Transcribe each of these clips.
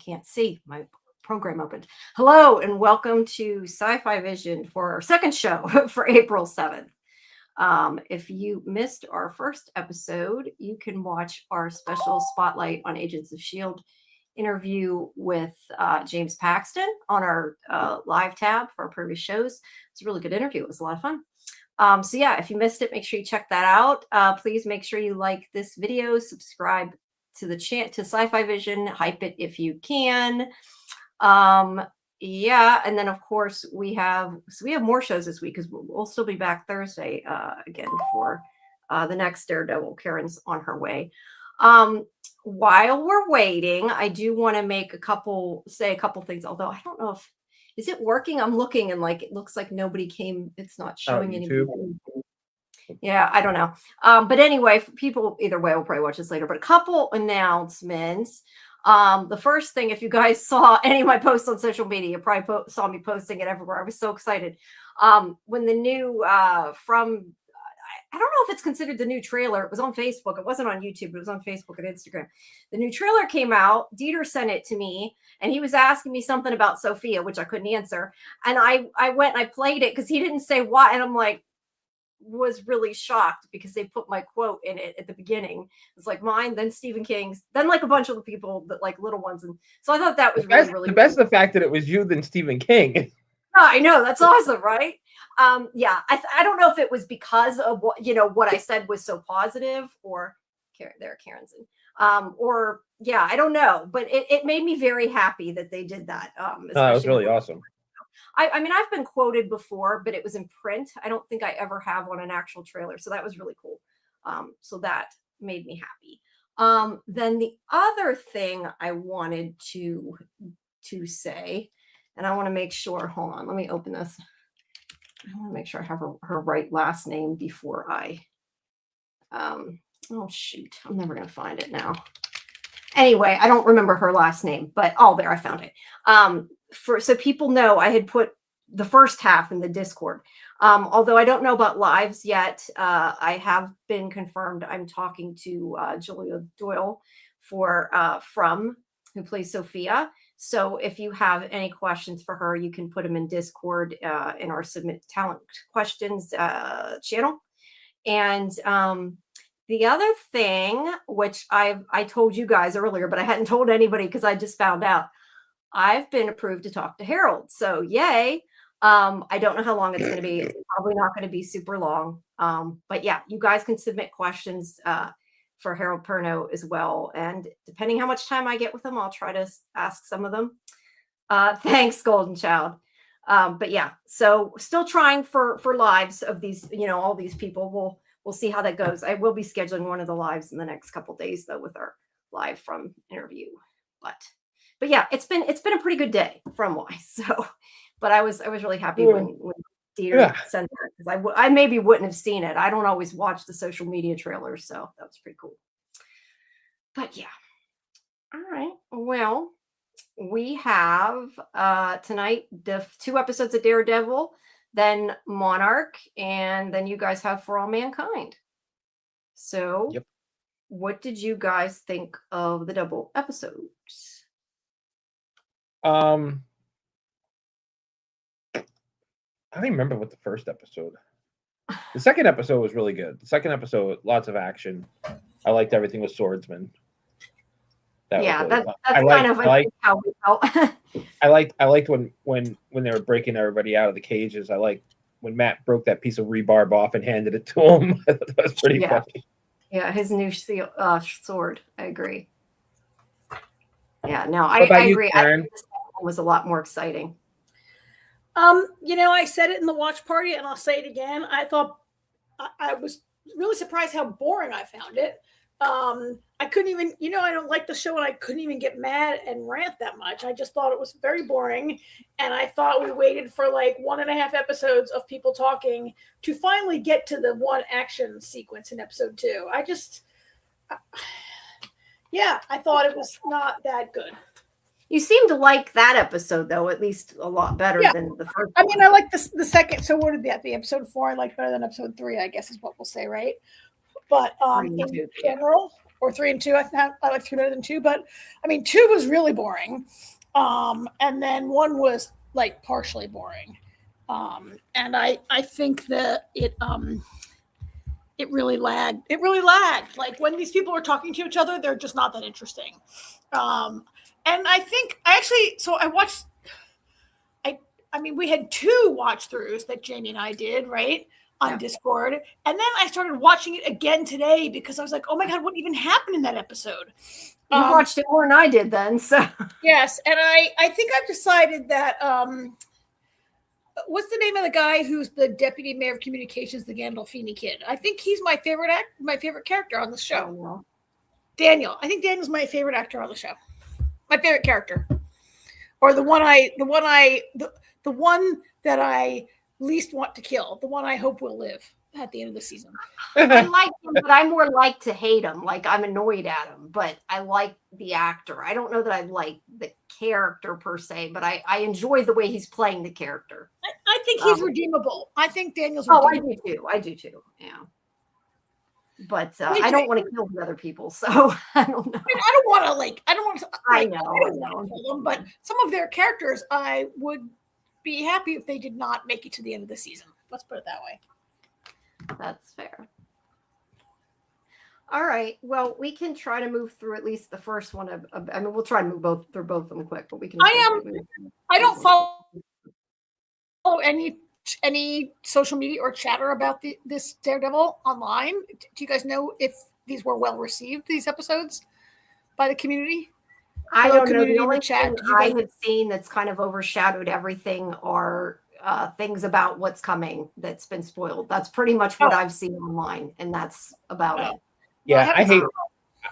can't see my program opened. Hello and welcome to Sci-Fi-Vision for our second show for April 7th. If you missed our first episode, you can watch our special spotlight on Agents of S.H.I.E.L.D. interview with James Paxton on our live tab for our previous shows. It's a really good interview. It was a lot of fun. So yeah, if you missed it, make sure you check that out. Please make sure you like this video, subscribe to the channel, to Sci-Fi-Vision, hype it if you can. Yeah, and then of course we have more shows this week because we'll still be back Thursday again for the next Daredevil. Karen's on her way. While we're waiting, I do want to say a couple things, although I don't know if is it working. I'm looking and it looks like nobody came. It's not showing anybody. Yeah, I don't know. But anyway, people either way will probably watch this later. But a couple announcements. The first thing, if you guys saw any of my posts on social media, you probably saw me posting it everywhere. I was so excited. When the new I don't know if it's considered the new trailer. It was on Facebook. It wasn't on YouTube. It was on Facebook and Instagram. The new trailer came out. Dieter sent it to me, and he was asking me something about Sophia, which I couldn't answer. And I went and I played it because he didn't say what. And I'm like, was really shocked because they put my quote in it at the beginning. It's like mine, then Stephen King's, then like a bunch of the people that like little ones. And so I thought that was really the best of the fact that it was you than Stephen King. Oh, I know, that's awesome, right? Yeah, I don't know if it was because of what I said was so positive, or Karen's in, or yeah, I don't know, but it made me very happy that they did that. It was really awesome. I mean, I've been quoted before, but it was in print. I don't think I ever have on an actual trailer. So that was really cool. So that made me happy. Then the other thing I wanted to say, and I want to make sure, hold on, let me open this. I want to make sure I have her right last name before I, oh shoot, I'm never going to find it now. Anyway, I don't remember her last name, but there, I found it. So people know, I had put the first half in the Discord. Although I don't know about lives yet, I have been confirmed. I'm talking to Julia Doyle who plays Sophia. So if you have any questions for her, you can put them in Discord in our Submit Talent Questions channel. And the other thing, which I told you guys earlier, but I hadn't told anybody because I just found out, I've been approved to talk to S.H.I.E.L.D. So yay. I don't know how long it's going to be. It's probably not going to be super long. But yeah, you guys can submit questions for Harold Perno as well. And depending how much time I get with them, I'll try to ask some of them. Thanks, Golden Child. But yeah, so still trying for lives of these, all these people. We'll see how that goes. I will be scheduling one of the lives in the next couple of days though, with our live from interview. But yeah, it's been a pretty good day from Wise. So, but I was really happy when Dieter sent that, because I maybe wouldn't have seen it. I don't always watch the social media trailers, so that was pretty cool. But yeah, all right. Well, we have tonight the 2 episodes of Daredevil, then Monarch, and then you guys have For All Mankind. So, yep. What did you guys think of the double episodes? I don't remember what the first episode. The second episode was really good. The second episode, lots of action. I liked everything with swordsmen. That's kind of how we felt. I liked when they were breaking everybody out of the cages. I liked when Matt broke that piece of rebarb off and handed it to him. I thought that was pretty funny. Yeah, his new sword. I agree. Yeah, no, I agree. I think this one was a lot more exciting. I said it in the watch party, and I'll say it again. I thought I was really surprised how boring I found it. I couldn't even, I don't like the show, and I couldn't even get mad and rant that much. I just thought it was very boring, and I thought we waited for like 1.5 episodes of people talking to finally get to the one action sequence in episode 2. I thought it was not that good. You seem to like that episode, though, at least a lot better than the first. I mean, I like the second. So what did that be? Episode 4 I liked better than episode 3, I guess is what we'll say, right? But in general, or 3 and 2. I like 3 better than 2, but I mean 2 was really boring, and then 1 was like partially boring, and I think that it really lagged. It really lagged. Like when these people are talking to each other, they're just not that interesting. And I think I watched. I mean, we had 2 watch throughs that Jamie and I did, right, on Discord. And then I started watching it again today because I was like, oh my God, what even happened in that episode? You watched it more than I did then. So yes. And I think I've decided that, what's the name of the guy who's the deputy mayor of communications, the Gandolfini kid? I think he's my favorite character on the show. Daniel. I think Daniel's my favorite actor on the show. My favorite character. Or the one that I least want to kill, the one I hope will live at the end of the season. I like him, but I more like to hate him. Like I'm annoyed at him, but I like the actor. I don't know that I like the character per se, but I enjoy the way he's playing the character. I think he's redeemable. I think Daniel's redeemable. I do too. Yeah. But I don't want to kill the other people, so I don't know. I don't want to I don't want to know. Kill them, but some of their characters I would be happy if they did not make it to the end of the season. Let's put it that way. That's fair. All right. Well, we can try to move through at least the first one. I mean, we'll try to move through both of them quick, but we can. I don't follow any social media or chatter about this Daredevil online. Do you guys know if these were well received, these episodes, by the community? I don't know. The only thing I have seen that's kind of overshadowed everything are things about what's coming that's been spoiled. That's pretty much what I've seen online, and that's about it. Yeah,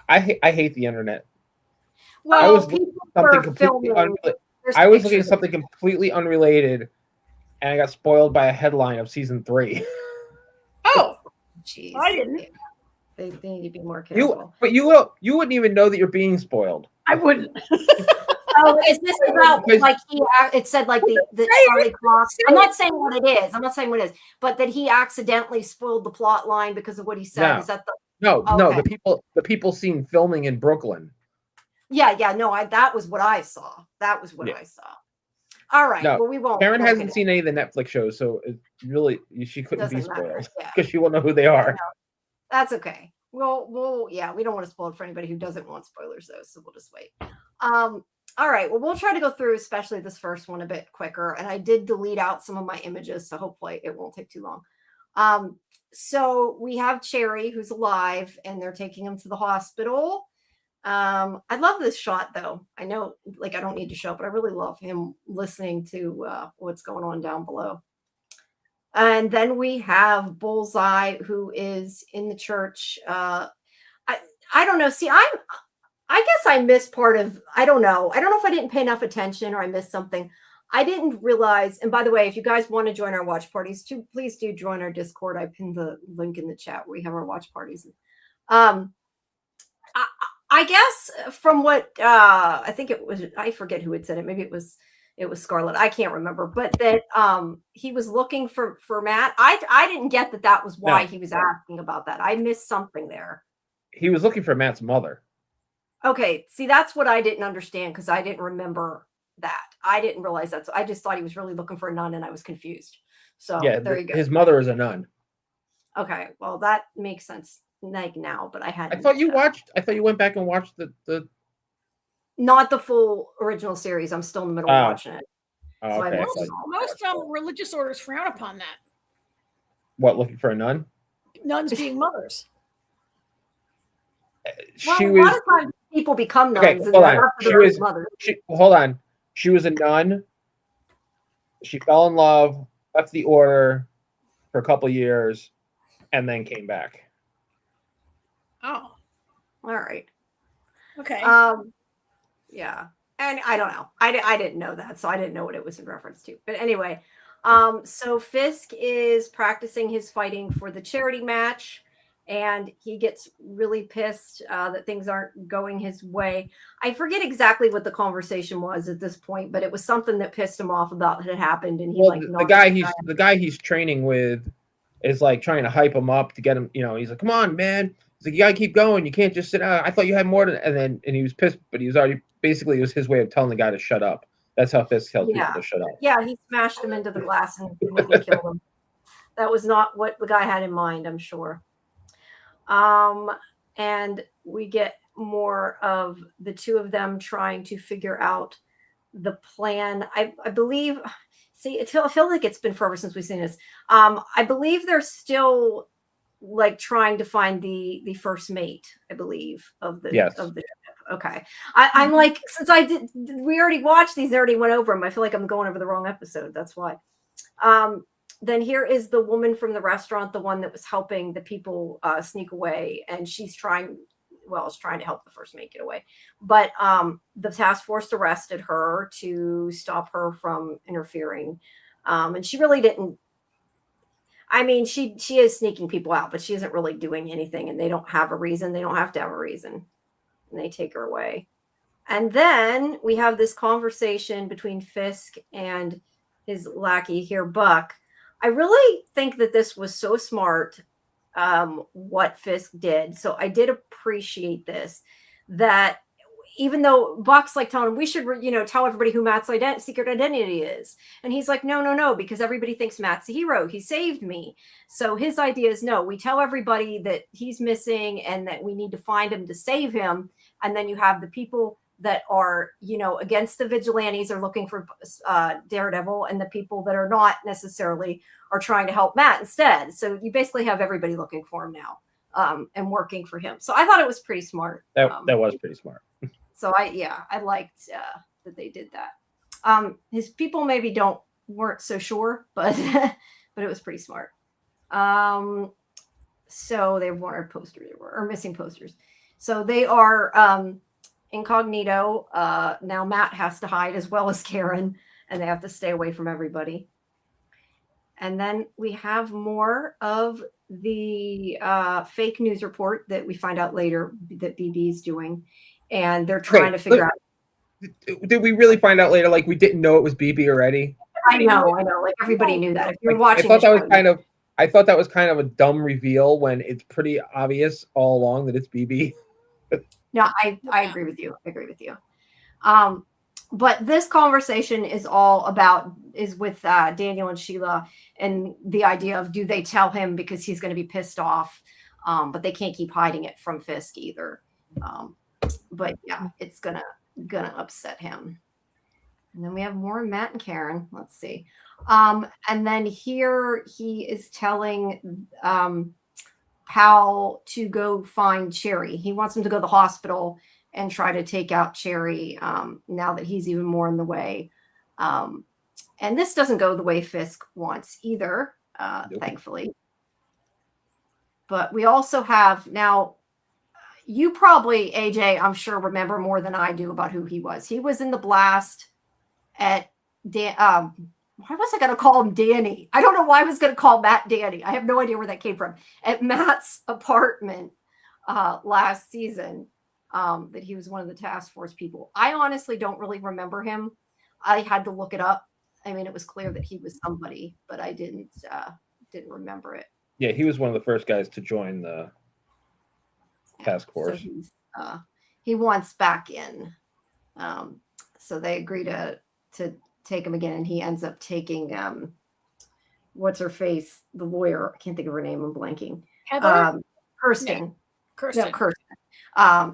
I hate the internet. Well, I was looking at something completely unrelated, and I got spoiled by a headline of season 3. Oh, jeez! I didn't. They need to be more careful. You wouldn't even know that you're being spoiled. I wouldn't. Oh, is this about like it said like the Charlie clock? I'm not saying what it is. But that he accidentally spoiled the plot line because of what he said. No. Is that the No, the people seen filming in Brooklyn. Yeah, no, that was what I saw. I saw. All right, no, well, we won't. Karen hasn't seen any of the Netflix shows, so she couldn't be spoiled because she won't know who they are. That's okay. We'll we don't want to spoil it for anybody who doesn't want spoilers though, so we'll just wait. All right, well, we'll try to go through especially this first one a bit quicker, and I did delete out some of my images, so hopefully it won't take too long. So we have Cherry who's alive, and they're taking him to the hospital. I love this shot though. I know, like, I don't need to show it, but I really love him listening to what's going on down below. And then we have Bullseye, who is in the church. I don't know. See, I guess I missed part of, I don't know if I didn't pay enough attention or I missed something. I didn't realize, and by the way, if you guys want to join our watch parties too, please do join our Discord. I pinned the link in the chat where we have our watch parties. I guess from what I think it was, I forget who had said it. Maybe it was Scarlett. I can't remember, but that he was looking for Matt. I didn't get that was why he was asking about that. I missed something there. He was looking for Matt's mother. Okay, see, that's what I didn't understand because I didn't remember that. I didn't realize that. So I just thought he was really looking for a nun, and I was confused. So yeah, there you go. His mother is a nun. Okay, well that makes sense like now, but I hadn't. I thought you went back and watched the. Not the full original series. I'm still in the middle of watching it. Oh, so okay. Most religious orders frown upon that. What, looking for a nun? Nuns being mothers. A lot of times people become nuns. Okay, hold on. Hold on. She was a nun. She fell in love, left the order for a couple of years, and then came back. Oh. All right. Okay. Yeah. And I don't know. I didn't know that, so I didn't know what it was in reference to. But anyway, so Fisk is practicing his fighting for the charity match, and he gets really pissed that things aren't going his way. I forget exactly what the conversation was at this point, but it was something that pissed him off about what had happened. And the guy he's training with is like trying to hype him up to get him. You know, he's like, "Come on, man! He's like, you gotta keep going. You can't just sit out. I thought you had more than. And he was pissed, but he was already basically it was his way of telling the guy to shut up. That's how Fisk tells people to shut up. Yeah, he smashed him into the glass and maybe killed him. That was not what the guy had in mind, I'm sure. And we get more of the two of them trying to figure out the plan. I believe. See, I feel like it's been forever since we've seen this. I believe they're still like trying to find the first mate. I believe of the ship. Okay, I'm like, since we already watched these, already went over them. I feel like I'm going over the wrong episode. That's why. Then here is the woman from the restaurant, the one that was helping the people sneak away, and she's trying to help the first mate get away. But the task force arrested her to stop her from interfering. And she really didn't. I mean, she is sneaking people out, but she isn't really doing anything, and they don't have a reason. They don't have to have a reason. And they take her away. And then we have this conversation between Fisk and his lackey here, Buck. I really think that this was so smart, what Fisk did. So I did appreciate this, that even though Buck's like telling him, we should, tell everybody who Matt's secret identity is. And he's like, no, because everybody thinks Matt's a hero. He saved me. So his idea is, no, we tell everybody that he's missing and that we need to find him to save him. And then you have the people that are, against the vigilantes are looking for Daredevil, and the people that are not necessarily are trying to help Matt instead. So you basically have everybody looking for him now and working for him. So I thought it was pretty smart. That was pretty smart. So I liked that they did that. His people maybe weren't so sure, but but it was pretty smart. So they wanted posters or missing posters. So they are incognito. Now Matt has to hide as well as Karen, and they have to stay away from everybody. And then we have more of the fake news report that we find out later that BB is doing. And they're trying to figure out. Did we really find out later? Like, we didn't know it was BB already? I know. Like, everybody knew that. If you're watching, I thought that was kind of a dumb reveal when it's pretty obvious all along that it's BB. No, I agree with you. But this conversation is with Daniel and Sheila, and the idea of, do they tell him because he's going to be pissed off? But they can't keep hiding it from Fisk either. But yeah, it's gonna upset him. And then we have more Matt and Karen. Let's see. And then here he is telling Pal to go find Cherry. He wants him to go to the hospital and try to take out Cherry now that he's even more in the way. And this doesn't go the way Fisk wants either, thankfully. But we also have now. You probably, AJ, I'm sure, remember more than I do about who he was. He was in the blast at why was I going to call him Danny? I don't know why I was going to call Matt Danny. I have no idea where that came from. At Matt's apartment last season, that he was one of the task force people. I honestly don't really remember him. I had to look it up. I mean, it was clear that he was somebody, but I didn't remember it. Yeah, he was one of the first guys to join the task force. So he wants back in. So they agree to take him again, and he ends up taking what's her face, the lawyer. I can't think of her name. I'm blanking. Heather? Kirsten. No, Kirsten. No, Kirsten.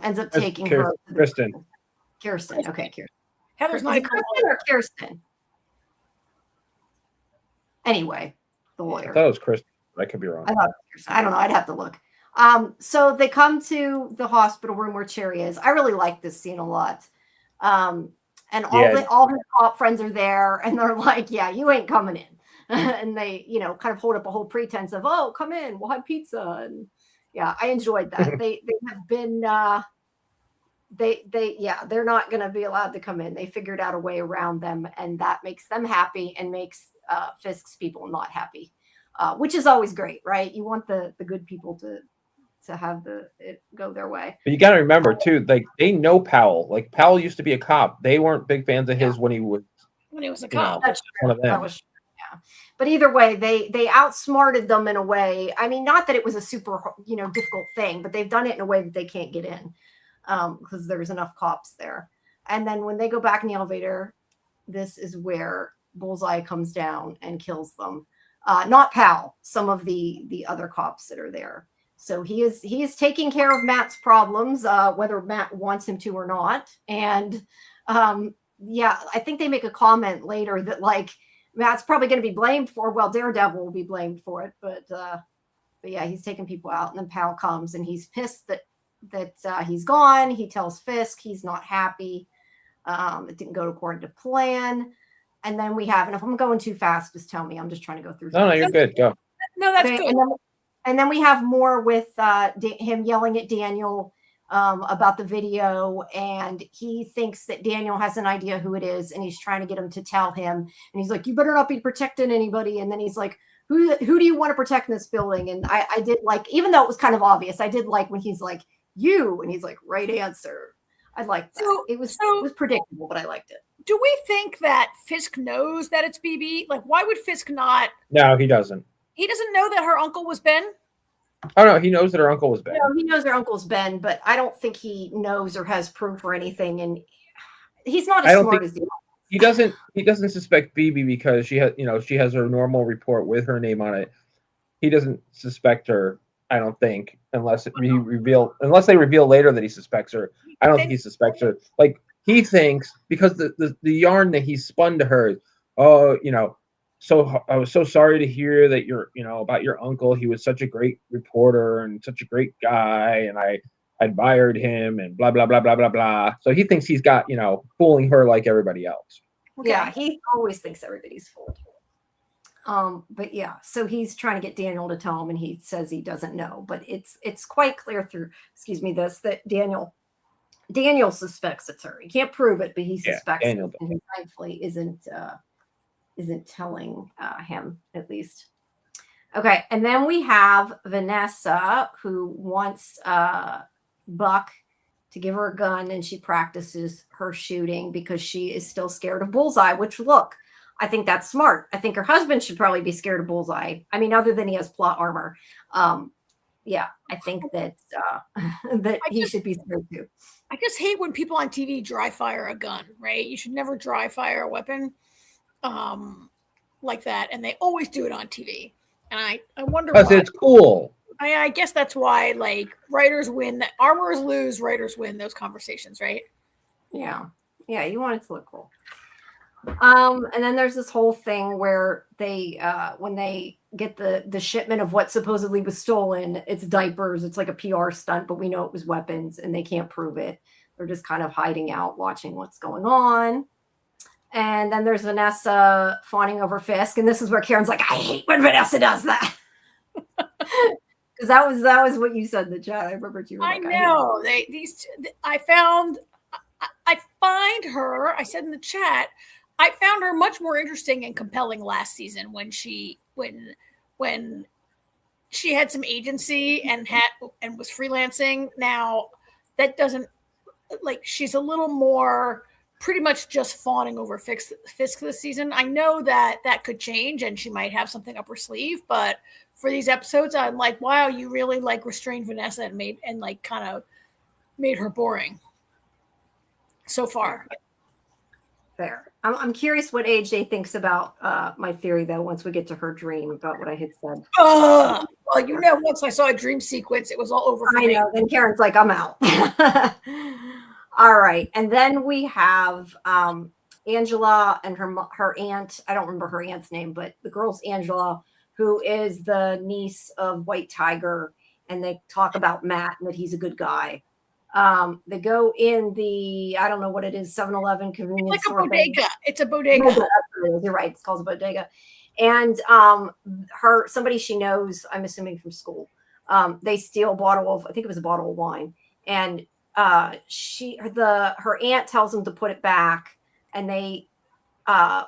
Ends up taking her. Kirsten. Kirsten. Okay, Kirsten. Heather's not Kirsten or Kirsten. Anyway, the lawyer. I thought it was Kristen. I could be wrong. I thought it was Kirsten. I don't know. I'd have to look. So they come to the hospital room where Cherry is. I really like this scene a lot. And all his cop friends are there, and they're like, yeah, you ain't coming in. And they, kind of hold up a whole pretense of, oh, come in, we'll have pizza. And yeah, I enjoyed that. They have been, they're not going to be allowed to come in. They figured out a way around them, and that makes them happy and makes Fisk's people not happy, which is always great, right? You want the good people to have it go their way. But you got to remember too, like, they know Powell. Like, Powell used to be a cop. They weren't big fans of his when he was a cop. That's true. One of them. That was true. Yeah. But either way, they outsmarted them in a way. I mean, not that it was a super, difficult thing, but they've done it in a way that they can't get in because there's enough cops there. And then when they go back in the elevator, this is where Bullseye comes down and kills them. Not Pal, some of the other cops that are there. So he is taking care of Matt's problems, whether Matt wants him to or not. And I think they make a comment later that like Matt's probably going to be blamed for. Well, Daredevil will be blamed for it, but yeah, he's taking people out, and then Pal comes and he's pissed that he's gone. He tells Fisk he's not happy. It didn't go according to plan. And then we have, and if I'm going too fast, just tell me. I'm just trying to go through. No, you're good. Go. No, that's good. And then we have more with him yelling at Daniel about the video, and he thinks that Daniel has an idea who it is, and he's trying to get him to tell him. And he's like, "You better not be protecting anybody." And then he's like, "Who do you want to protect in this building?" And I did like, even though it was kind of obvious, I did like when he's like, "You," and he's like, "Right answer." I liked that. So, it was predictable, but I liked it. Do we think that Fisk knows that it's BB? Like, why would Fisk not? No, he doesn't. He doesn't know that her uncle was Ben? Oh, no, he knows that her uncle was Ben. No, he knows her uncle's Ben, but I don't think he knows or has proof or anything. And he's not as smart as he doesn't suspect BB because she has her normal report with her name on it. He doesn't suspect her, I don't think, unless they reveal later that he suspects her. I don't think he suspects her. Like, he thinks because the yarn that he spun to her, so I was so sorry to hear that about your uncle. He was such a great reporter and such a great guy, and I admired him and blah blah blah blah blah blah. So he thinks he's got fooling her like everybody else. Okay. Yeah, he always thinks everybody's fooled. But yeah, so he's trying to get Daniel to tell him, and he says he doesn't know. But it's quite clear through that Daniel suspects it's her. He can't prove it, but he suspects it, and he thankfully isn't telling him, at least. Okay, and then we have Vanessa, who wants Buck to give her a gun, and she practices her shooting because she is still scared of Bullseye, which, look, I think that's smart. I think her husband should probably be scared of Bullseye. I mean, other than he has plot armor. Yeah, I think that he should be scared too. I just hate when people on TV dry fire a gun, right? You should never dry fire a weapon like that. And they always do it on TV. And I wonder why. Because it's cool. I guess that's why, like, writers win. Armorers lose, writers win those conversations, right? Yeah. Yeah, you want it to look cool. And then there's this whole thing where they when they get the shipment of what supposedly was stolen, it's diapers. It's like a PR stunt, but we know it was weapons, and they can't prove it. They're just kind of hiding out, watching what's going on. And then there's Vanessa fawning over Fisk, and this is where Karen's like, "I hate when Vanessa does that." Because that was what you said in the chat. I remember you were like, I know. I find her, I said in the chat, I found her much more interesting and compelling last season when she had some agency and was freelancing. Now that doesn't, like, she's a little more pretty much just fawning over Fisk this season. I know that could change and she might have something up her sleeve, but for these episodes, I'm like, wow, you really like restrained Vanessa and kind of made her boring so far. Fair. I'm curious what AJ thinks about my theory, though, once we get to her dream about what I had said. Well, once I saw a dream sequence, it was all over for me. I know. Then Karen's like, I'm out. All right. And then we have Angela and her aunt. I don't remember her aunt's name, but the girl's Angela, who is the niece of White Tiger. And they talk about Matt and that he's a good guy. They go in the, I don't know what it is, 7-Eleven convenience store. Like a bodega. It's a bodega. You're right. It's called a bodega. And somebody she knows, I'm assuming from school, they steal a bottle of, I think it was a bottle of wine. And her aunt tells them to put it back, and they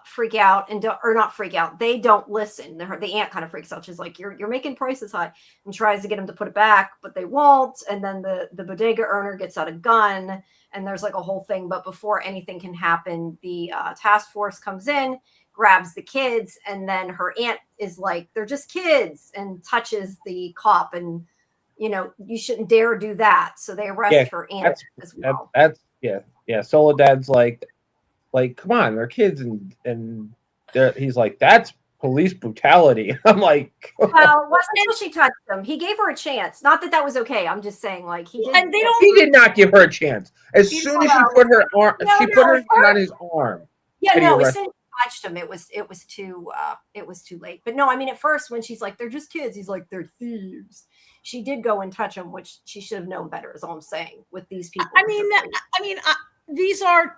freak out not freak out. They don't listen. The aunt kind of freaks out. She's like, you're making prices high, and tries to get them to put it back, but they won't. And then the bodega owner gets out a gun, and there's like a whole thing. But before anything can happen, the task force comes in, grabs the kids, and then her aunt is like, they're just kids, and touches the cop, and you shouldn't dare do that. So they arrest her aunt as well. Soledad's like, come on, they're kids, and he's like, that's police brutality. I'm like, well, wasn't until she touched him. He gave her a chance. Not that was okay. I'm just saying, like, he did. And he did not give her a chance. As soon as she put her arm, she put her hand on his arm. Yeah, no, as soon as she touched him, it was too late. But no, I mean, at first when she's like, they're just kids, he's like, they're thieves. She did go and touch him, which she should have known better, is all I'm saying, with these people. These are.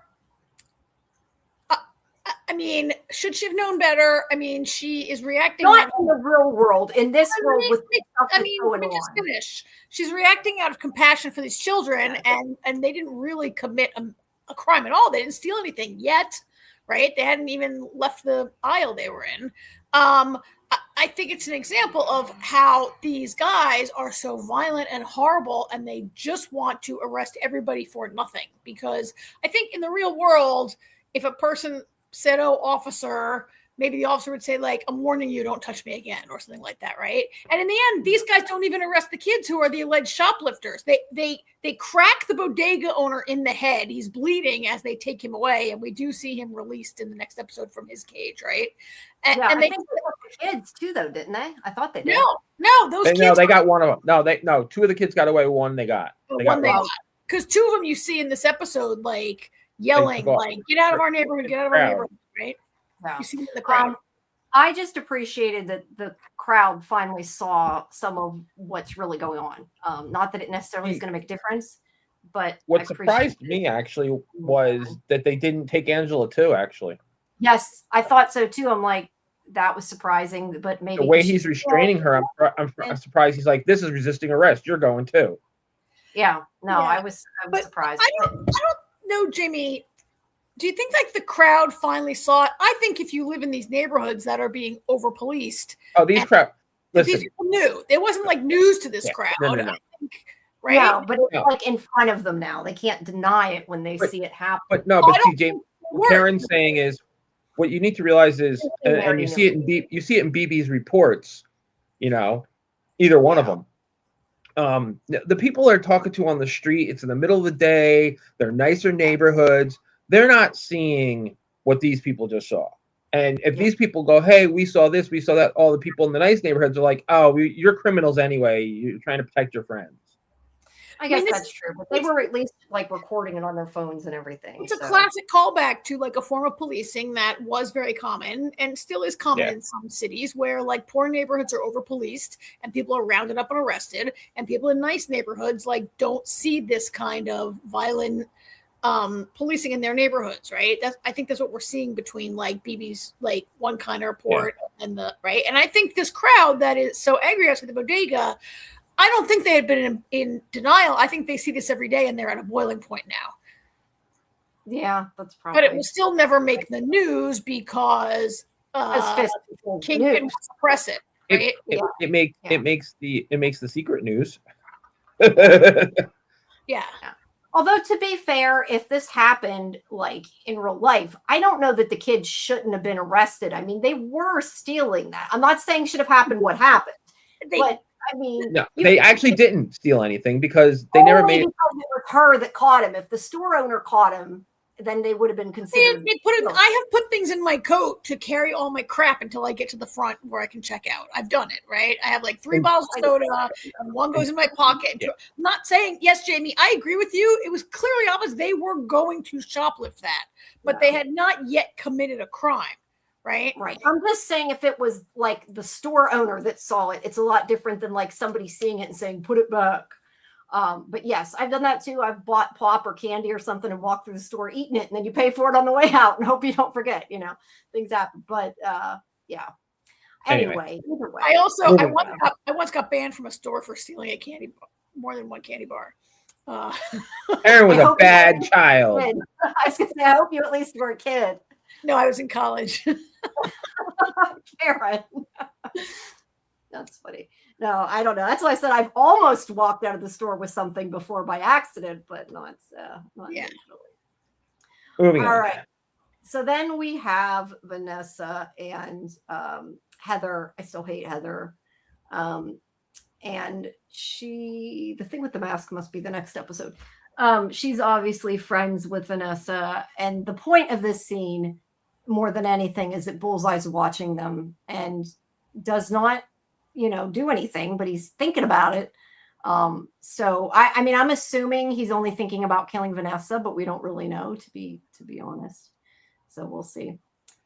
Should she have known better? I mean, she is reacting. Not in the real world. In this world, with stuff that's going on. Finish. She's reacting out of compassion for these children, and they didn't really commit a crime at all. They didn't steal anything yet, right? They hadn't even left the aisle they were in. I think it's an example of how these guys are so violent and horrible, and they just want to arrest everybody for nothing. Because I think in the real world, if a person said, "Oh, officer," maybe the officer would say, like, "I'm warning you, don't touch me again," or something like that, right? And in the end, these guys don't even arrest the kids who are the alleged shoplifters. They crack the bodega owner in the head. He's bleeding as they take him away, and we do see him released in the next episode from his cage, right? And I they think they took the kids too, though, didn't they? I thought they did. No, those kids. No, they got one of them. No, two of the kids got away. One they got. Because two of them you see in this episode, like, yelling, like, "Get out of our neighborhood, get out of our neighborhood," right? Yeah. You see them in the crowd. I just appreciated that the crowd finally saw some of what's really going on. Not that it necessarily is going to make a difference, but what surprised me actually was that they didn't take Angela too. Actually, yes, I thought so too. I'm like, that was surprising, but maybe the way he's restraining her, I'm surprised. He's like, "This is resisting arrest. You're going too." Yeah, no, I was surprised. I don't know, Jamie. Do you think, like, the crowd finally saw it? I think if you live in these neighborhoods that are being over policed, these people knew. It wasn't like news to this crowd. No. I think, right? Yeah, but it's like in front of them now. They can't deny it when they see it happen. But see, James, what Karen's saying is, what you need to realize is, and you see it in BB's reports. Either one of them. The people they're talking to on the street, it's in the middle of the day. They're nicer neighborhoods. They're not seeing what these people just saw. And if these people go, "Hey, we saw this, we saw that," all the people in the nice neighborhoods are like, "Oh, you're criminals anyway. You're trying to protect your friends." I guess that's true, but they were at least like recording it on their phones and everything. It's a classic callback to like a form of policing that was very common and still is common in some cities, where like poor neighborhoods are over policed and people are rounded up and arrested, and people in nice neighborhoods like don't see this kind of violent policing in their neighborhoods, right? I think that's what we're seeing between like BB's like one kind of report and the right. And I think this crowd that is so angry outside the bodega, I don't think they had been in denial. I think they see this every day and they're at a boiling point now. Yeah, that's probably. But it will still never make the news because Kingpin will suppress it. Right? It makes the secret news. Yeah. Although, to be fair, if this happened like in real life, I don't know that the kids shouldn't have been arrested. I mean, they were stealing that. I'm not saying should have happened what happened, but I mean, no, they actually didn't steal anything because they never made it. Because it was her that caught him. If the store owner caught him, then they would have been considered. I have put things in my coat to carry all my crap until I get to the front where I can check out. I've done it, right? I have like 3 bottles of soda, and one goes in my pocket. I'm not saying, yes, Jamie, I agree with you. It was clearly obvious they were going to shoplift that, but they had not yet committed a crime, right? Right. I'm just saying, if it was like the store owner that saw it, it's a lot different than like somebody seeing it and saying, "Put it back." But yes, I've done that too. I've bought pop or candy or something and walked through the store eating it, and then you pay for it on the way out and hope you don't forget. Things happen. But yeah. Anyway, either way. I once got banned from a store for stealing a candy bar, more than one candy bar. Aaron was a bad child. I was going to say, I hope you at least were a kid. No, I was in college. Karen. That's funny. No, I don't know. That's why I said I've almost walked out of the store with something before by accident, but not usually. Moving on. All right. So then we have Vanessa and Heather. I still hate Heather. And the thing with the mask must be the next episode. She's obviously friends with Vanessa. And the point of this scene, more than anything, is that Bullseye's watching them and does not, do anything, but he's thinking about it. So I mean, I'm assuming he's only thinking about killing Vanessa, but we don't really know, to be honest. So we'll see.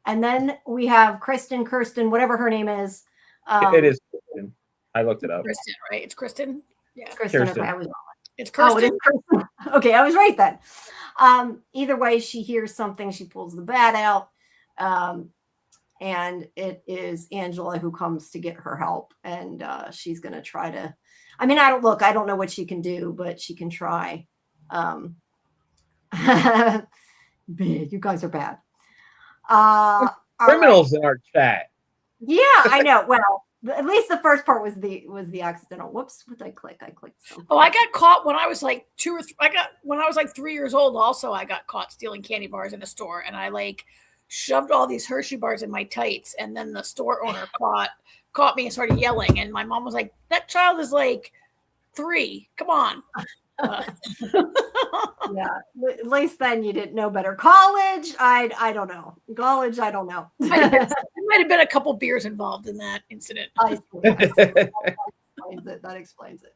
And then we have Kirsten, whatever her name is. It is Kristen. I looked it up. Kristen, right? It's Kristen. Yeah, it's Kristen. Kirsten. Okay, I was wrong. It's Kirsten. Oh, it is Kirsten. Okay, I was right then. Either way, she hears something. She pulls the bat out. And it is Angela who comes to get her help. And she's going to try to, I don't know what she can do, but she can try. Big, you guys are bad. Criminals in our chat. Yeah, I know. Well, at least the first part was the accidental. Whoops! What did I click? I clicked something. Oh, I got caught when I was like 3 years old. Also, I got caught stealing candy bars in a store, and I shoved all these Hershey bars in my tights, and then the store owner caught me and started yelling, and my mom was like, "That child is 3. Come on." Yeah, at least then you didn't know better. College, I don't know. College, I don't know. There might have been a couple beers involved in that incident. That explains it.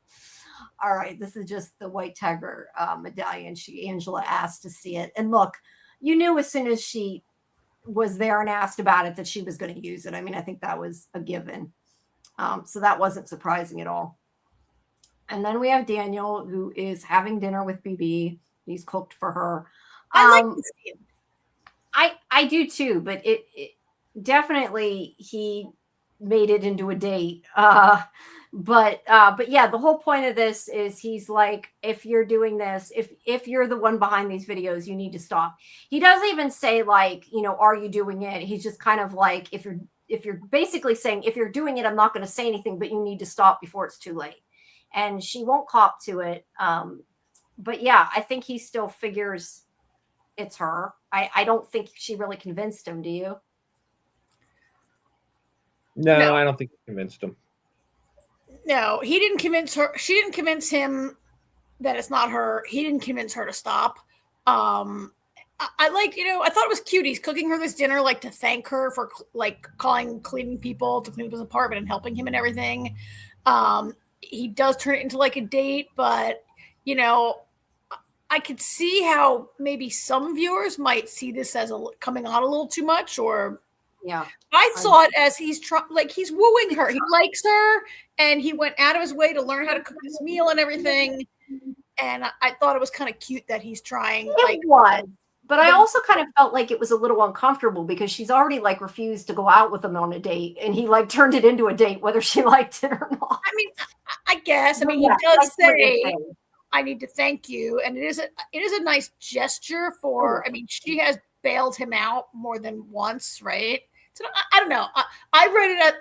All right, this is just the white tiger medallion. Angela asked to see it, and look, you knew as soon as she was there and asked about it that she was going to use it. I mean, I think that was a given. So that wasn't surprising at all. And then we have Daniel, who is having dinner with BB. He's cooked for her. I like this scene. I do too, but it definitely he made it into a date. But yeah, the whole point of this is he's like, if you're doing this, if you're the one behind these videos, you need to stop. He doesn't even say are you doing it? He's just kind of like, if you're basically saying, if you're doing it, I'm not going to say anything, but you need to stop before it's too late. And she won't cop to it. But yeah, I think he still figures it's her. I don't think she really convinced him. Do you? No, I don't think he convinced him. No, he didn't convince her. She didn't convince him that it's not her. He didn't convince her to stop. I thought it was cute. He's cooking her this dinner, to thank her for cleaning people to clean up his apartment and helping him and everything. He does turn it into a date, but I could see how maybe some viewers might see this as coming on a little too much, or yeah, I saw it as he's he's wooing her. He likes her, and he went out of his way to learn how to cook this meal and everything. And I thought it was kind of cute that he's trying. It was. But I also kind of felt like it was a little uncomfortable because she's already refused to go out with him on a date, and he turned it into a date whether she liked it or not. I mean, I guess. I mean, he does say, "I need to thank you," and it is a nice gesture for. I mean, she has bailed him out more than once, right? So I don't know. I read it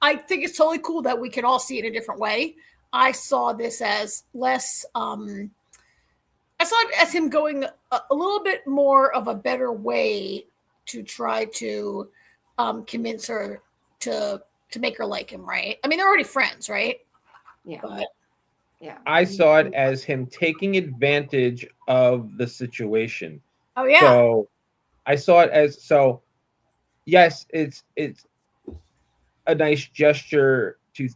I think it's totally cool that we can all see it a different way. I saw this as less. I saw it as him going a little bit more of a better way to try to convince her to make her like him, right? I mean, they're already friends, right? Yeah. But, yeah. I saw it as him taking advantage of the situation. Oh yeah. So I saw it as yes, it's a nice gesture to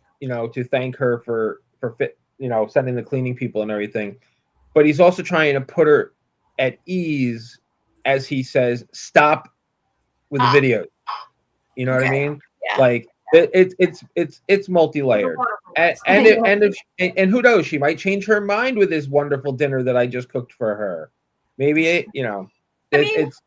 thank her for sending the cleaning people and everything. But he's also trying to put her at ease as he says, stop with the video. You know what I mean? Yeah. It's multi-layered. And who knows, she might change her mind with this wonderful dinner that I just cooked for her. Maybe it's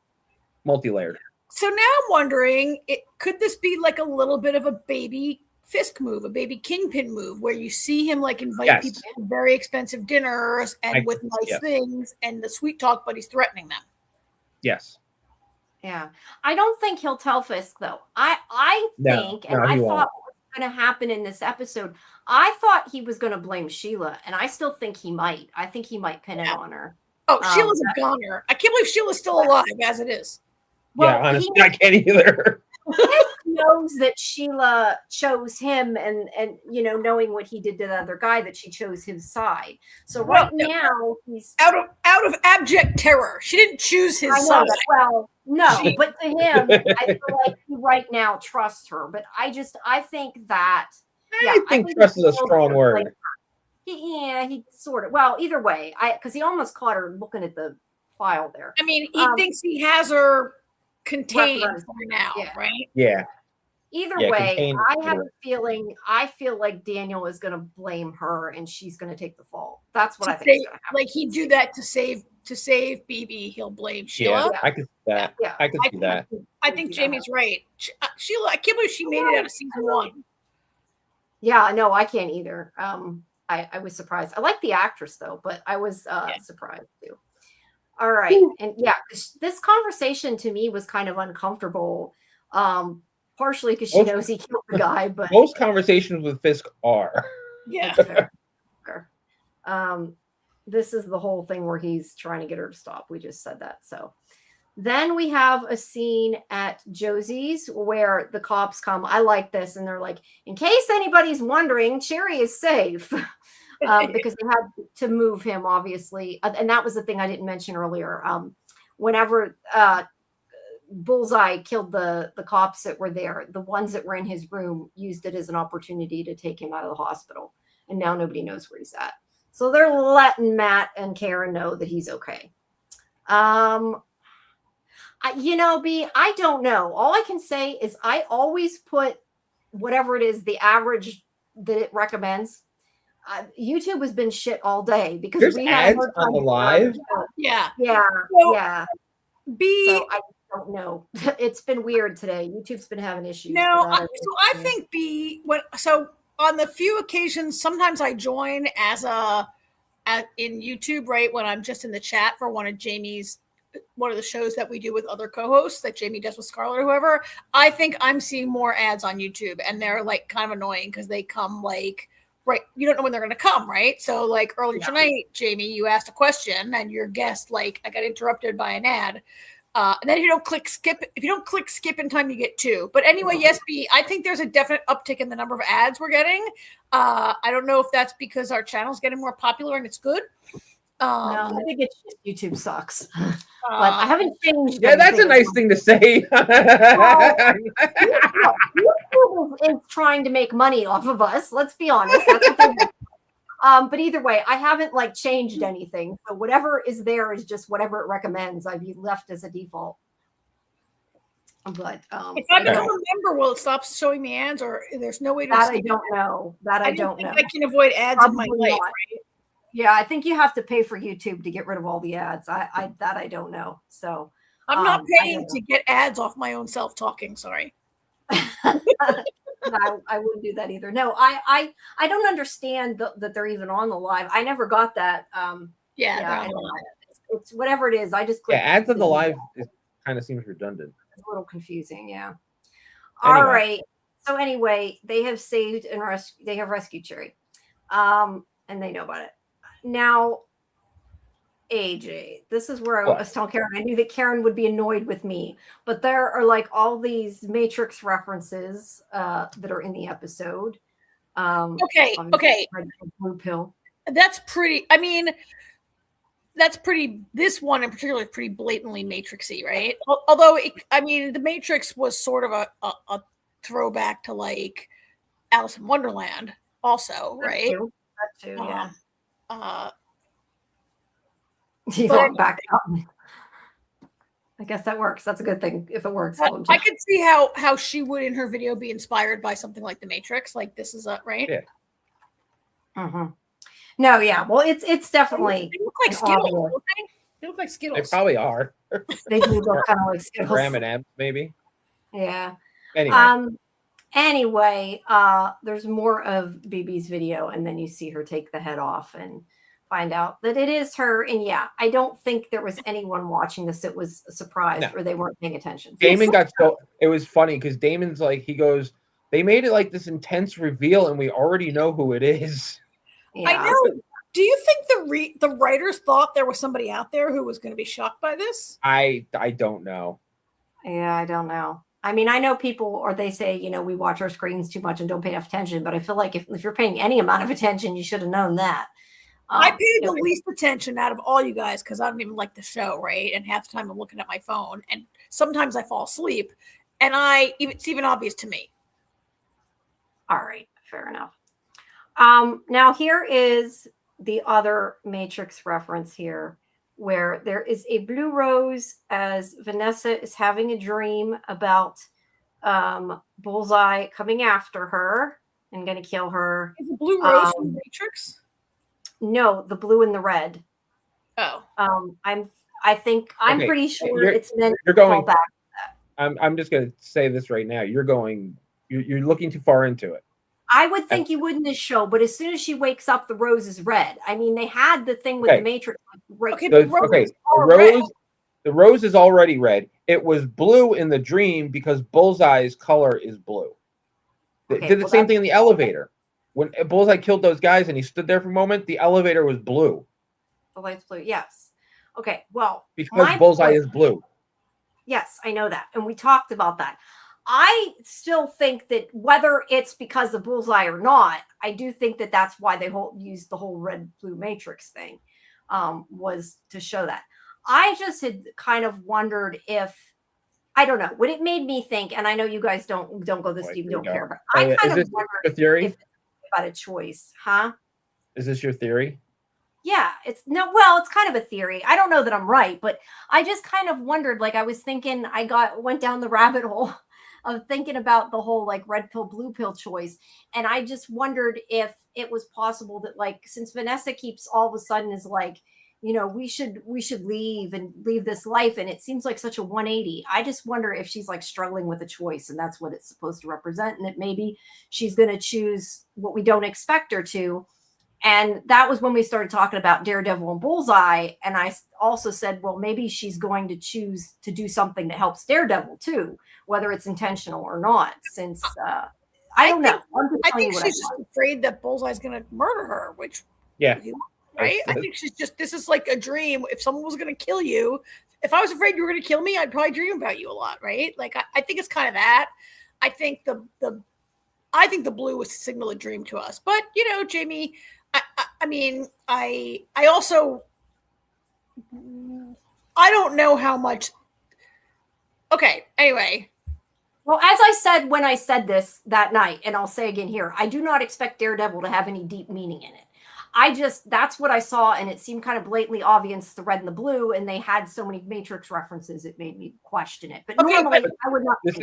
multi-layered. So now I'm wondering, could this be a little bit of a baby Fisk move, a baby Kingpin move, where you see him invite people to very expensive dinners and with nice things and the sweet talk, but he's threatening them. Yes. Yeah. I don't think he'll tell Fisk though. I thought what was going to happen in this episode, I thought he was going to blame Sheila, and I still think he might. I think he might pin it on her. Oh, Sheila's a goner. I can't believe Sheila's still alive as it is. Yeah, honestly, I can't either. He knows that Sheila chose him, and knowing what he did to the other guy, that she chose his side. So right now he's out of abject terror. She didn't choose his I know side. that. Well, no, but to him, I feel like he right now trusts her. But I think that I think trust is a strong word. He sort of. Well, either way, because he almost caught her looking at the file there. I mean, he thinks he has her contained for now, right? Yeah. Either way, I have a feeling. I feel like Daniel is going to blame her, and she's going to take the fall. That's what I think is going to happen. Like he'd do that to save BB. He'll blame Sheila. Yeah, I could see that. Yeah, I could see that. I think Jamie's right. Sheila, I can't believe she made it out of season 1. Yeah, no, I can't either. I was surprised. I like the actress though, but I was surprised too. All right, and yeah, this conversation to me was kind of uncomfortable. Partially because she knows he killed the guy, but most conversations with Fisk are. Yeah. Fair. This is the whole thing where he's trying to get her to stop. We just said that. So then we have a scene at Josie's where the cops come. I like this, and they're like, in case anybody's wondering, Cherry is safe. Because they had to move him, obviously, and that was the thing I didn't mention earlier. Whenever Bullseye killed the cops that were there, the ones that were in his room used it as an opportunity to take him out of the hospital, and now nobody knows where he's at. So they're letting Matt and Karen know that he's okay. B, I don't know. All I can say is I always put whatever it is, the average that it recommends. YouTube has been shit all day because there's ads on the live. Yeah. So, I don't know. It's been weird today. YouTube's been having issues. No, I think on the few occasions, sometimes I join in YouTube, right, when I'm just in the chat for one of the shows that we do with other co-hosts that Jamie does with Scarlett or whoever. I think I'm seeing more ads on YouTube, and they're like kind of annoying because they come like, right, you don't know when they're going to come, right? So like earlier tonight, Jamie, you asked a question and your guest, like, I got interrupted by an ad. And then if you don't click skip in time, you get 2. But anyway, yes, B, I think there's a definite uptick in the number of ads we're getting. I don't know if that's because our channel's getting more popular and it's good. No, I think it's just YouTube sucks. But I haven't changed. Yeah, that's a nice thing to say. YouTube is trying to make money off of us. Let's be honest. That's what they do. But either way, I haven't changed anything. So whatever is there is just whatever it recommends. I've left as a default. But if I don't remember, will it stop showing me ads, or there's no way to? That I don't know. I don't know. I can avoid ads in my life. Right? Yeah, I think you have to pay for YouTube to get rid of all the ads. I don't know. So I'm not paying to get ads off my own self-talking. Sorry. No, I wouldn't do that either. No, I don't understand that they're even on the live. I never got that. It's whatever it is. I just click ads on the live. It kind of seems redundant. It's a little confusing. Yeah. Anyway. All right. So anyway, they have saved and they have rescued Cherry, and they know about it. Now, AJ, this is where I was telling Karen. I knew that Karen would be annoyed with me, but there are all these Matrix references that are in the episode. Okay. Blue pill. That's pretty. I mean, that's pretty. This one in particular is pretty blatantly Matrixy, right? Although, the Matrix was sort of a throwback to Alice in Wonderland, also, right? That too, yeah. Back up. I guess that works. That's a good thing if it works. I could see how she would in her video be inspired by something like the Matrix. This is right. Yeah. Mm-hmm. No, yeah. Well, it's definitely. They look like Skittles. Don't they? They look like Skittles. They probably are. They do look kind of like Skittles. Ram and M, maybe. Yeah. Anyway. There's more of BB's video, and then you see her take the head off and find out that it is her. And yeah, I don't think there was anyone watching this that was surprised or they weren't paying attention. Damon it was funny because Damon's he goes, they made it this intense reveal and we already know who it is. Yeah. I know. Do you think the writers thought there was somebody out there who was going to be shocked by this? I don't know. Yeah, I don't know. I mean, I know people, or they say, we watch our screens too much and don't pay enough attention. But I feel like if you're paying any amount of attention, you should have known that. I pay the least attention out of all you guys because I don't even like the show, right? And half the time I'm looking at my phone, and sometimes I fall asleep, and it's even obvious to me. All right, fair enough. Now here is the other Matrix reference here, where there is a blue rose as Vanessa is having a dream about Bullseye coming after her and going to kill her. Is the blue rose from the Matrix? No, the blue and the red. Oh. I'm pretty sure it's meant to fall back. I'm just going to say this right now. You're looking too far into it. I would think you would in this show, but as soon as she wakes up, the rose is red. I mean, they had the thing with the Matrix. Right. Okay, the rose is already red. It was blue in the dream because Bullseye's color is blue. They did the same thing in the elevator. When Bullseye killed those guys and he stood there for a moment, the elevator was blue. The light's blue, yes. Okay, well. Because Bullseye is blue. Yes, I know that. And we talked about that. I still think that whether it's because of Bullseye or not, I do think that that's why they used the whole red-blue matrix thing, was to show that. I just had kind of wondered if, I don't know, what it made me think, and I know you guys don't go this deep, don't care, but I kind of wondered if it's about a choice, huh? Is this your theory? Yeah, it's kind of a theory. I don't know that I'm right, but I just kind of wondered, like I was thinking, went down the rabbit hole of thinking about the whole like red pill, blue pill choice. And I just wondered if it was possible that, like, since Vanessa keeps all of a sudden is like, we should leave this life. And it seems like such a 180. I just wonder if she's like struggling with a choice, and that's what it's supposed to represent. And that maybe she's going to choose what we don't expect her to. And that was when we started talking about Daredevil and Bullseye. And I also said, well, maybe she's going to choose to do something that helps Daredevil too, whether it's intentional or not, since I don't know. I think she's just afraid that Bullseye's going to murder her, which, right? I think this is like a dream. If someone was going to kill you, if I was afraid you were going to kill me, I'd probably dream about you a lot, right? Like, I think it's kind of that. I think the blue was to signal a dream to us. But, Jamie, I mean, I also, I don't know how much. Okay, anyway. Well, as I said when I said this that night, and I'll say again here, I do not expect Daredevil to have any deep meaning in it. That's what I saw, and it seemed kind of blatantly obvious, the red and the blue, and they had so many Matrix references, it made me question it. But normally, I would not. This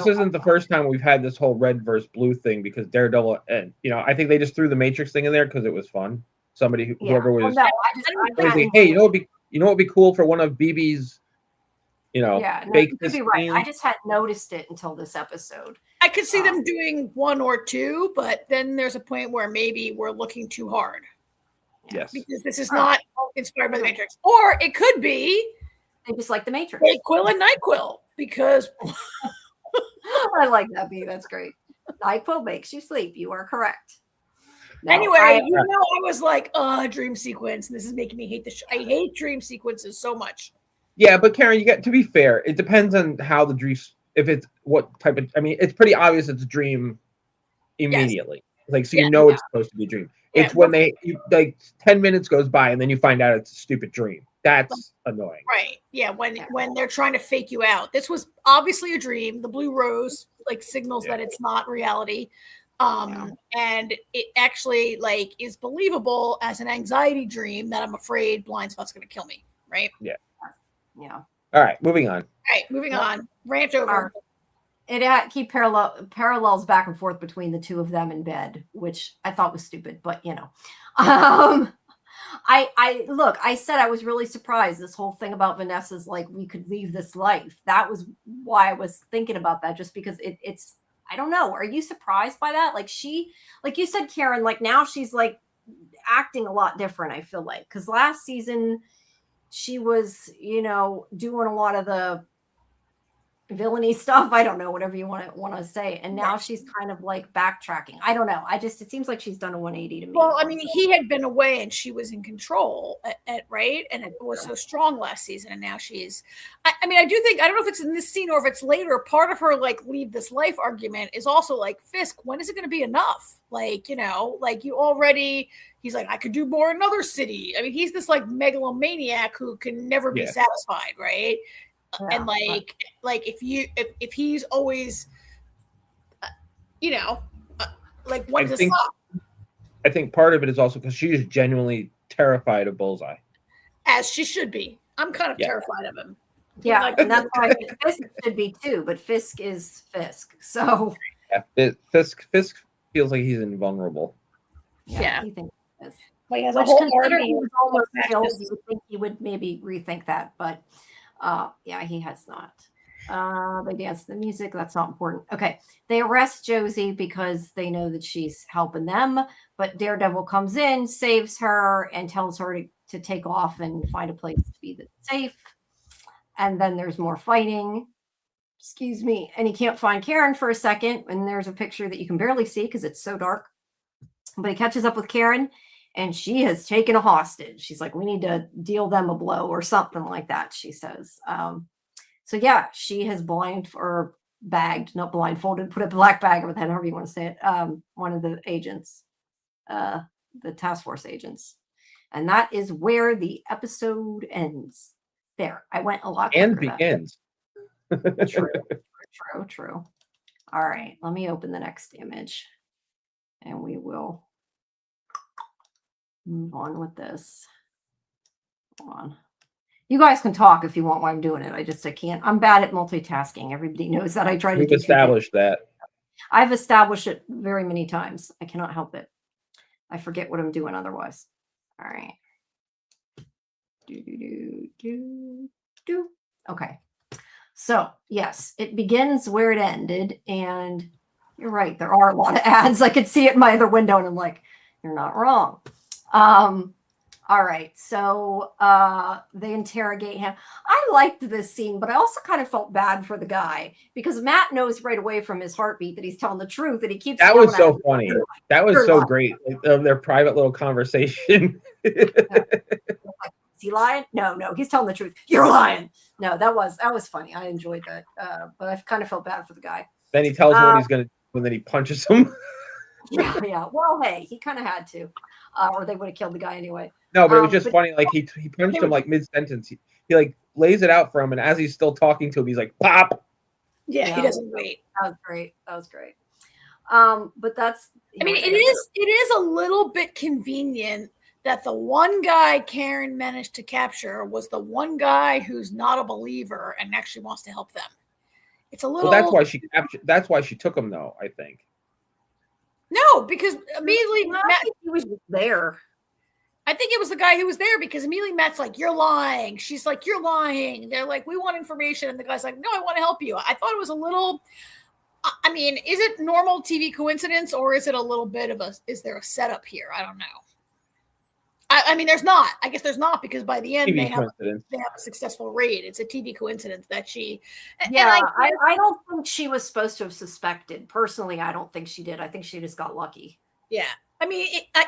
isn't the first time we've had this whole red versus blue thing, because Daredevil, and I think they just threw the Matrix thing in there because it was fun. Whoever was. Well, no, hey, you know what'd be cool for one of BB's. You could be right. I just hadn't noticed it until this episode. I could see them doing one or two, but then there's a point where maybe we're looking too hard. Yes. Because this is not inspired by the Matrix. Or it could be they just like the Matrix. NyQuil and NyQuil, because I like that, B. That's great. NyQuil makes you sleep. You are correct. No, anyway, I was like, dream sequence, and this is making me hate the show. I hate dream sequences so much. Yeah, but Karen, to be fair, it depends on how the dream, if it's what type of, it's pretty obvious it's a dream immediately. Yes. Like, so it's supposed to be a dream. It's when 10 minutes goes by and then you find out it's a stupid dream. That's annoying. Right. Yeah, when they're trying to fake you out. This was obviously a dream. The blue rose signals that it's not reality. And it actually is believable as an anxiety dream that I'm afraid Blind Spot's going to kill me. Right. Yeah. Yeah. All right, moving on. On. Rant over. It keep parallels back and forth between the two of them in bed, which I thought was stupid, but I said I was really surprised. This whole thing about Vanessa's we could leave this life. That was why I was thinking about that, just because it's. I don't know. Are you surprised by that? Like you said, Karen. Now she's acting a lot different. I feel like, because last season she was, doing a lot of the villainy stuff. I don't know, whatever you want to say. And now she's kind of like backtracking. I don't know. It seems like she's done a 180 to me. Well, I mean, he had been away and she was in control, right? And it was so strong last season, and now she's. I mean, I do think, I don't know if it's in this scene or if it's later. Part of her like leave this life argument is also like, Fisk, when is it going to be enough? Like, you know, like you already. He's like, I could do more in another city. I mean, he's this like megalomaniac who can never be satisfied, right? Yeah, and like if he's always, you know, like when does it stop? I think part of it is also because she is genuinely terrified of Bullseye, as she should be. I'm kind of terrified of him. Yeah, like, and that's why Fisk should be too. But Fisk is Fisk, so Fisk feels like he's invulnerable. Yeah. He thinks he is. Well, he has a whole army. He was almost killed. You would think he would maybe rethink that, but yeah, he has not. They dance to the music. That's not important. Okay. They arrest Josie because they know that she's helping them, but Daredevil comes in, saves her, and tells her to take off and find a place to be safe. And then there's more fighting. Excuse me. And he can't find Karen for a second. And there's a picture that you can barely see because it's so dark. But he catches up with Karen, and she has taken a hostage. She's like, we need to deal them a blow or something like that, she says. So yeah, she has not blindfolded, put a black bag over the head, however you want to say it, one of the agents, the task force agents. And that is where the episode ends. There, I went a lot. And begins. True. All right, let me open the next image, and we will move on with this. Hold on. You guys can talk if you want while I'm doing it. I can't. I'm bad at multitasking. Everybody knows that. I try to. We've established that. I've established it very many times. I cannot help it. I forget what I'm doing otherwise. All right. Okay. So yes, it begins where it ended, and you're right. There are a lot of ads. I could see it in my other window, and I'm like, you're not wrong. All right, so they interrogate him. I liked this scene, but I also kind of felt bad for the guy because Matt knows right away from his heartbeat that he's telling the truth, and he keeps. That was so funny. That was so great. Like, their private little conversation. Is he lying? No, he's telling the truth. You're lying. No, that was funny. I enjoyed that, but I kind of felt bad for the guy. Then he tells him what he's going to do, and then he punches him. Yeah. Well, hey, he kind of had to, or they would have killed the guy anyway. No, but it was just funny. Like he punched him like mid-sentence. He like lays it out for him, and as he's still talking to him, he's like, "Pop!" Yeah, he doesn't wait. That was great. But that's. I mean, it is a little bit convenient that the one guy Karen managed to capture was the one guy who's not a believer and actually wants to help them. It's a little. Well, that's why she took him, though. I think. No, because immediately he was there. I think it was the guy who was there because immediately Matt's like, "You're lying." She's like, "You're lying." They're like, "We want information," and the guy's like, "No, I want to help you." I thought it was a little. I mean, is it normal TV coincidence or is it a little bit of is there a setup here? I don't know. I mean, there's not. I guess there's not because by the end they have a successful raid. It's a TV coincidence that she. Yeah, I don't think she was supposed to have suspected. Personally, I don't think she did. I think she just got lucky. Yeah, I mean,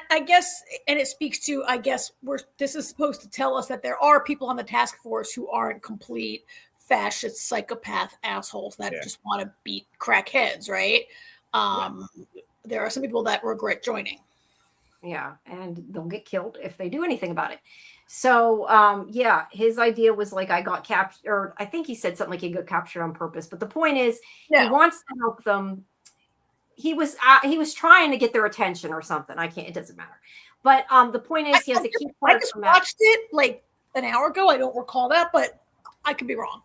I guess, and it speaks to, I guess, this is supposed to tell us that there are people on the task force who aren't complete fascist psychopath assholes that just want to beat crackheads, right? There are some people that regret joining. Yeah, and they'll get killed if they do anything about it. So, yeah, his idea was like, I got captured, or I think he said something like he got captured on purpose. But the point is, he wants to help them. He was trying to get their attention or something. It doesn't matter. But the point is, he has to keep. I just watched it like an hour ago. I don't recall that, but I could be wrong.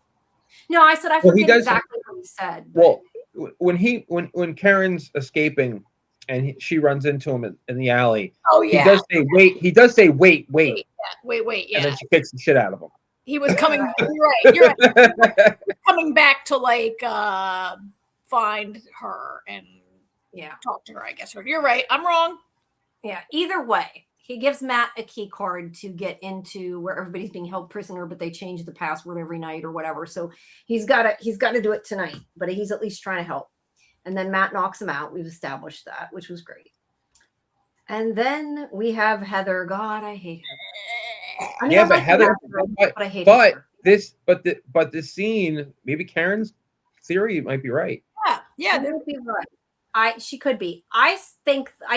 No, I said I forget exactly what he said. But... Well, when Karen's escaping. And she runs into him in the alley. Oh yeah. He does say wait. Wait. Yeah. And then she kicks the shit out of him. He was coming. You're right. Coming back to like find her and talk to her. I guess you're right. I'm wrong. Yeah. Either way, he gives Matt a key card to get into where everybody's being held prisoner, but they change the password every night or whatever. So he's got to do it tonight, but he's at least trying to help. And then Matt knocks him out. We've established that, which was great. And then we have Heather. God, I hate Heather. I mean, Yeah, I but like Heather, but I hate but Heather. this scene, maybe Karen's theory might be right. Yeah, She might be right. She could be. I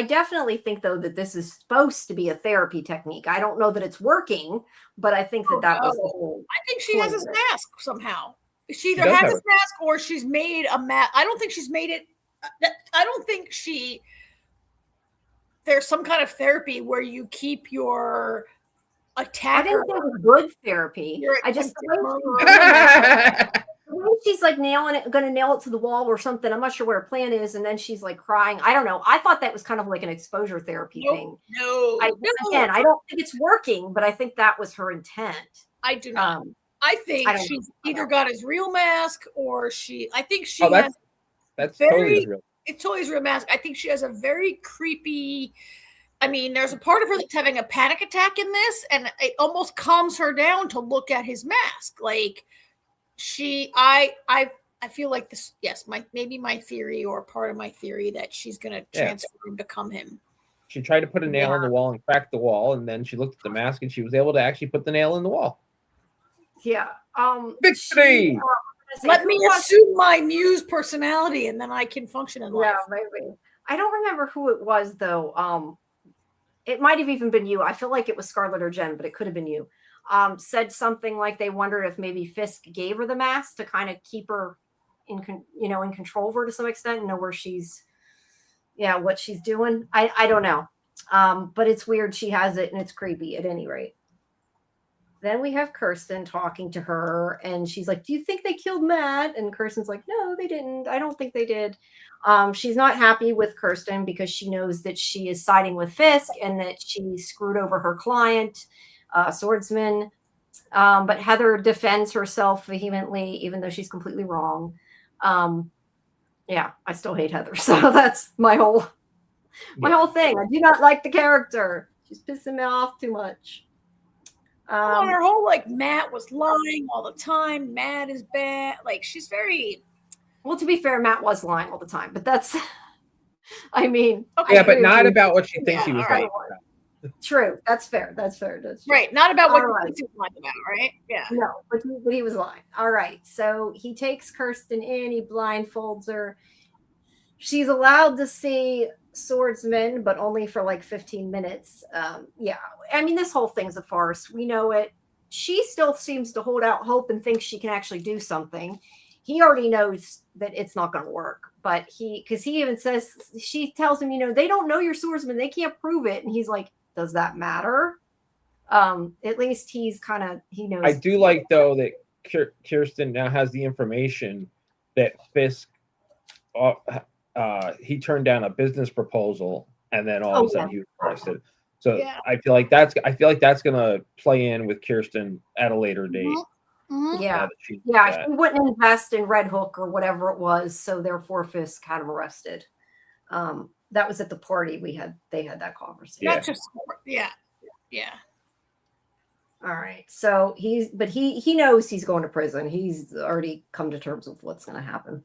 definitely think though that this is supposed to be a therapy technique. I don't know that it's working, but I think that was the whole. I think she has his mask somehow. She either does has have his mask or she's made a mask. I don't think she's made it. I don't think there's some kind of therapy where you keep your attacker. I didn't think it was good therapy. I just she's like gonna nail it to the wall or something. I'm not sure what her plan is, and then she's like crying. I don't know. I thought that was kind of like an exposure therapy thing. No. Again, I don't think it's working, but I think that was her intent. I do not. I think she's either got his real mask or I think she has. That's totally real. It's totally his real mask. I think she has a very creepy. I mean, there's a part of her that's having a panic attack in this, and it almost calms her down to look at his mask. Like I feel like this. Yes, maybe my theory or part of my theory that she's going to transfer him, become him. She tried to put a nail in the wall and crack the wall, and then she looked at the mask and she was able to actually put the nail in the wall. Yeah. Victory! Let me assume my muse personality, and then I can function in life. Yeah, maybe. I don't remember who it was though. It might have even been you. I feel like it was Scarlett or Jen, but it could have been you. Said something like they wondered if maybe Fisk gave her the mask to kind of keep her in control of her to some extent and know where she's, what she's doing. I don't know. But it's weird. She has it and it's creepy at any rate. Then we have Kirsten talking to her and she's like, do you think they killed Matt? And Kirsten's like, no, they didn't. I don't think they did. She's not happy with Kirsten because she knows that she is siding with Fisk and that she screwed over her client, swordsman. But Heather defends herself vehemently, even though she's completely wrong. I still hate Heather. So that's my whole thing. I do not like the character. She's pissing me off too much. Her whole Matt was lying all the time. Matt is bad. She's very. Well, to be fair, Matt was lying all the time, but that's. I mean. Okay. Yeah, but not about what she thinks he was lying about. True. That's fair. That's right. Not about what he thinks he was lying about, right? Yeah. No, but he was lying. All right. So he takes Kirsten in. He blindfolds her. She's allowed to see swordsman, but only for 15 minutes. I mean, this whole thing's a farce. We know it. She still seems to hold out hope and thinks she can actually do something. He already knows that it's not going to work, but because he even says, she tells him, they don't know you're swordsman. They can't prove it. And he's like, does that matter? At least he knows. I do like though that Kirsten now has the information that Fisk, he turned down a business proposal and then all of a sudden he was arrested. So I feel like that's gonna play in with Kirsten at a later date. Mm-hmm. He wouldn't invest in Red Hook or whatever it was, so therefore Fisk had him arrested. That was at the party they had that conversation. That's just All right. So he knows he's going to prison. He's already come to terms with what's going to happen.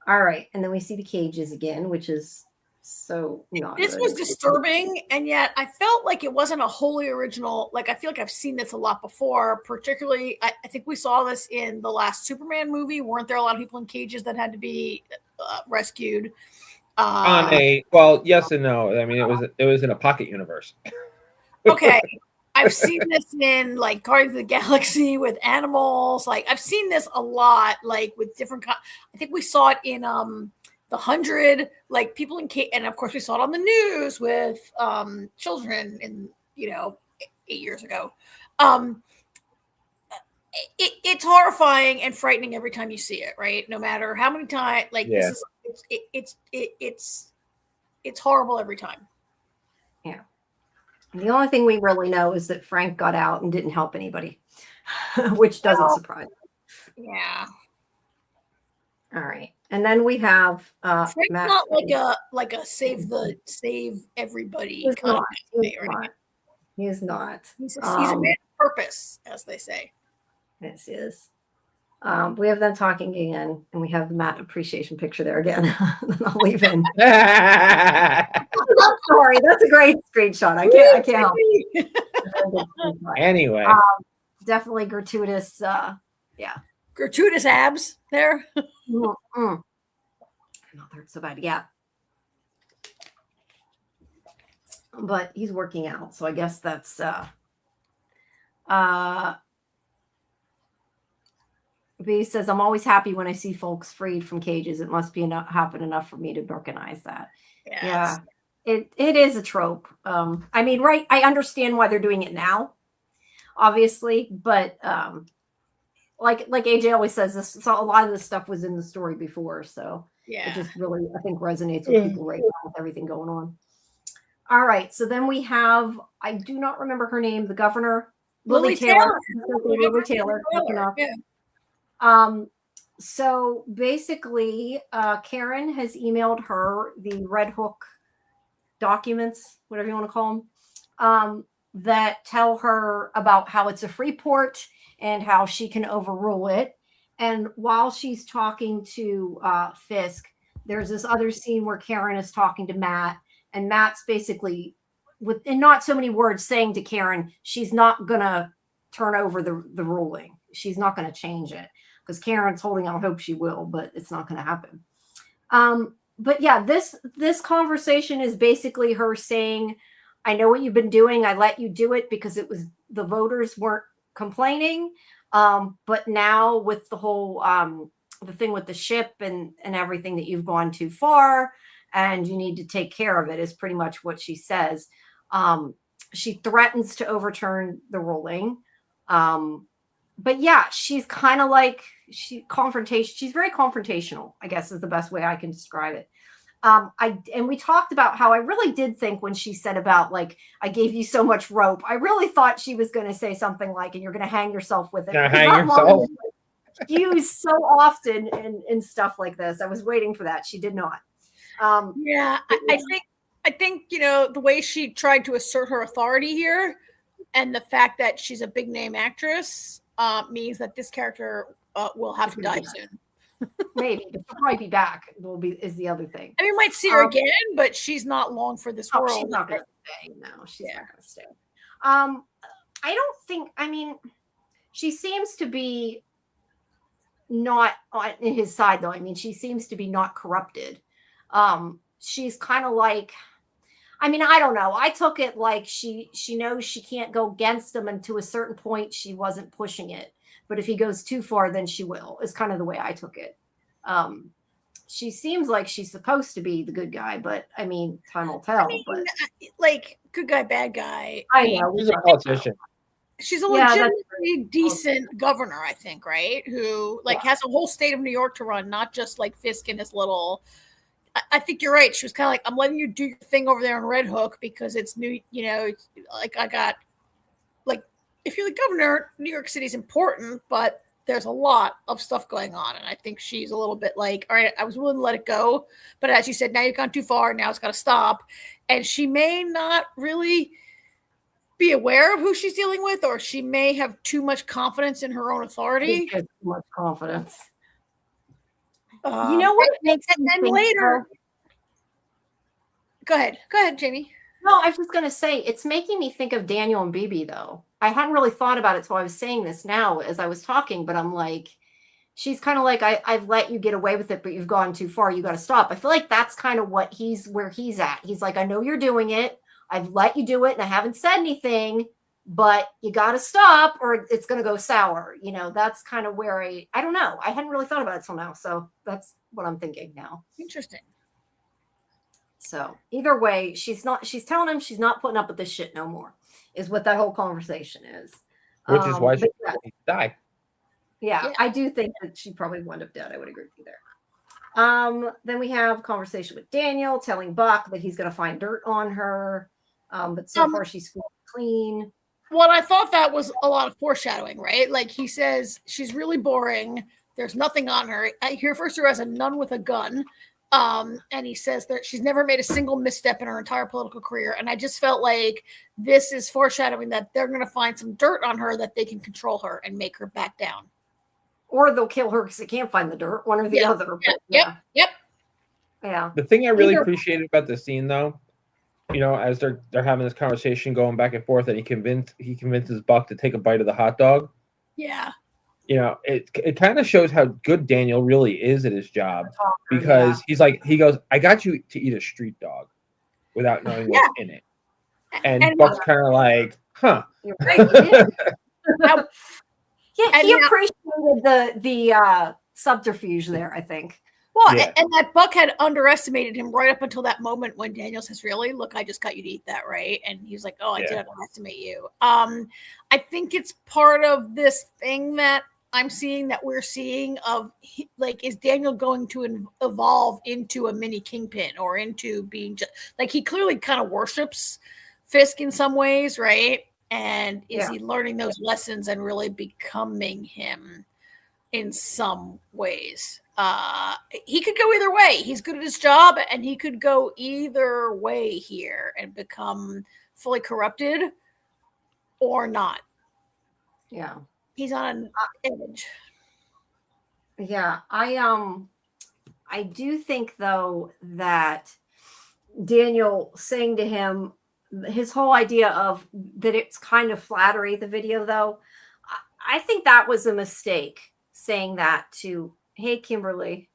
All right. And then we see the cages again, which is so not this good. was disturbing, and yet I felt like it wasn't a wholly original. I feel like I've seen this a lot before, particularly I think we saw this in the last Superman movie. Weren't there a lot of people in cages that had to be rescued? Yes and no. I mean, it was in a pocket universe. Okay. I've seen this in Guardians of the Galaxy with animals. I've seen this a lot, with different. I think we saw it in The 100, people in cage, and of course we saw it on the news with children in 8 years ago. It's horrifying and frightening every time you see it, right? No matter how many times, this is it's horrible every time. Yeah. The only thing we really know is that Frank got out and didn't help anybody, which doesn't surprise me. Yeah. All right. And then we have Frank's Matt. not like a save everybody He's kind not. of He's guy, right? not. He's not. He's a man of purpose, as they say. This is. We have them talking again, and we have the Matt appreciation picture there again. I'll leave in. I'm sorry, that's a great screenshot. I can't help it. Anyway, Definitely gratuitous. Yeah, gratuitous abs there. Not hurt so bad. Yeah, but he's working out, so I guess that's. B says, I'm always happy when I see folks freed from cages. It must be happen enough for me to recognize that. Yeah. It is a trope. I mean, right. I understand why they're doing it now, obviously, but like AJ always says, a lot of this stuff was in the story before. So it just really, I think, resonates with people right now with everything going on. All right. So then we have, I do not remember her name, the governor, Lily Taylor. Lily Taylor. Yeah. So basically, Karen has emailed her the Red Hook documents, whatever you want to call them, that tell her about how it's a free port and how she can overrule it. And while she's talking to Fisk, there's this other scene where Karen is talking to Matt, and Matt's basically, in not so many words, saying to Karen, she's not going to turn over the ruling. She's not going to change it. Because Karen's holding out hope she will, but it's not going to happen. But yeah, this conversation is basically her saying, I know what you've been doing. I let you do it because it was the voters weren't complaining. But now with the whole the thing with the ship and everything that you've gone too far and you need to take care of it is pretty much what she says. She threatens to overturn the ruling. But yeah, she's kind of like she's very confrontational, I guess is the best way I can describe it. And we talked about how I really did think when she said about like, I gave you so much rope, I really thought she was going to say something like, and you're going to hang yourself with it. Hang yourself. Used so often in stuff like this. I was waiting for that. She did not. Yeah, I think, you know, the way she tried to assert her authority here and the fact that she's a big name actress means that this character will have to die soon. Maybe, but she'll probably be back. Is the other thing. I mean, we might see her again, but she's not long for this world. She's not going to stay. No, she's not going to stay. I don't think. I mean, she seems to be not on his side, though. I mean, she seems to be not corrupted. She's kind of like. I mean, I don't know. I took it like she knows she can't go against him, and to a certain point, she wasn't pushing it. But if he goes too far, then she will. Is kind of the way I took it. She seems like she's supposed to be the good guy, but I mean, time will tell. But like good guy, bad guy. I know. She's a politician. She's a legitimately decent governor, I think, right? Who has a whole state of New York to run, not just like Fisk and his little. I think you're right. She was kind of like, I'm letting you do your thing over there on Red Hook because it's new, you know, like I got, like, if you're the governor, New York City's important, but there's a lot of stuff going on. And I think she's a little bit like, all right, I was willing to let it go. But as you said, now you've gone too far. Now it's got to stop. And she may not really be aware of who she's dealing with, or she may have too much confidence in her own authority. Too much confidence. You know what makes it then later. Go ahead, Jamie. No, I was just going to say it's making me think of Daniel and Bibi, though. I hadn't really thought about it, so I was saying this now as I was talking, but I'm like, she's kind of like, I've let you get away with it, but you've gone too far. You got to stop. I feel like that's kind of where he's at. He's like, I know you're doing it. I've let you do it, and I haven't said anything, but you got to stop or it's going to go sour. You know, that's kind of where I don't know. I hadn't really thought about it till now. So that's what I'm thinking now. Interesting. So either way, she's telling him she's not putting up with this shit no more is what that whole conversation is. Which is why she died. Yeah, I do think that she probably wound up dead. I would agree with you there. Then we have conversation with Daniel telling Buck that he's going to find dirt on her. But so far she's clean. Well, I thought that was a lot of foreshadowing, right? Like he says, she's really boring. There's nothing on her. He refers to her as a nun with a gun. And he says that she's never made a single misstep in her entire political career. And I just felt like this is foreshadowing that they're going to find some dirt on her that they can control her and make her back down. Or they'll kill her because they can't find the dirt, one or the other. But Yep. Yeah. The thing I really appreciated about the scene, though, as they're having this conversation going back and forth, and he convinces Buck to take a bite of the hot dog. Yeah. It kind of shows how good Daniel really is at his job, because he goes, I got you to eat a street dog without knowing what's in it. And Buck's kind of like, huh. You're right. He appreciated the subterfuge there, I think. Well, and that Buck had underestimated him right up until that moment when Daniel says, really? Look, I just got you to eat that, right? And he was like, oh, I did underestimate you. I think it's part of this thing that I'm seeing, that we're seeing of, like, is Daniel going to evolve into a mini Kingpin, or into being just, like, he clearly kind of worships Fisk in some ways, right? And is he learning those lessons and really becoming him in some ways? He could go either way. He's good at his job, and he could go either way here and become fully corrupted or not. Yeah. He's on an edge. Yeah. I do think, though, that Daniel saying to him, his whole idea of that it's kind of flattery, the video, though, I think that was a mistake, saying that to, hey, Kimberly.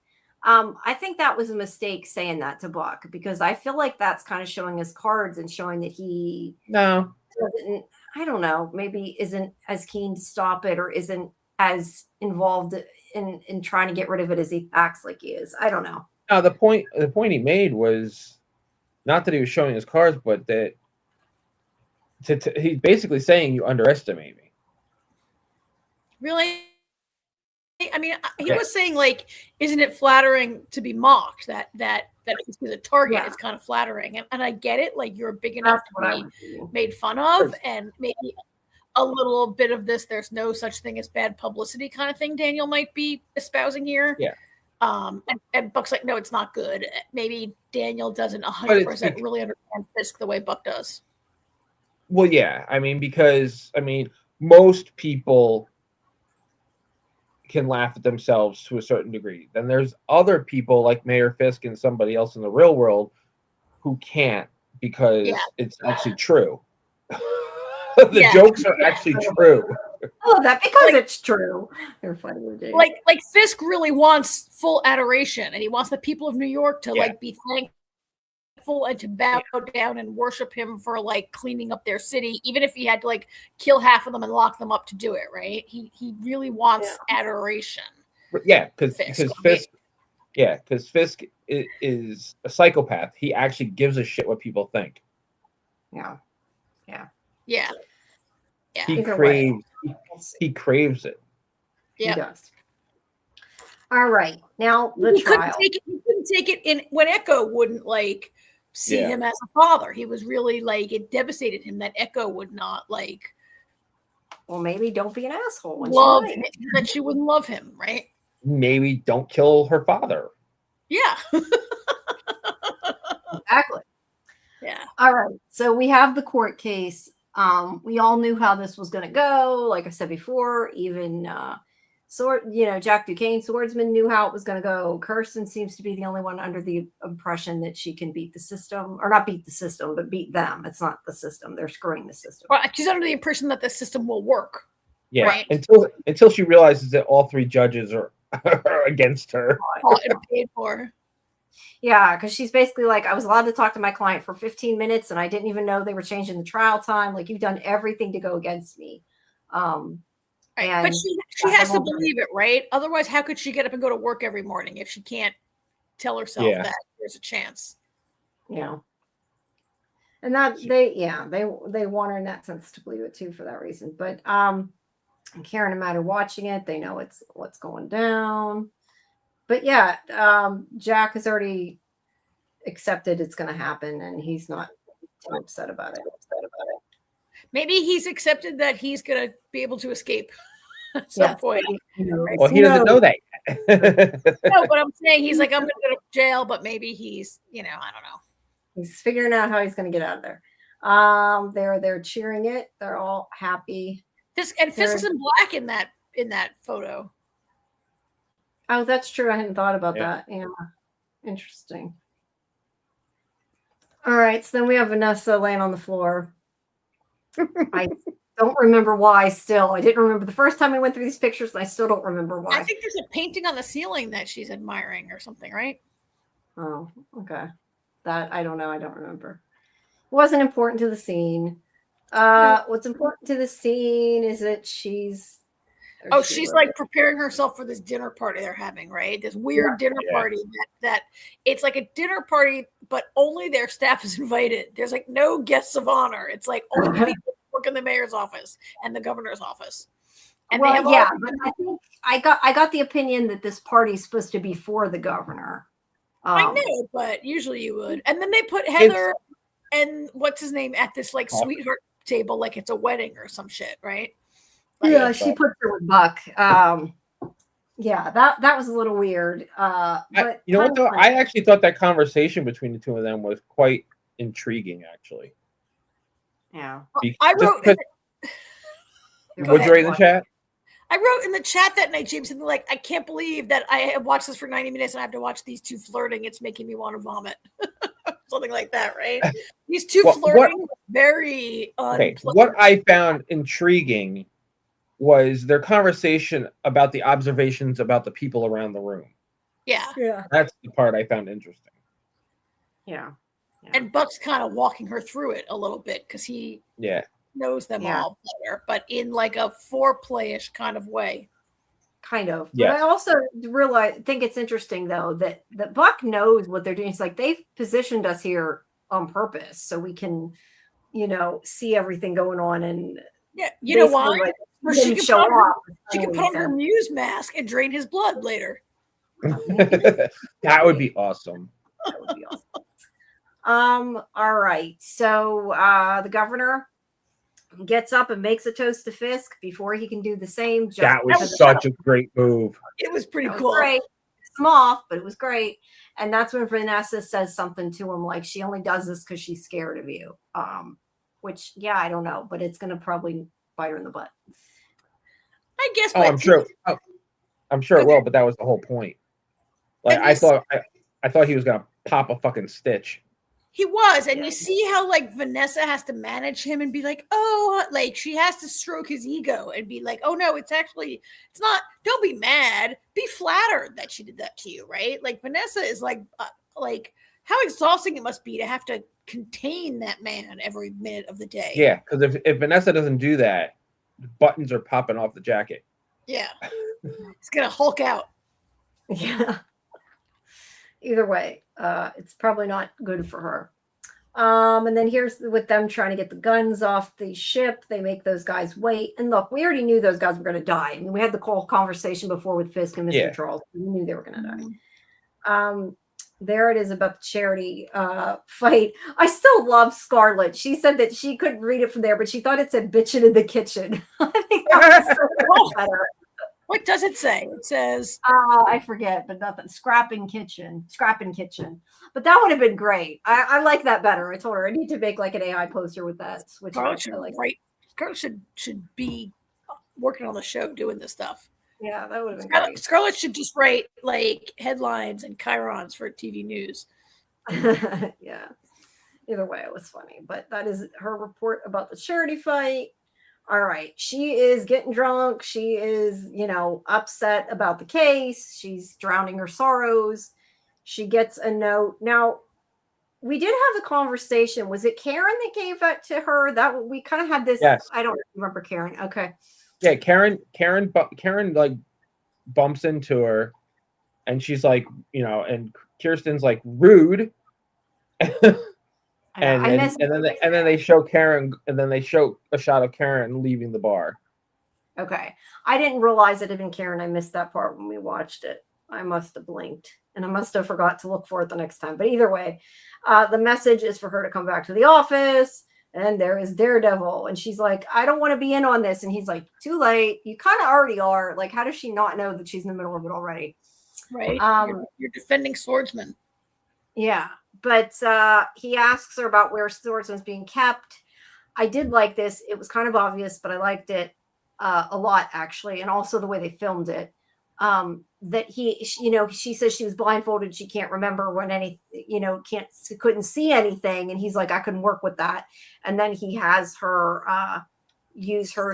I think that was a mistake saying that to Buck, because I feel like that's kind of showing his cards and showing that he doesn't, I don't know, maybe isn't as keen to stop it, or isn't as involved in trying to get rid of it as he acts like he is. I don't know. No, the point he made was not that he was showing his cards, but that he's basically saying you underestimate me. Really? I mean, he was saying, like, isn't it flattering to be mocked? That he's a target is kind of flattering, and I get it. Like, you're big enough to be made fun of, and maybe a little bit of this, there's no such thing as bad publicity kind of thing Daniel might be espousing here. Yeah. And Buck's like, no, it's not good. Maybe Daniel doesn't 100% really understand Fisk the way Buck does. Well, yeah. I mean, because most people can laugh at themselves to a certain degree. Then there's other people like Mayor Fisk and somebody else in the real world who can't, because it's actually true. The jokes are actually true. Oh, that because it's true. They're funny. Like Fisk really wants full adoration, and he wants the people of New York to like be thankful and to bow down and worship him for like cleaning up their city, even if he had to like kill half of them and lock them up to do it. Right? He really wants adoration. Yeah, because Fisk is a psychopath. He actually gives a shit what people think. Yeah. He craves it. Yeah. He does. All right. Now the trial. He couldn't take it in when Echo wouldn't like see him as a father. He was really like, it devastated him that Echo would not like. Well, maybe don't be an asshole. Love him, that she wouldn't love him, right? Maybe don't kill her father. Yeah. Exactly. Yeah. All right. So we have the court case. We all knew how this was going to go. Like I said before, even Jack Duquesne, swordsman, knew how it was going to go. Kirsten seems to be the only one under the impression that she can beat the system, or not beat the system, but beat them. It's not the system; they're screwing the system. Well, she's under the impression that the system will work. Yeah, right? until she realizes that all three judges are against her. Paid for. Yeah, because she's basically like, I was allowed to talk to my client for 15 minutes, and I didn't even know they were changing the trial time. Like, you've done everything to go against me. Right. But she has to believe it, right? Otherwise, how could she get up and go to work every morning if she can't tell herself that there's a chance? Yeah. And that they want her in that sense to believe it too for that reason. But Karen and Matt are watching it. They know what's going down. But yeah, Jack has already accepted it's going to happen, and he's not too upset about it. Maybe he's accepted that he's going to be able to escape at some point. Well, he doesn't know that yet. No, but I'm saying he's like, I'm gonna go to jail, but maybe he's, I don't know. He's figuring out how he's going to get out of there. They're cheering it. They're all happy. Fisk is in black in that photo. Oh, that's true. I hadn't thought about Yeah. that. Yeah, interesting. All right, so then we have Vanessa laying on the floor. I don't remember why. Still, I didn't remember the first time we went through these pictures, and I still don't remember why. I think there's a painting on the ceiling that she's admiring or something, right? Oh, okay. That I don't know. I don't remember. It wasn't important to the scene. What's important to the scene is that she's like preparing herself for this dinner party they're having, right? This weird dinner party that it's like a dinner party, but only their staff is invited. There's like no guests of honor. It's like only the people who work in the mayor's office and the governor's office. And but I think I got the opinion that this party is supposed to be for the governor. I know, but usually you would. And then they put Heather and what's his name at this like sweetheart table, like it's a wedding or some shit, right? Like, yeah, she puts her with Buck. Yeah, that was a little weird. But you know what though? I actually thought that conversation between the two of them was quite intriguing, actually. Yeah. I wrote. Would you write in the chat? I wrote in the chat that night, James, something like, I can't believe that I have watched this for 90 minutes and I have to watch these two flirting. It's making me want to vomit. Something like that, right? These two flirting, very unpleasant. What I found intriguing was their conversation about the observations about the people around the room. Yeah. That's the part I found interesting. Yeah. And Buck's kind of walking her through it a little bit because he knows them all better, but in like a foreplay-ish kind of way. Kind of. Yeah. But I also think it's interesting though that Buck knows what they're doing. It's like they've positioned us here on purpose so we can, see everything going on. And you know why? Like, she can put on her Muse mask and drain his blood later. That would be awesome. That would be awesome. All right. So the governor gets up and makes a toast to Fisk before he can do the same. That was such a great move. It was pretty cool. Great. It's off, but it was great. And that's when Vanessa says something to him like she only does this because she's scared of you. Which I don't know, but it's gonna probably bite her in the butt. I guess. I'm sure. I'm sure it will, but that was the whole point. Like I thought he was gonna pop a fucking stitch. He was, and you see how like Vanessa has to manage him and be like, oh, like she has to stroke his ego and be like, oh no, it's not. Don't be mad. Be flattered that she did that to you, right? Like Vanessa is like how exhausting it must be to have to contain that man every minute of the day. Yeah, because if Vanessa doesn't do that, the buttons are popping off the jacket. Yeah, it's gonna Hulk out. Yeah. Either way, it's probably not good for her. And then here's with them trying to get the guns off the ship. They make those guys wait. And look, we already knew those guys were going to die. I mean, we had the whole conversation before with Fisk and Mr. Charles. We knew they were going to die. There it is about the charity fight. I still love Scarlett. She said that she couldn't read it from there, but she thought it said bitchin' in the kitchen. I think that was so better. What does it say? It says I forget, but nothing. Scrapping kitchen. But that would have been great. I like that better. I told her I need to make like an AI poster with that. Which Scarlett should be working on the show doing this stuff. Yeah, that would have been great. Scarlett should just write like headlines and chyrons for TV news. Yeah. Either way, it was funny. But that is her report about the charity fight. All right. She is getting drunk. She is, upset about the case. She's drowning her sorrows. She gets a note. Now, we did have a conversation. Was it Karen that gave that to her? That we kind of had this. Yes. I don't remember Karen. Okay. Yeah, Karen like bumps into her and she's like, and Kirsten's like rude. And then they show Karen, and then they show a shot of Karen leaving the bar. Okay. I didn't realize it had been Karen. I missed that part when we watched it. I must have blinked and I must have forgot to look for it the next time. But either way, the message is for her to come back to the office. And there is Daredevil. And she's like, I don't want to be in on this. And he's like, too late. You kind of already are. Like, how does she not know that she's in the middle of it already? Right. You're defending swordsman. Yeah. But he asks her about where swordsman's being kept. I did like this. It was kind of obvious, but I liked it a lot, actually. And also the way they filmed it. That she says she was blindfolded. She can't remember when couldn't see anything. And he's like, I couldn't work with that. And then he has her use her,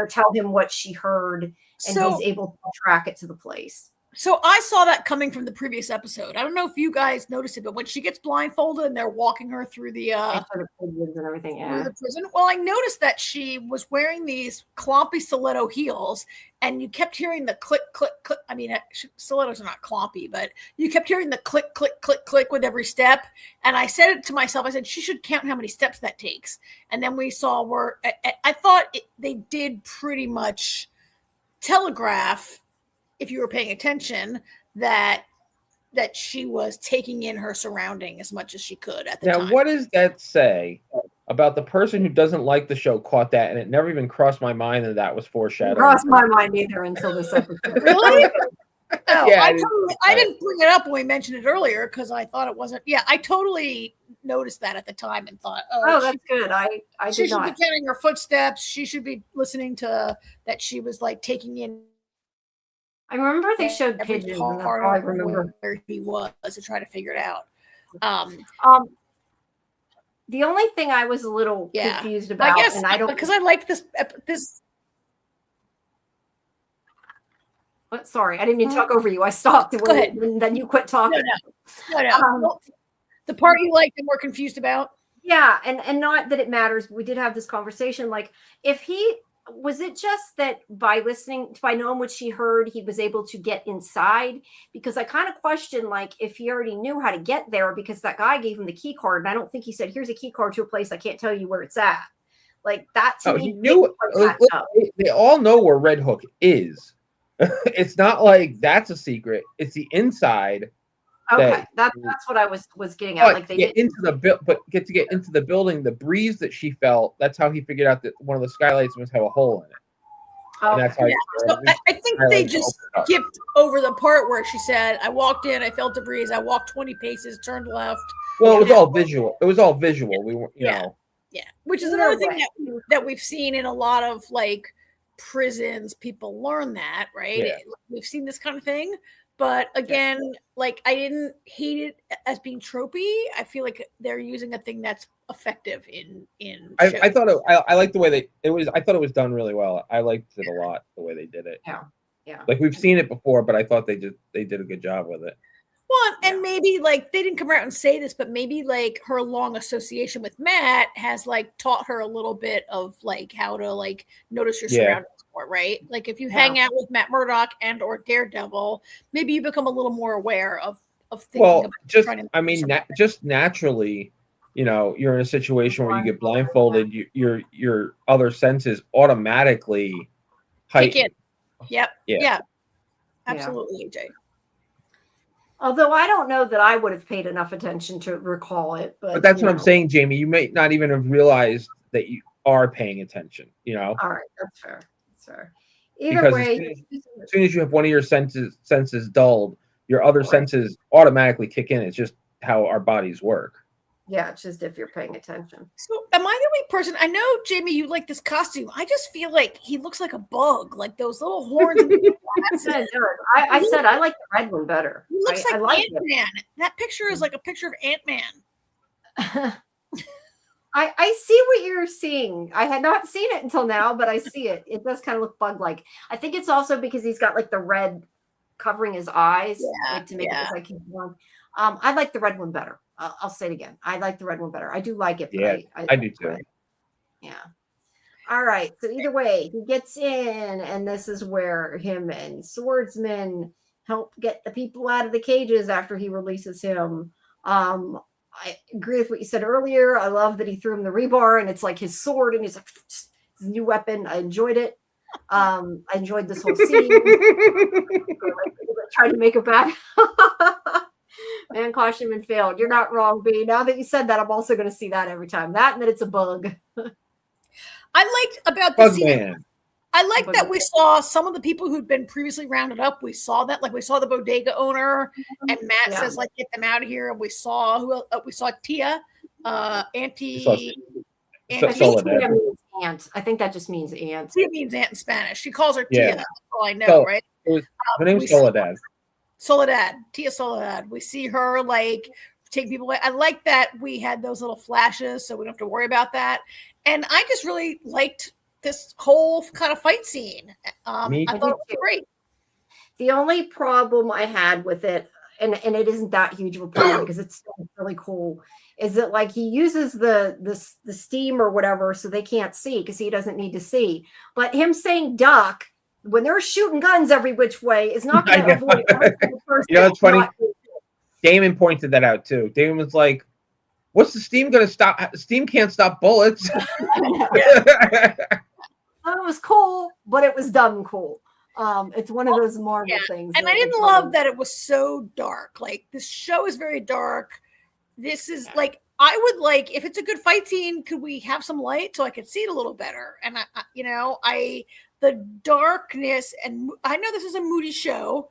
tell him what she heard, and he's able to track it to the place. So I saw that coming from the previous episode. I don't know if you guys noticed it, but when she gets blindfolded and they're walking her through the and everything, through the prison, well, I noticed that she was wearing these clompy stiletto heels, and you kept hearing the click, click, click. I mean, stilettos are not clompy, but you kept hearing the click, click, click, click with every step. And I said it to myself. I said she should count how many steps that takes. And then we saw where I thought they did pretty much telegraph, if you were paying attention, that she was taking in her surrounding as much as she could at the time. Now, what does that say about the person who doesn't like the show caught that, and it never even crossed my mind that was foreshadowing? Crossed my mind either until this episode. Really? No, yeah, I didn't bring it up when we mentioned it earlier because I thought it wasn't. Yeah, I totally noticed that at the time and thought, oh, that's good. She should be counting her footsteps. She should be listening to that. She was like taking in. I remember they showed pigeons, and that's all I remember where he was to try to figure it out. The only thing I was a little confused about, and I don't, because I liked this. Sorry, I didn't mean to talk over you. I stopped and then you quit talking. No. The part you liked and were confused about. Yeah, and not that it matters. We did have this conversation. Like, was it just that by knowing what she heard, he was able to get inside? Because I kind of questioned, like, if he already knew how to get there, because that guy gave him the key card, and I don't think he said, here's a key card to a place I can't tell you where it's at. Like, that to me, he knew. They all know where Red Hook is. It's not like that's a secret. It's the inside. Okay, that's what I was getting at. Like, they get into the building, the breeze that she felt. That's how he figured out that one of the skylights must have a hole in it. And that's how so I think they just skipped over the part where she said, "I walked in, I felt a breeze, I walked 20 paces, turned left." Well, it was all visual. It was all visual. We were, you know. Yeah, which is another thing that we've seen in a lot of like prisons. People learn that, right? Yeah. We've seen this kind of thing. But again, like, I didn't hate it as being tropey. I feel like they're using a thing that's effective in. I thought I liked the way it was. I thought it was done really well. I liked it a lot the way they did it. Yeah. Like, we've seen it before, but I thought they did a good job with it. Well, and maybe like they didn't come out and say this, but maybe like her long association with Matt has like taught her a little bit of like how to like notice your surroundings more, right? Like, if you hang out with Matt Murdock and or Daredevil, maybe you become a little more aware of thinking about just naturally, you're in a situation where you get blindfolded, your other senses automatically heighten. Yep. Yeah. Absolutely, AJ. Although I don't know that I would have paid enough attention to recall it. But that's what I'm saying, Jamie. You may not even have realized that you are paying attention, All right, that's fair. That's fair. Either way, as soon as you have one of your senses dulled, your other senses automatically kick in. It's just how our bodies work. Yeah, it's just if you're paying attention. So am I the only person? I know, Jamie, you like this costume. I just feel like he looks like a bug, like those little horns. I said I like the red one better. He looks like Ant-Man. That picture is like a picture of Ant-Man. I see what you're seeing. I had not seen it until now, but I see it. It does kind of look bug-like. I think it's also because he's got like the red covering his eyes, to make it look like he's one. I like the red one better. I'll say it again. I like the red one better. I do like it. But I do too. Yeah. All right. So either way, he gets in, and this is where him and Swordsman help get the people out of the cages after he releases him. I agree with what you said earlier. I love that he threw him the rebar, and it's like his sword, and he's like his new weapon. I enjoyed it. I enjoyed this whole scene. Trying to make it back. Man costume and failed. You're not wrong, B. Now that you said that, I'm also going to see that every time. That and that it's a bug. I liked about the scene. Bugman. I like that we saw some of the people who'd been previously rounded up. We saw that, like we saw the bodega owner, and Matt says, like, get them out of here. And we saw we saw Tia, Auntie. Soledad. Aunt. I think that just means aunt. Tia means aunt in Spanish. She calls her Yeah. Tia. That's all I know, right? Her name's Soledad. Soledad, Tia Soledad. We see her like take people away. I like that we had those little flashes, so we don't have to worry about that. And I just really liked this whole kind of fight scene. I thought it was great. The only problem I had with it, and it isn't that huge of a problem because it's still really cool, is that like he uses the steam or whatever so they can't see because he doesn't need to see. But him saying duck when they're shooting guns every which way is not going to avoid everything. It's funny. Damon pointed that out too. Damon was like, "What's the steam going to stop? Steam can't stop bullets." It was cool, but it was dumb cool. It's one of those Marvel things. And I didn't love that it was so dark. Like, this show is very dark. This is like, I would like, if it's a good fight scene, could we have some light so I could see it a little better? And the darkness, and I know this is a moody show.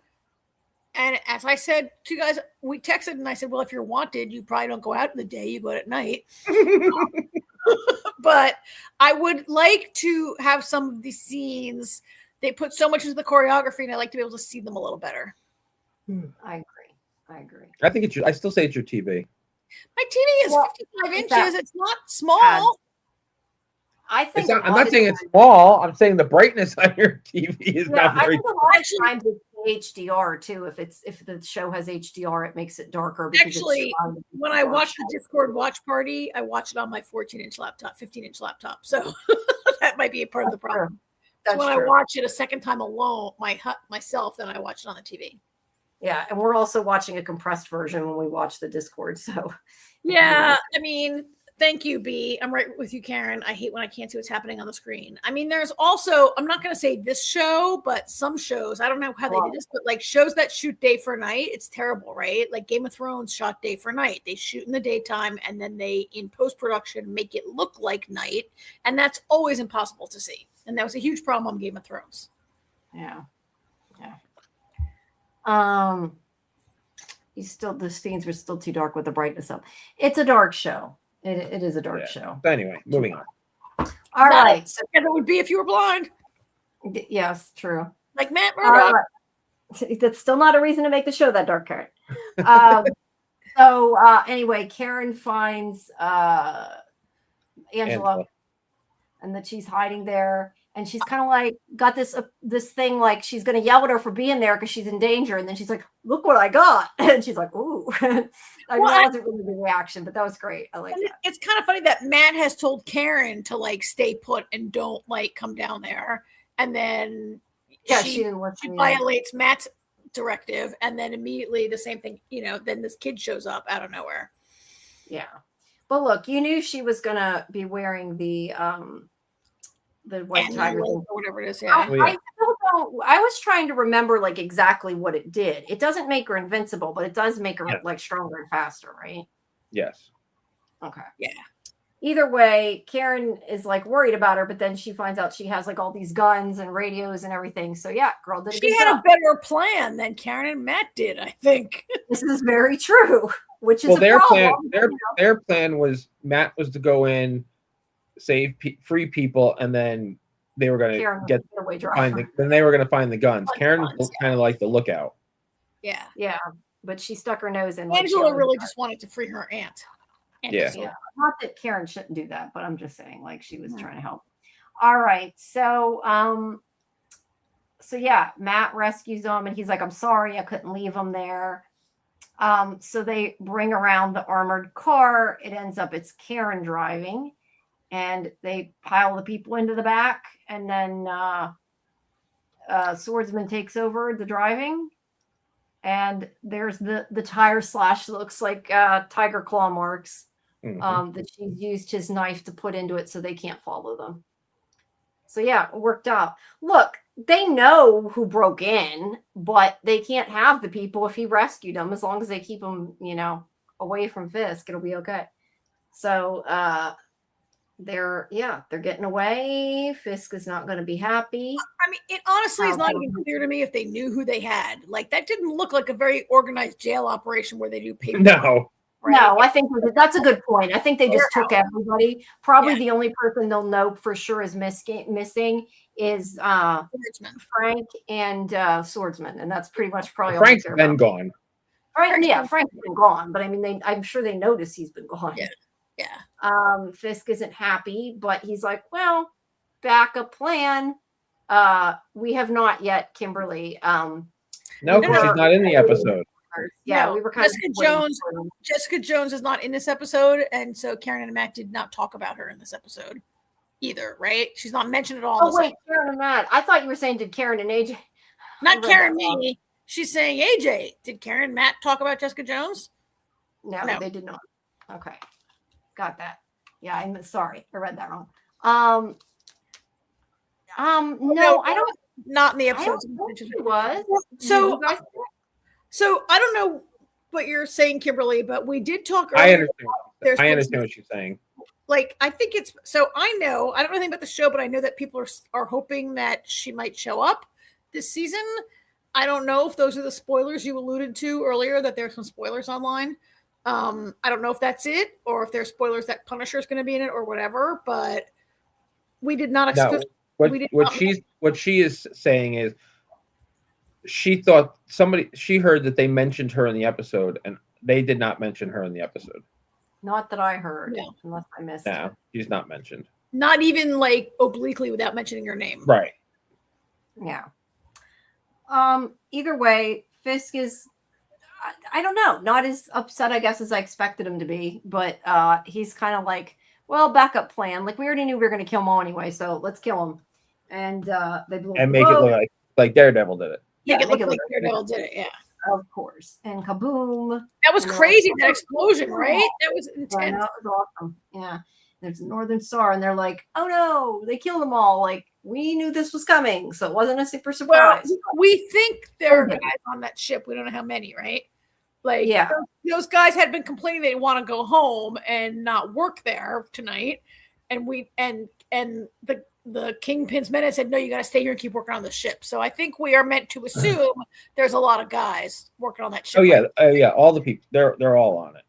And as I said to you guys, we texted and I said, well, if you're wanted, you probably don't go out in the day, you go out at night. But I would like to have some of these scenes. They put so much into the choreography, and I like to be able to see them a little better. I agree. I think I still say it's your TV. My TV is 55 inches. It's not small. I think I'm not saying it's small. I'm saying the brightness on your TV is not very. I think a lot of times it's HDR too. If the show has HDR, it makes it darker. Actually, when I watch the Discord watch party, I watch it on my 14-inch laptop, 15-inch laptop. So that might be a part of the problem. So when I watch it a second time alone, myself, then I watch it on the TV. Yeah, and we're also watching a compressed version when we watch the Discord. So yeah, I mean, thank you, B. I'm right with you, Karen. I hate when I can't see what's happening on the screen. I mean, there's also, I'm not going to say this show, but some shows, I don't know how they did this, but like shows that shoot day for night, it's terrible, right? Like Game of Thrones shot day for night. They shoot in the daytime and then they, in post-production, make it look like night. And that's always impossible to see. And that was a huge problem on Game of Thrones. Yeah. The scenes were still too dark with the brightness up. It's a dark show. It is a dark show. But anyway, moving on. All right. So it would be if you were blind. Yes, true. Like Matt Murdock. That's still not a reason to make the show that dark, Karen. Anyway, Karen finds Angela, and that she's hiding there. And she's kind of like got this thing like she's going to yell at her for being there because she's in danger. And then she's like, look what I got. And she's like, ooh. That wasn't really the reaction, but that was great. I like that. It's kind of funny that Matt has told Karen to like stay put and don't like come down there. And then she violates Matt's directive. And then immediately the same thing, then this kid shows up out of nowhere. Yeah. But look, you knew she was going to be wearing the white tiger or whatever it is. Yeah. I still don't. I was trying to remember like exactly what it did. It doesn't make her invincible, but it does make her like stronger and faster, right? Yes. Okay. Yeah. Either way, Karen is like worried about her, but then she finds out she has like all these guns and radios and everything. So yeah, girl did. She had a better plan than Karen and Matt did, I think. This is very true. Which is their plan. Their plan was Matt was to go in, save free people, and then they were going to then they were going to find the guns. Karen was kind of like the lookout. Yeah, but she stuck her nose in. Angela really just wanted to free her aunt. Yeah, not that Karen shouldn't do that, but I'm just saying, like, she was trying to help. All right, so Matt rescues them, and he's like, "I'm sorry, I couldn't leave them there." So they bring around the armored car. It ends up it's Karen driving. And they pile the people into the back, and then Swordsman takes over the driving. And there's the tire slash that looks like tiger claw marks that she's used his knife to put into it so they can't follow them. So yeah, it worked out. Look, they know who broke in, but they can't have the people if he rescued them. As long as they keep them, away from Fisk, it'll be okay. So they're getting away. Fisk is not going to be happy. I mean, it honestly is not even clear to me if they knew who they had. Like, that didn't look like a very organized jail operation where they do paper. No. Right? No, I think that's a good point. I think they just took everybody. Probably the only person they'll know for sure is missing is Frank and Swordsman, and that's pretty much probably Frank's all been gone. Right? Yeah, Frank's been gone, but I mean, I'm sure they notice he's been gone. Yeah. Fisk isn't happy, but he's like, well, backup plan. We have not yet, Kimberly. No, because she's not in the episode. Yeah, we were kind of Jessica Jones is not in this episode, and so Karen and Matt did not talk about her in this episode either, right? She's not mentioned at all. Oh wait, Karen and Matt. I thought you were saying did Karen and AJ? Not Karen, me. She's saying AJ. Did Karen and Matt talk about Jessica Jones? No, they did not. Okay, got that. Yeah, I'm sorry, I read that wrong. No, I don't. Not in the episode. It was So I don't know what you're saying, Kimberly, but we did talk earlier. I understand what she's saying. Like, I think it's so I don't know anything about the show, but I know that people are hoping that she might show up this season. I don't know if those are the spoilers you alluded to earlier, that there's some spoilers online. I don't know if that's it, or if there's spoilers that Punisher is going to be in it or whatever, but we did not expect. What she is saying is she thought she heard that they mentioned her in the episode, and they did not mention her in the episode. Not that I heard, unless I missed it. No, she's not mentioned. Not even like obliquely without mentioning her name. Right. Yeah. Either way, Fisk is, I don't know, not as upset, I guess, as I expected him to be, but he's kind of like, well, backup plan. Like, we already knew we were going to kill him all anyway, so let's kill him. And they blew and make it look like Daredevil did it. Yeah, make it look like Daredevil did it, yeah. Of course. And kaboom. That was crazy, that explosion, right? That was intense. That was awesome. Yeah. There's a Northern Star, and they're like, oh no, they killed them all. Like, we knew this was coming, so it wasn't a super surprise. Well, we think there are guys on that ship. We don't know how many, right? Like, those guys had been complaining they want to go home and not work there tonight. And the Kingpin's men said, no, you got to stay here and keep working on the ship. So I think we are meant to assume there's a lot of guys working on that ship. Oh yeah, all the people, they're all on it.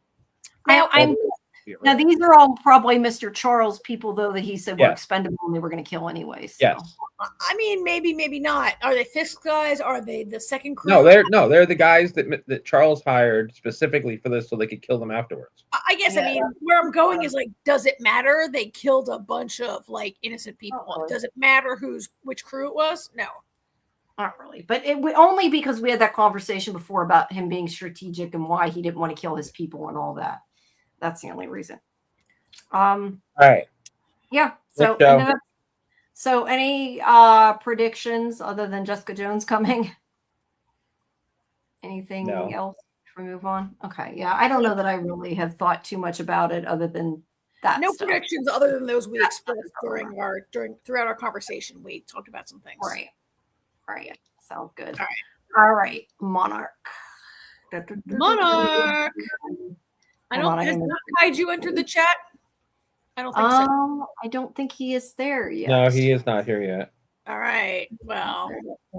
Now these are all probably Mr. Charles people, though, that he said were expendable and they were going to kill anyway. So. Yes. I mean, maybe not. Are they Fisk guys? Are they the second crew? No, they're the guys that Charles hired specifically for this, so they could kill them afterwards. I guess. I mean, where I'm going is like, does it matter? They killed a bunch of like innocent people. Does it matter which crew it was? No. Not really, but only because we had that conversation before about him being strategic and why he didn't want to kill his people and all that. That's the only reason. All right. Yeah. So any predictions other than Jessica Jones coming? Anything else to move on? Okay. Yeah. I don't know that I really have thought too much about it other than that. No predictions other than those we expressed throughout our conversation. We talked about some things. Right. Sounds good. All right. Monarch. Monarch. Has not Kaiju entered the chat? I don't think so. I don't think he is there yet. No, he is not here yet. All right. Well,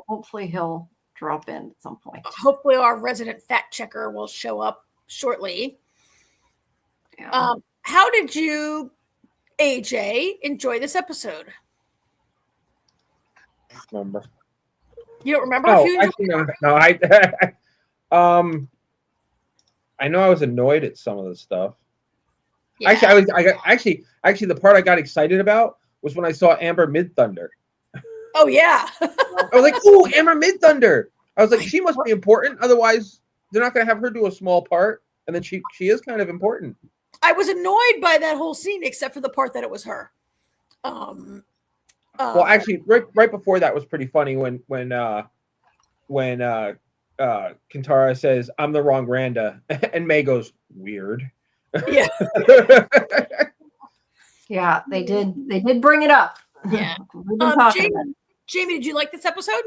hopefully he'll drop in at some point. Hopefully our resident fact checker will show up shortly. Yeah. How did you, AJ, enjoy this episode? Remember? You don't remember? I know I was annoyed at some of the stuff. Yeah. Actually, the part I got excited about was when I saw Amber Mid-Thunder. Oh yeah. I was like, "Ooh, Amber Mid-Thunder!" I was like, "She must be important. Otherwise, they're not going to have her do a small part." And then she is kind of important. I was annoyed by that whole scene, except for the part that it was her. Well, actually, right before that was pretty funny when Kintara says, "I'm the wrong Randa," and May goes, "Weird." Yeah. Yeah, they did bring it up. Yeah. Jamie, did you like this episode?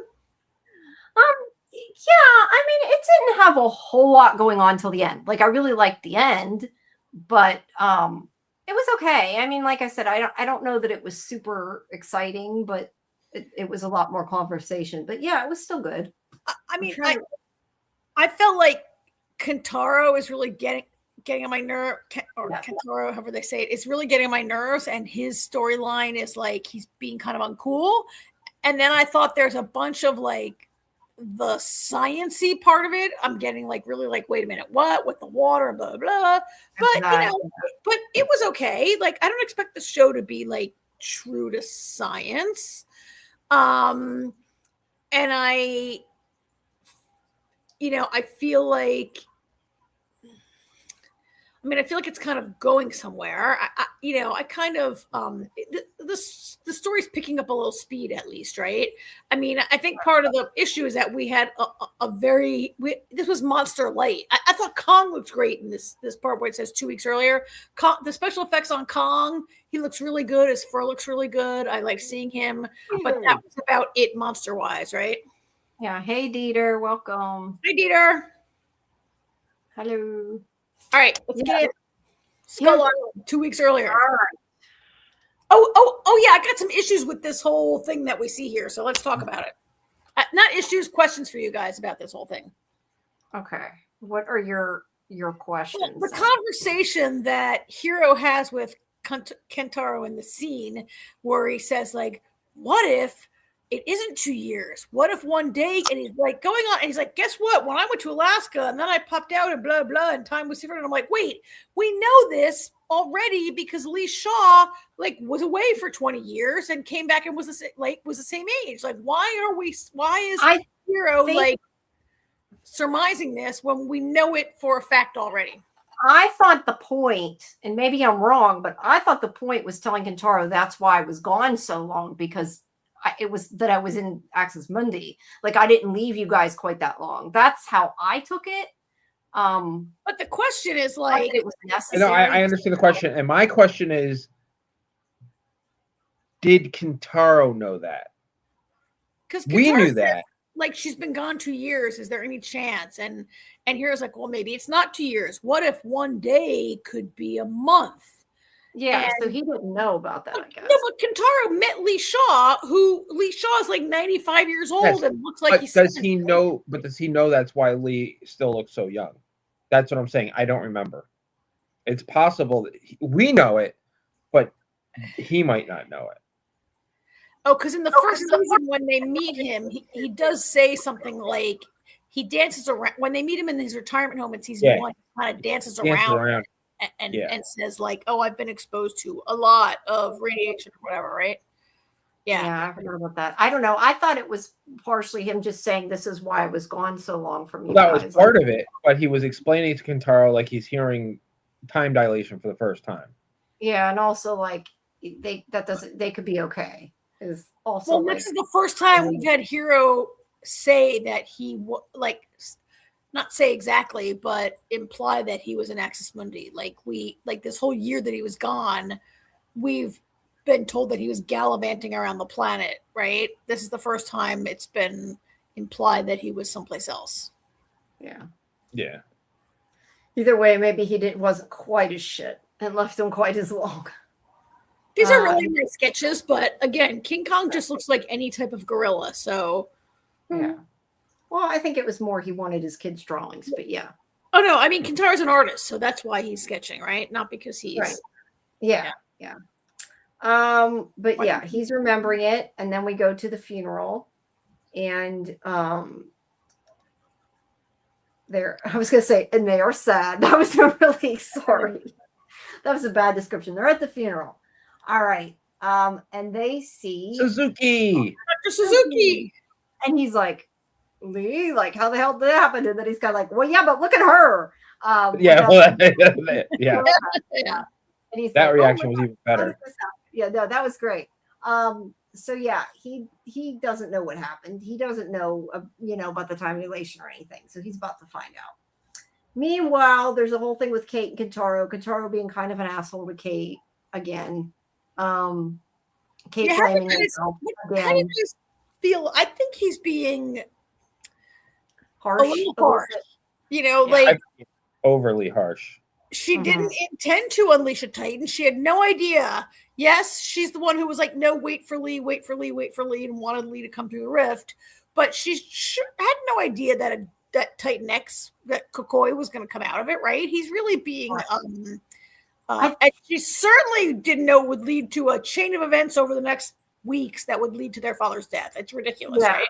Yeah, I mean, it didn't have a whole lot going on till the end. Like, I really liked the end, but it was okay. I mean, like I said, I don't know that it was super exciting, but it was a lot more conversation. But yeah, it was still good. I mean, I felt like Kentaro is really getting on my nerve, or Kentaro, however they say it, is really getting on my nerves, and his storyline is like he's being kind of uncool. And then I thought there's a bunch of like the science-y part of it. I'm getting like really like, wait a minute, what with the water, blah blah. But but it was okay. Like, I don't expect the show to be like true to science. And I feel like, I feel like it's kind of going somewhere. I kind of, the story's picking up a little speed, at least, right? I mean, I think part of the issue is that we had this was monster light. I thought Kong looked great in this part where it says 2 weeks earlier. The special effects on Kong, he looks really good. His fur looks really good. I like seeing him, but that was about it monster-wise, right? Yeah. Hey, Dieter, welcome. Hi, Dieter. Hello. All right, let's get it. Skull Island, 2 weeks earlier. All right. Oh, yeah, I got some issues with this whole thing that we see here, so let's talk about it. Not issues, questions for you guys about this whole thing. Okay. What are your questions? Well, the conversation that Hiro has with Kentaro in the scene where he says, like, what if it isn't 2 years? What if one day, and he's like going on, and he's like, guess what? When I went to Alaska and then I popped out and blah, blah, and time was different. And I'm like, wait, we know this already because Lee Shaw like was away for 20 years and came back and was the same age. Like, why is Hiro like surmising this when we know it for a fact already? I thought the point, and maybe I'm wrong, but I thought the point was telling Kentaro that's why I was gone so long, because it was that I was in Access Mundi. Like, I didn't leave you guys quite that long. That's how I took it. But the question is like, it was necessary. No, I understand the question, and my question is, did Kentaro know that? Because we knew that. Like, she's been gone 2 years. Is there any chance? And Hero's like, well, maybe it's not 2 years. What if one day could be a month? Yeah, so he didn't know about that, I guess. No, but Kentaro met Lee Shaw, Lee Shaw is like 95 years old and looks like he's... Does he know that's why Lee still looks so young? That's what I'm saying. I don't remember. It's possible that we know it, but he might not know it. Oh, because in the first season, when they meet him, he does say something like, he dances around. When they meet him in his retirement home in season 1, he kind of dances around. And says like, oh, I've been exposed to a lot of radiation or whatever, right? Yeah, I forgot about that. I don't know. I thought it was partially him just saying this is why I was gone so long from you. That was part of it, but he was explaining to Kentaro like he's hearing time dilation for the first time. Yeah, and also like they could be okay. Is also well, this is the first time we've had Hiro say that he not say exactly, but imply that he was in Access Mundi. Like this whole year that he was gone, we've been told that he was gallivanting around the planet, right? This is the first time it's been implied that he was someplace else. Yeah. Yeah. Either way, maybe he wasn't quite as shit and left him quite as long. These are really nice sketches, but again, King Kong just looks like any type of gorilla. So yeah. Well, I think it was more he wanted his kids' drawings, but yeah. Oh no, I mean Kentaro's an artist, so that's why he's sketching, right? Not because he's right. Yeah. But yeah, he's remembering it, and then we go to the funeral, and I was gonna say, and they are sad. That was really sorry. That was a bad description. They're at the funeral. All right. And they see Suzuki. Dr. Suzuki. And he's like, Lee, like, how the hell did that happen? And then he's kind of like, well, yeah, but look at her. Yeah. Yeah. And he's that like, reaction was even better. Yeah, no, that was great. So yeah, he doesn't know what happened. He doesn't know, about the time dilation or anything. So he's about to find out. Meanwhile, there's a whole thing with Kate and Kentaro. Kentaro being kind of an asshole to Kate again. Kate blaming herself again. think he's being Harsh. a little harsh. You know, Yeah. like overly harsh. she didn't intend to unleash a Titan. She had no idea. Yes, she's the one who was like, no, wait for Lee, wait for Lee, wait for Lee, and wanted Lee to come through the rift. But she sure had no idea that Titan X, that Kokoi was going to come out of it, right? He's really being, and she certainly didn't know it would lead to a chain of events over the next weeks that would lead to their father's death. It's ridiculous, right?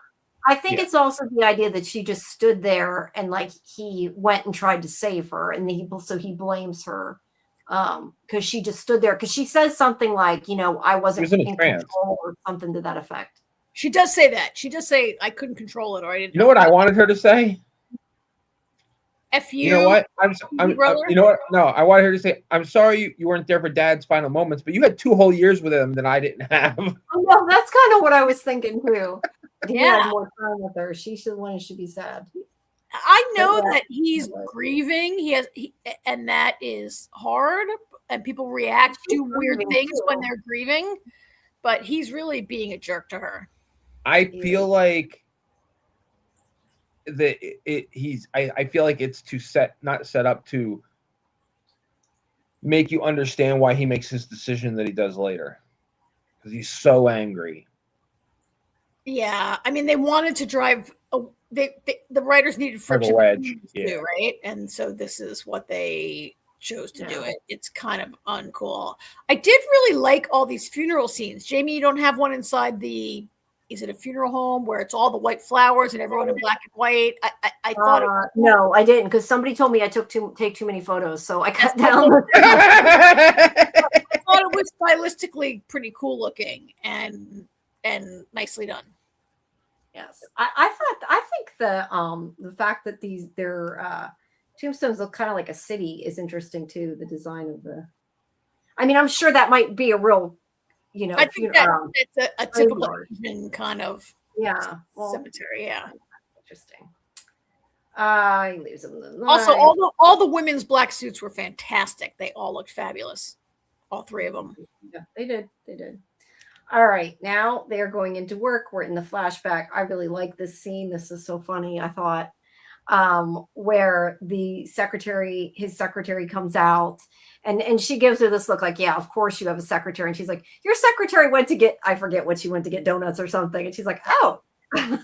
I think it's also the idea that she just stood there and like he went and tried to save her, and so he blames her because she just stood there because she says something like, you know, I wasn't in control or something to that effect. She does say that. She does say I couldn't control it, or I didn't. You know what I wanted her to say? F you. You know what? You know what? No, I wanted her to say, I'm sorry you weren't there for Dad's final moments, but you had 2 whole years with him that I didn't have. Oh, no, that's kind of what I was thinking too. He had more time with her. She's the one who should be sad. I know that he's grieving. And that is hard. And people react to weird things when they're grieving. But he's really being a jerk to her. I feel like I feel like it's not set up to make you understand why he makes his decision that he does later, because he's so angry. Yeah, I mean, they wanted to drive. The writers needed friction, too, right? And so this is what they chose to do. It's kind of uncool. I did really like all these funeral scenes. Jamie, you don't have one inside the. Is it a funeral home where it's all the white flowers and everyone in black and white? I thought no, I didn't, because somebody told me I take too many photos, so I cut down. I thought it was stylistically pretty cool looking and nicely done. Yes, I think the fact that their tombstones look kind of like a city is interesting too. The design of I mean, I'm sure that might be a real. You know, I think it's a typical Asian kind of cemetery. Yeah, interesting. He leaves them. Also, all the women's black suits were fantastic. They all looked fabulous. All 3 of them. Yeah, they did. They did. All right, now they are going into work. We're in the flashback. I really like this scene. This is so funny. I thought where his secretary comes out. And she gives her this look like, yeah, of course you have a secretary. And she's like, your secretary went to get, I forget what she went to get, donuts or something. And she's like, oh. So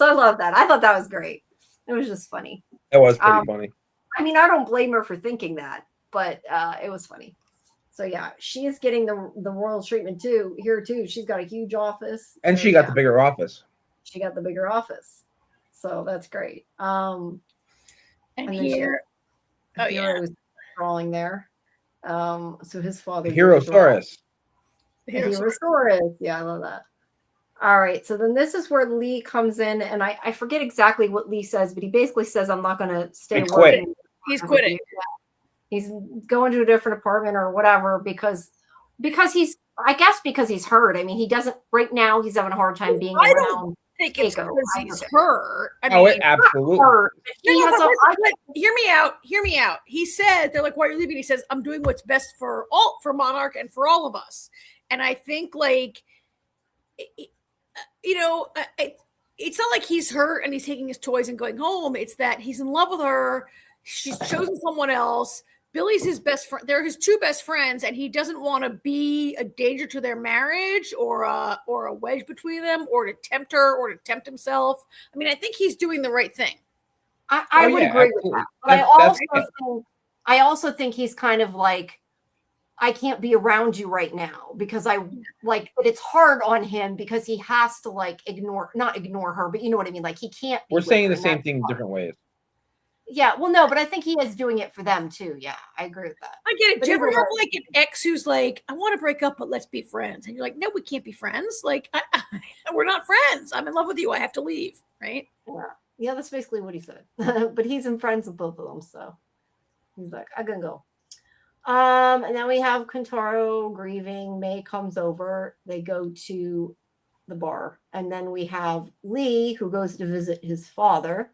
I love that. I thought that was great. It was just funny. That was pretty funny. I mean, I don't blame her for thinking that, but it was funny. So yeah, she is getting the royal treatment too. Here too. She's got a huge office. And she got the bigger office. She got the bigger office. So that's great. And here, was crawling there. So his father. Herosaurus. Herosaurus. Yeah, I love that. All right. So then this is where Lee comes in, and I forget exactly what Lee says, but he basically says, I'm not going to stay working. He's quitting. He's going to a different apartment or whatever because he's hurt. I mean, he doesn't right now. He's having a hard time being around. I think it's because he's hurt. It absolutely. Hear me out. He says, they're like, why are you leaving? He says, I'm doing what's best for Monarch and for all of us. And I think it's not like he's hurt and he's taking his toys and going home. It's that he's in love with her. She's chosen someone else. Billy's his best friend. They're his 2 best friends, and he doesn't want to be a danger to their marriage or a wedge between them, or to tempt her or to tempt himself. I mean, I think he's doing the right thing. I would agree with that. But I also think he's kind of like, I can't be around you right now because but it's hard on him because he has to not ignore her, but you know what I mean? Like he can't. We're saying the same thing in different ways. Yeah, well, no, but I think he is doing it for them too. Yeah, I agree with that. I get it. Do you ever have like an ex who's like, I want to break up, but let's be friends? And you're like, no, we can't be friends. Like, we're not friends. I'm in love with you. I have to leave. Right? Yeah, that's basically what he said. But he's in friends with both of them. So he's like, I'm going to go. And then we have Kentaro grieving. May comes over. They go to the bar. And then we have Lee, who goes to visit his father,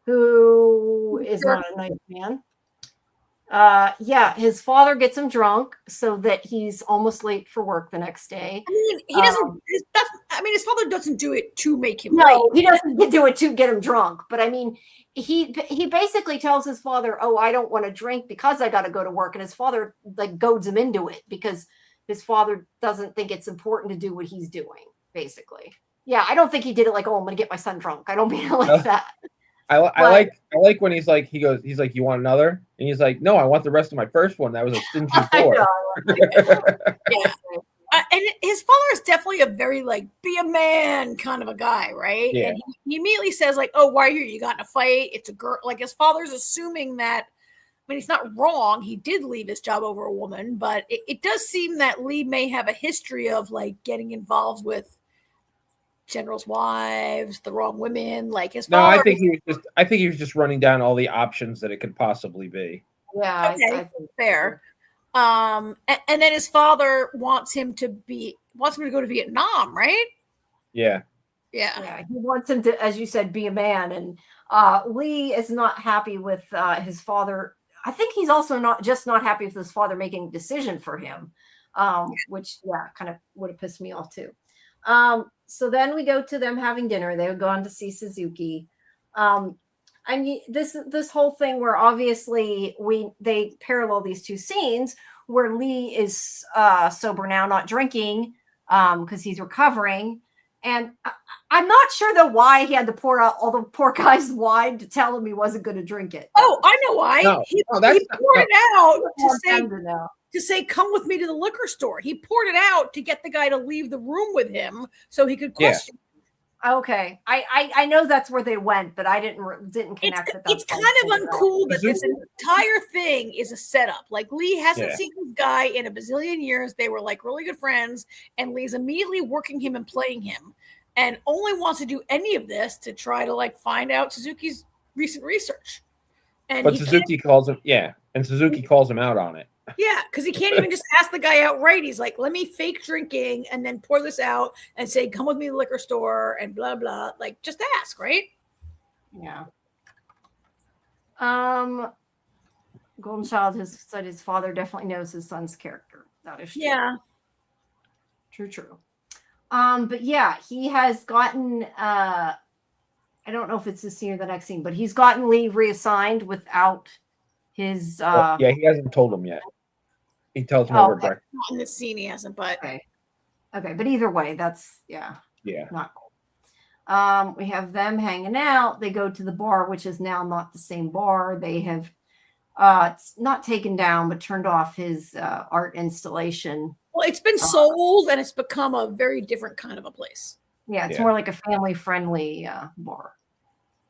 who is not a nice man. His father gets him drunk so that he's almost late for work the next day. I mean, he doesn't. I mean, his father doesn't do it to make him No, late. he doesn't do it to get him drunk. But I mean, he basically tells his father, "Oh, I don't want to drink because I got to go to work," and his father like goads him into it because his father doesn't think it's important to do what he's doing. Basically, yeah, I don't think he did it like, "Oh, I'm going to get my son drunk." I don't mean it like that. I like when he's like, "You want another?" And he's like, "No, I want the rest of my first one. That was a stingy pour." Yeah. And his father is definitely a very like be a man kind of a guy, right? Yeah. And he immediately says like, "Oh, why are you? You got in a fight? It's a girl." Like his father's assuming that. I mean, he's not wrong. He did leave his job over a woman, but it does seem that Lee may have a history of like getting involved with generals' wives, the wrong women. Like his father. No, I think he was just running down all the options that it could possibly be. Yeah, Okay, I think fair. And then his father wants him to go to Vietnam, right? Yeah. Yeah, he wants him to, as you said, be a man. And Lee is not happy with his father. I think he's also not happy with his father making a decision for him, which kind of would have pissed me off too. So then we go to them having dinner. They would go on to see Suzuki. I mean, this whole thing where obviously they parallel these two scenes where Lee is sober now, not drinking because he's recovering. And I'm not sure though why he had to pour out all the poor guy's wine to tell him he wasn't going to drink it. Oh, I know why. He poured it out to say, "Come with me to the liquor store." He poured it out to get the guy to leave the room with him so he could question. Okay, I know that's where they went, but I didn't connect with that. It's kind of uncool that this entire thing is a setup. Like Lee hasn't seen this guy in a bazillion years. They were like really good friends, and Lee's immediately working him and playing him, and only wants to do any of this to try to like find out Suzuki's recent research. And but Suzuki calls him, and Suzuki calls him out on it. Yeah, because he can't even just ask the guy outright. He's like, "Let me fake drinking and then pour this out and say, come with me to the liquor store and blah, blah." Like, just ask, right? Yeah. Golden Child has said his father definitely knows his son's character. That is true. Yeah. True. But yeah, he has gotten, I don't know if it's this scene or the next scene, but he's gotten Lee reassigned without his... he hasn't told him yet. He tells him over breakfast. Not in this scene he hasn't, but okay, but either way, that's not cool. We have them hanging out. They go to the bar, which is now not the same bar. They have not taken down, but turned off his art installation. Well, it's been sold, and it's become a very different kind of a place. Yeah, it's more like a family-friendly bar,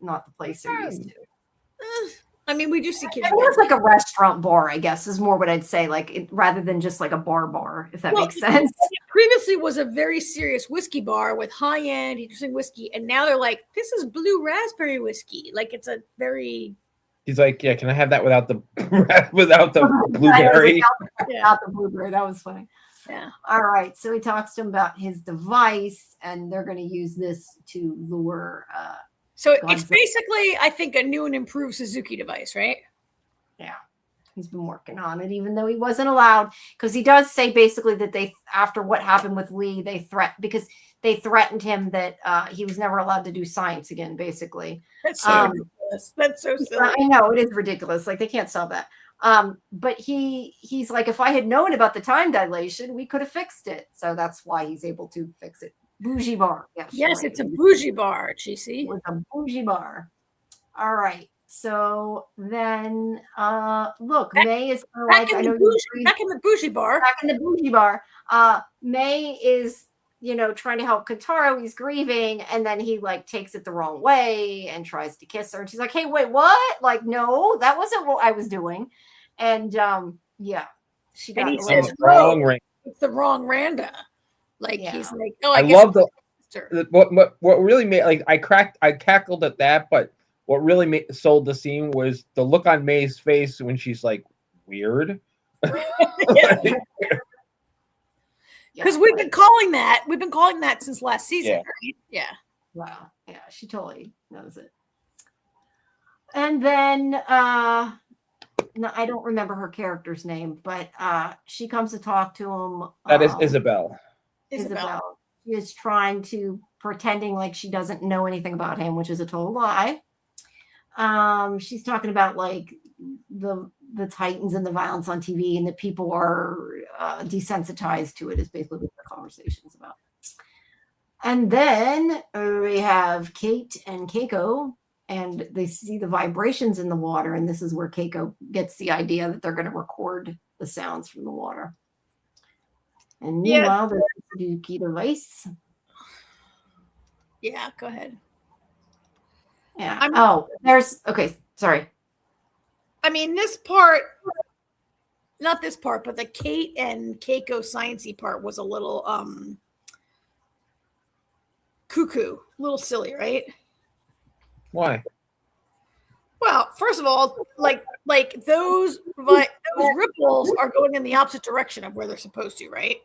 not the place they're used to. I mean, we do see kids. It's like a restaurant bar, I guess, is more what I'd say, rather than just like a bar, if that makes sense. It previously was a very serious whiskey bar with high-end, interesting whiskey, and now they're like, this is blue raspberry whiskey. Like, it's a very... He's like, can I have that without the blueberry? Without the blueberry. That was funny. Yeah. All right. So he talks to him about his device, and they're going to use this to lure... So it's basically, I think, a new and improved Suzuki device, right? Yeah. He's been working on it, even though he wasn't allowed, because he does say basically that after what happened with Lee, they threatened him that he was never allowed to do science again, basically. That's so ridiculous. That's so silly. I know, it is ridiculous. Like, they can't sell that. But he's like, if I had known about the time dilation, we could have fixed it. So that's why he's able to fix it. Bougie bar. Yes, right. It's a bougie bar, GC. It's a bougie bar. All right. So then, look, May is back in the bougie bar. Back in the bougie bar. May is, trying to help Kentaro. He's grieving, and then he takes it the wrong way and tries to kiss her. And she's like, "Hey, wait, what? Like, no, that wasn't what I was doing." And she got the wrong ring. It's the wrong Randa. He's like, "Oh, I love what really made I cackled at that, but what really sold the scene was the look on May's face when she's like, weird. Because we've been calling that since last season, right? Yeah. Wow. Yeah, she totally knows it. And then no, I don't remember her character's name, but she comes to talk to him. That is Isabel. Isabel. she is trying to pretending like she doesn't know anything about him, which is a total lie. She's talking about like the Titans and the violence on TV, and that people are desensitized to it is basically what the conversation is about. And then we have Kate and Keiko, and they see the vibrations in the water, and this is where Keiko gets the idea that they're going to record the sounds from the water. And meanwhile, there's the Suzuki device. Yeah, go ahead. Yeah. Okay. Sorry. I mean, this part, not this part, but the Kate and Keiko sciencey part was a little cuckoo, a little silly, right? Why? Well, first of all, like those ripples are going in the opposite direction of where they're supposed to, right?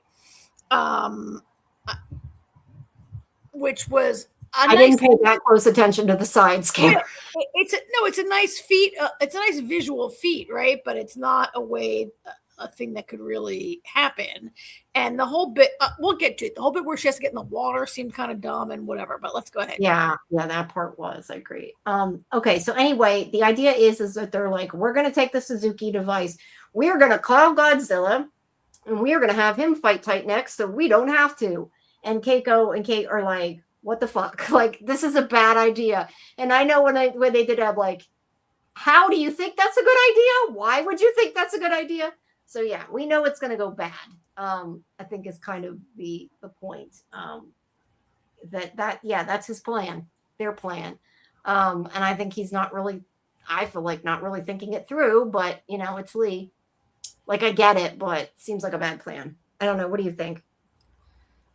Which was I didn't pay that close attention to the side scale. It's a nice feat. It's a nice visual feat, right? But it's not a thing that could really happen. And the whole bit, we'll get to it. The whole bit where she has to get in the water seemed kind of dumb and whatever. But let's go ahead. Yeah, that part was. I agree. Okay, so anyway, the idea is that they're like, we're going to take the Suzuki device, we're going to call Godzilla, and we are going to have him fight Titan X, so we don't have to. And Keiko and Kate are like, what the fuck? Like, this is a bad idea. And I know when they did it, I'm like, how do you think that's a good idea? Why would you think that's a good idea? So yeah, we know it's going to go bad. I think is kind of the point. That's his plan, their plan. And I think he's not really, I feel like not really thinking it through, but it's Lee. Like, I get it, but it seems like a bad plan. I don't know. What do you think?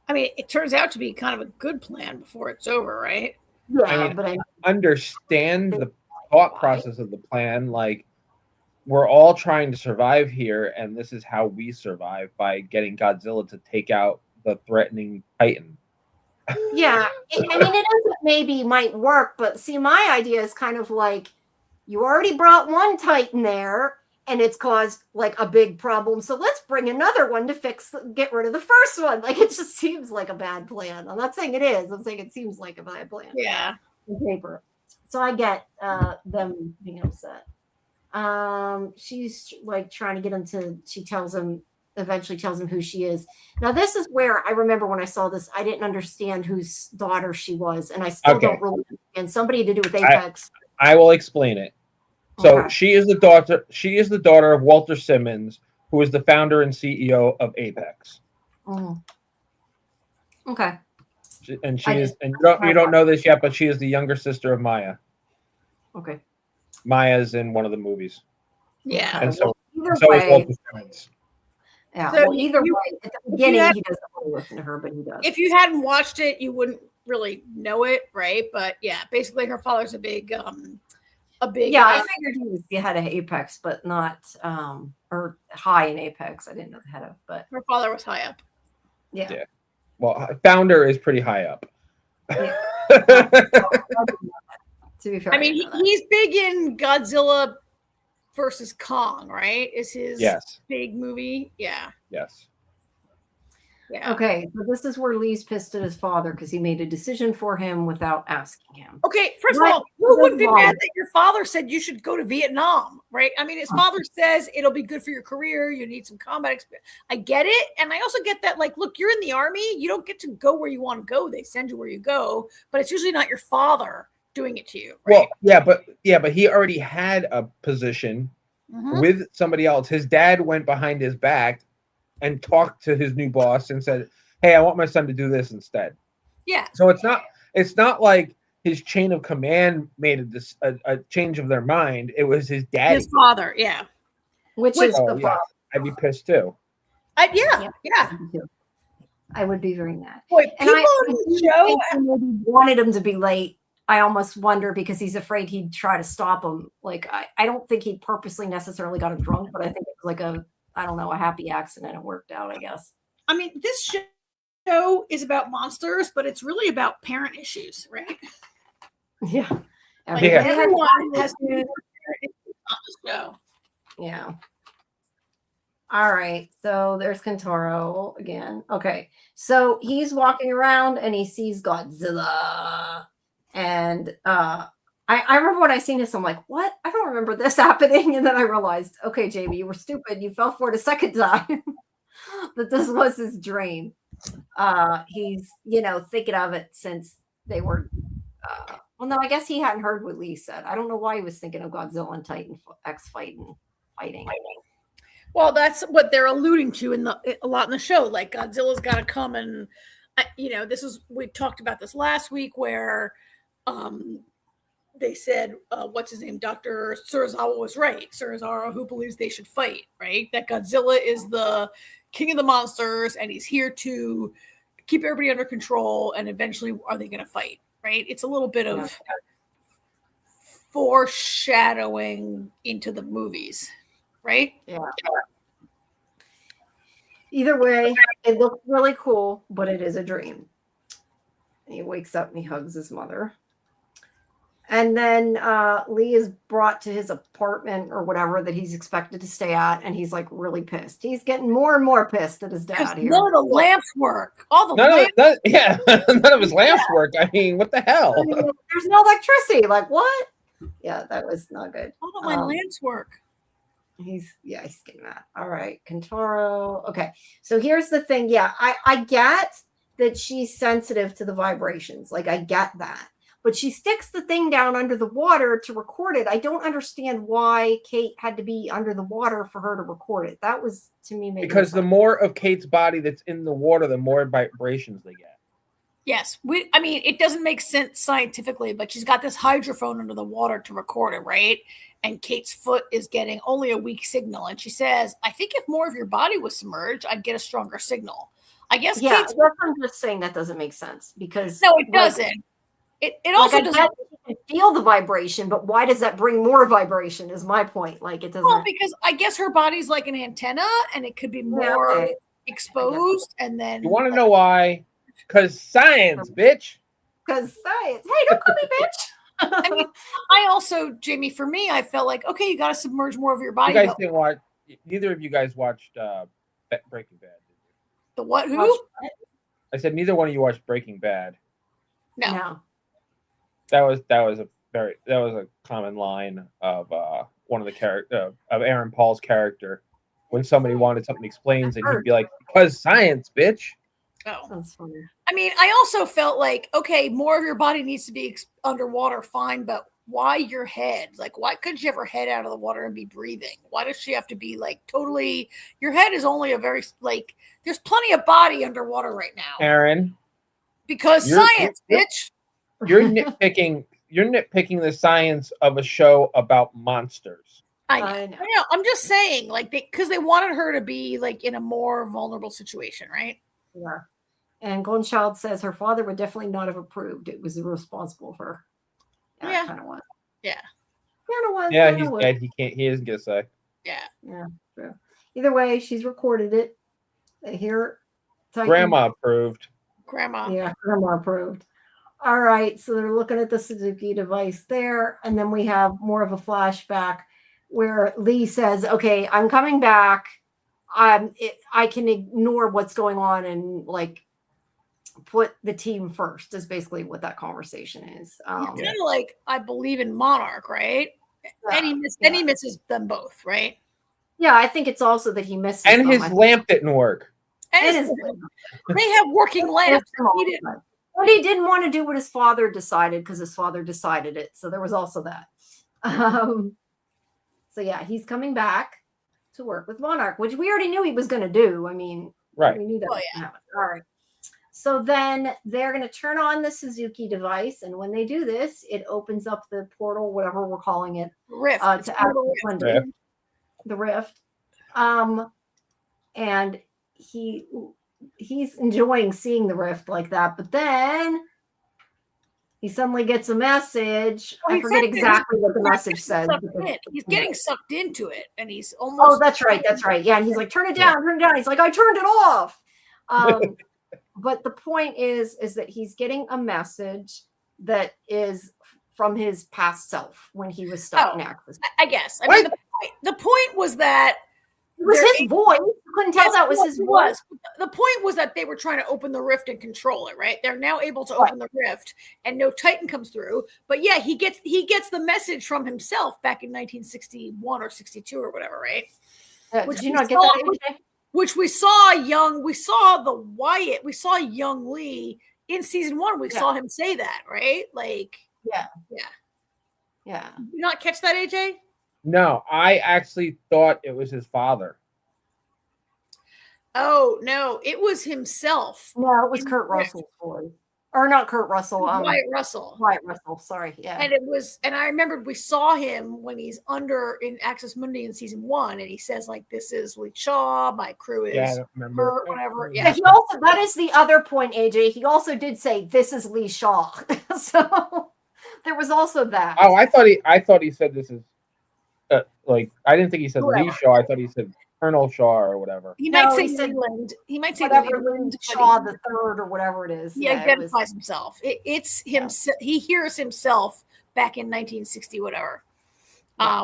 I mean, it turns out to be kind of a good plan before it's over, right? Yeah, I understand the thought process of the plan. Like, we're all trying to survive here, and this is how we survive, by getting Godzilla to take out the threatening Titan. Yeah, it maybe might work, but see, my idea is kind of like, you already brought one Titan there, and it's caused like a big problem. So let's bring another one to get rid of the first one. Like, it just seems like a bad plan. I'm not saying it is. I'm saying it seems like a bad plan. Yeah. On paper. So I get them being upset. She's like trying to get him to, eventually tells him who she is. Now, this is where I remember when I saw this, I didn't understand whose daughter she was. And I still don't really understand. Somebody to do with Apex. I will explain it. So she is the daughter. She is the daughter of Walter Simmons, who is the founder and CEO of Apex. Okay. And she is, and you don't know this yet, but she is the younger sister of Maya. Okay. Maya's in one of the movies. Yeah. And so is Walter Simmons. Yeah. So well, either way, at the beginning, he doesn't really listen to her, but he does. If you hadn't watched it, you wouldn't really know it, right? But yeah, basically, her father's a big. Yeah, I figured he was the head of Apex, but not or high in Apex. I didn't know the head of, but her father was high up. Yeah. Well, founder is pretty high up. Yeah. To be fair, I mean, he's big in Godzilla versus Kong, right? Is his big movie? Yeah. Yes. Yeah. Okay, so this is where Lee's pissed at his father because he made a decision for him without asking him. Okay, first of all, who wouldn't be mad that your father said you should go to Vietnam, right? I mean, his father says it'll be good for your career. You need some combat experience. I get it. And I also get that, like, look, you're in the army. You don't get to go where you want to go. They send you where you go. But it's usually not your father doing it to you, right? Well, but he already had a position with somebody else. His dad went behind his back and talked to his new boss and said, "Hey, I want my son to do this instead." Yeah. So it's not like his chain of command made a change of their mind. It was his dad, his father, yeah. Which is the problem. I'd be pissed too. Yeah. I would be very mad. Boy, and I wanted him to be late. I almost wonder because he's afraid he'd try to stop him. Like, I don't think he purposely necessarily got him drunk, but I think it was like a happy accident. It worked out, I guess. I mean, this show is about monsters, but it's really about parent issues, right? Yeah. Like, everyone has to parent issues on the show. Yeah. All right. So there's Kentaro again. Okay. So he's walking around and he sees Godzilla. And I remember when I seen this, I'm like, what? I don't remember this happening. And then I realized, okay, Jamie, you were stupid. You fell for it a second time. That this was his dream. He's, thinking of it since they were well, no, I guess he hadn't heard what Lee said. I don't know why he was thinking of Godzilla and Titan X fighting. Well, that's what they're alluding to a lot in the show. Like Godzilla's got to come, and we talked about this last week where they said, what's his name, Dr. Surazawa was right. Surazawa, who believes they should fight, right? That Godzilla is the king of the monsters, and he's here to keep everybody under control. And eventually, are they going to fight? Right? It's a little bit of foreshadowing into the movies, right? Yeah. Either way, it looks really cool, but it is a dream. And he wakes up and he hugs his mother. And then Lee is brought to his apartment or whatever that he's expected to stay at, and he's like really pissed. He's getting more and more pissed at his dad here. None of the lamps work. All the None lamps. none of his lamps work. I mean, what the hell? I mean, there's no electricity. Like what? Yeah, that was not good. All of my lamps work. He's getting that. All right, Kentaro. Okay, so here's the thing. Yeah, I get that she's sensitive to the vibrations. Like I get that. But she sticks the thing down under the water to record it. I don't understand why Kate had to be under the water for her to record it. That was, to me, because the more of Kate's body that's in the water, the more vibrations they get. Yes. It doesn't make sense scientifically, but she's got this hydrophone under the water to record it, right? And Kate's foot is getting only a weak signal. And she says, I think if more of your body was submerged, I'd get a stronger signal. I guess Kate's... I'm just saying that doesn't make sense because... No, it doesn't. It also doesn't feel the vibration, but why does that bring more vibration? Is my point. Like it doesn't. Well, because I guess her body's like an antenna, and it could be more exposed. And then you want to know why? Because science, bitch. Because science. Hey, don't call me bitch. I also, Jamie, for me, I felt like okay, you got to submerge more of your body. You guys didn't watch. Neither of you guys watched Breaking Bad. Did you? The what? Who? I said neither one of you watched Breaking Bad. No. That was a common line of one of the character of Aaron Paul's character when somebody wanted something explained, and he'd be like, "Because science, bitch." Oh, that's funny. I mean, I also felt like okay, more of your body needs to be underwater, fine, but why your head? Like, why couldn't she have her head out of the water and be breathing? Why does she have to be like totally? Your head is only a very like. There's plenty of body underwater right now, Aaron. Because science, bitch. You're nitpicking the science of a show about monsters. I know. I'm just saying, like, because they wanted her to be like in a more vulnerable situation, right? Yeah. And Golden Child says her father would definitely not have approved. It was irresponsible for her. Yeah. Kind of was. Yeah. Kind of was. Yeah, he's dead. He doesn't get a say. Yeah. Yeah. True. Either way, she's recorded it. They hear. Grandma approved. Yeah, Grandma approved. All right, so they're looking at the Suzuki device there, and then we have more of a flashback where Lee says, okay, I'm coming back. I can ignore what's going on and like put the team first is basically what that conversation is. Kind of like I believe in Monarch, right? And he misses them both, right? Yeah, I think it's also that he misses and them. His lamp didn't work. And they have working lamps. But he didn't want to do what his father decided because his father decided it. So there was also that. So yeah, he's coming back to work with Monarch, which we already knew he was going to do. I mean, right. We knew that. All right. So then they're going to turn on the Suzuki device. And when they do this, it opens up the portal, whatever we're calling it. Rift. The Rift. And he's enjoying seeing the Rift like that, but then he suddenly gets a message. I forget exactly what the message says. He's getting sucked into it, and he's almost. Oh, that's right. Yeah, and he's like, turn it down. He's like, I turned it off. But the point is that he's getting a message that is from his past self when he was stuck in Access. I guess. I mean, the point was that It was his voice. You couldn't tell that was his voice. The point was that they were trying to open the rift and control it, right? They're now able to open the rift, and no Titan comes through. But yeah, he gets the message from himself back in 1961 or 62 or whatever, right? Did you not get that? Which we saw young Lee in season 1. We saw him say that, right? Like, yeah. Did you not catch that, AJ? No, I actually thought it was his father. Oh no, it was himself. No, it was Kurt Russell's voice. Or not Kurt Russell. Wyatt Russell. Wyatt Russell, sorry. Yeah. And I remembered we saw him when he's in Access Mundi in season 1, and he says, like, this is Lee Shaw, my crew is I don't remember. whatever. Yeah. He also, that is the other point, AJ. He also did say this is Lee Shaw. So there was also that. Oh, I thought he said this is like, I didn't think he said Lee Shaw. I thought he said Colonel Shaw or whatever. He might say Leland. He might say Leland Shaw the third or whatever it is. He identifies himself. It's him. He hears himself back in 1960, whatever,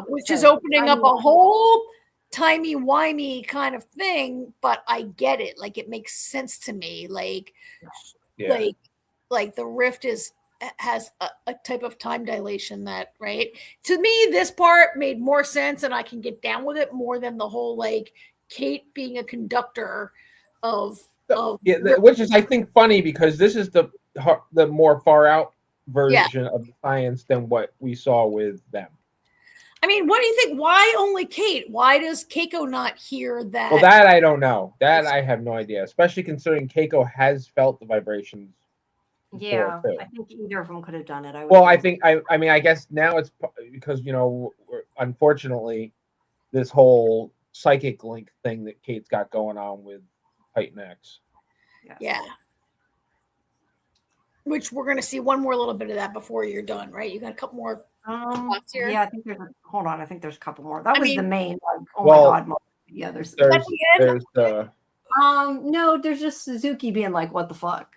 which is opening up a whole timey-wimey kind of thing. But I get it. Like, it makes sense to me. Like the rift has a type of time dilation that, right? To me, this part made more sense, and I can get down with it more than the whole, like, Kate being a conductor of which is, I think, funny because this is the more far out version of the science than what we saw with them. I mean, what do you think? Why only Kate? Why does Keiko not hear that? Well, that I don't know. That I have no idea, especially considering Keiko has felt the vibrations. Yeah, I think either of them could have done it. I guess now it's because, unfortunately, this whole psychic link thing that Kate's got going on with Titan X. Yeah. Which we're going to see one more little bit of that before you're done, right? You got a couple more thoughts here? Yeah, I think hold on. I think there's a couple more. That was the main one. Oh my God. Yeah, there's the no, there's just Suzuki being like, what the fuck?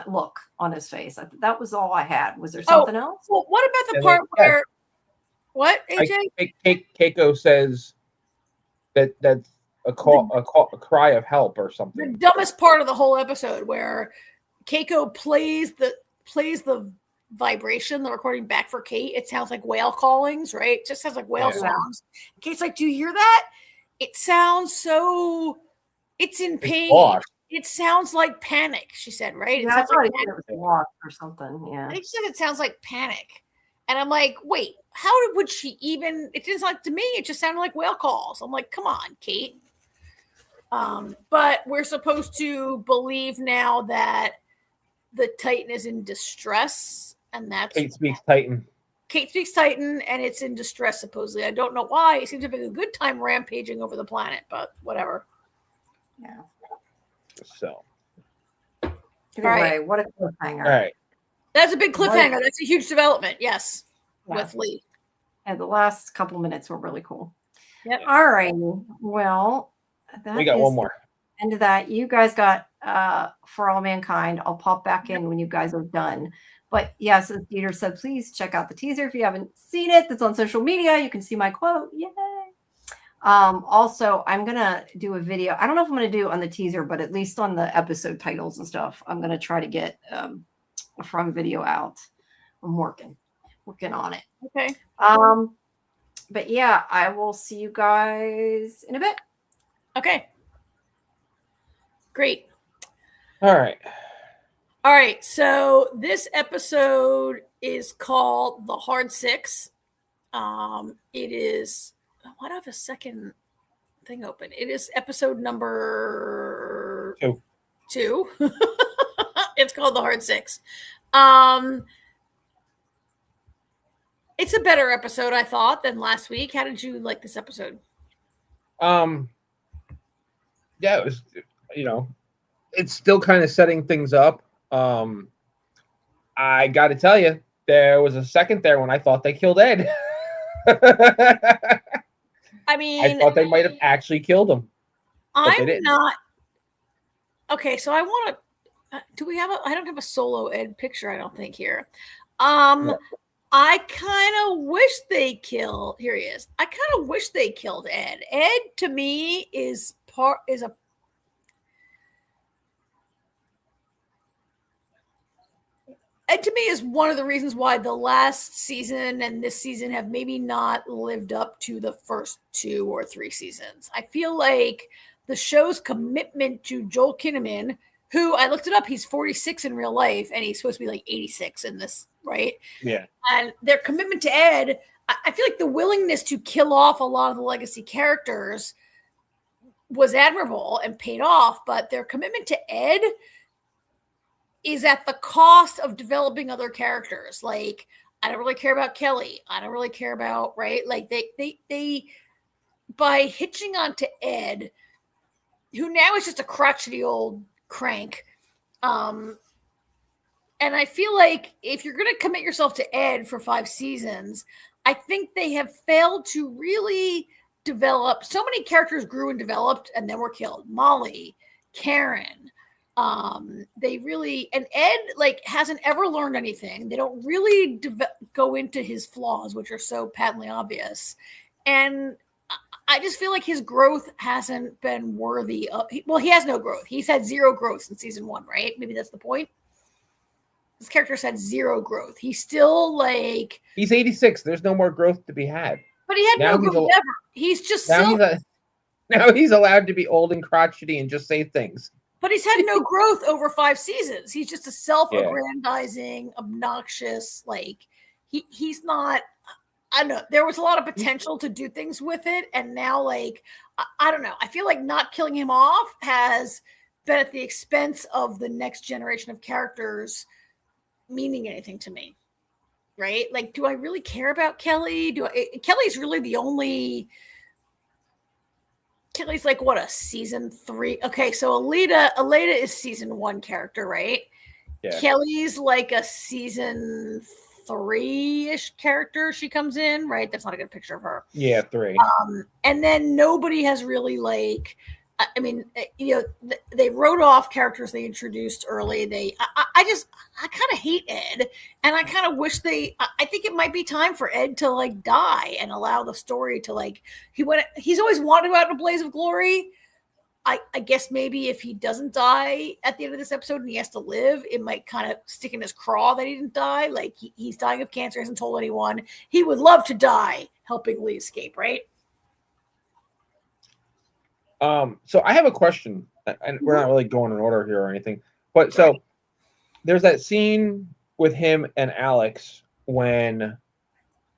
Look on his face. That was all I had. Was there something else? Well, what about the part where what, AJ? Keiko says that's a cry of help or something. The dumbest part of the whole episode, where Keiko plays the vibration, the recording back for Kate. It sounds like whale callings, right? It just sounds like whale songs. Kate's like, do you hear that? It sounds so, it's in pain. It sounds like panic, she said, right? Yeah, it sounds like it was lost or something. Yeah. She said it sounds like panic. And I'm like, wait, how would she even? It didn't sound like, to me, it just sounded like whale calls. I'm like, come on, Kate. But we're supposed to believe now that the Titan is in distress, and that's Kate speaks Titan. Kate speaks Titan, and it's in distress, supposedly. I don't know why. It seems to be a good time rampaging over the planet, but whatever. Yeah. So. Anyway, what a cliffhanger. All right. That's a big cliffhanger. That's a huge development. Yes. Yeah. With Lee. And the last couple minutes were really cool. Yep. All right. Well, we got one more. End of that. You guys got For All Mankind. I'll pop back in when you guys are done. But yes, as Dieter said, please check out the teaser if you haven't seen it. That's on social media. You can see my quote. Yay. Also, I'm going to do a video. I don't know if I'm going to do on the teaser, but at least on the episode titles and stuff, I'm going to try to get from video out. I'm working on it. Okay. But yeah, I will see you guys in a bit. Okay. Great. All right. So this episode is called The Hard Six. It is, why do I have a second thing open? It is episode number 2. It's called The Hard Six. It's a better episode, I thought, than last week. How did you like this episode? Yeah, it was, it's still kind of setting things up. I got to tell you, there was a second there when I thought they killed Ed. I mean, I thought they might have actually killed him. I'm not. Okay, so I want to. Do we have I don't have a solo Ed picture, I don't think, here. No. I kind of wish they killed. Here he is. I kind of wish they killed Ed. Ed to me is a. Ed to me is one of the reasons why the last season and this season have maybe not lived up to the first 2 or 3 seasons. I feel like the show's commitment to Joel Kinnaman, who I looked it up, he's 46 in real life, and he's supposed to be like 86 in this, right? Yeah. And their commitment to Ed, I feel like the willingness to kill off a lot of the legacy characters was admirable and paid off, but their commitment to Ed is at the cost of developing other characters. Like, I don't really care about Kelly. I don't really care about, right? Like they by hitching on to Ed, who now is just a crotchety old crank. And I feel like if you're going to commit yourself to Ed for 5 seasons, I think they have failed to really develop. So many characters grew and developed and then were killed. Molly, Karen, they really, and Ed like hasn't ever learned anything. They don't really go into his flaws, which are so patently obvious. And I just feel like his growth hasn't been worthy of, well, he has no growth. He's had 0 growth since season 1, right? Maybe that's the point. This character's had 0 growth. He's still like, he's 86. There's no more growth to be had. But he had now no growth ever. He's just now he's allowed to be old and crotchety and just say things. But he's had no growth over 5 seasons. He's just a self-aggrandizing, obnoxious, like he's not. I don't know. There was a lot of potential to do things with it, and now, like, I don't know. I feel like not killing him off has been at the expense of the next generation of characters meaning anything to me, right? Like, do I really care about Kelly? Kelly's really the only. Kelly's like what, a season 3? Okay, so Aleda is season 1 character, right? Yeah. Kelly's like a season 3-ish character. She comes in, right? That's not a good picture of her. Yeah, 3. And then nobody has really like. I mean, you know, they wrote off characters they introduced early. I kind of hate Ed, and I kind of wish I think it might be time for Ed to like die and allow the story to like, he's always wanted to go out in a blaze of glory. I guess maybe if he doesn't die at the end of this episode and he has to live, it might kind of stick in his craw that he didn't die. Like he's dying of cancer, hasn't told anyone. He would love to die helping Lee escape, right? So I have a question, and we're not really going in order here or anything, but so there's that scene with him and Alex when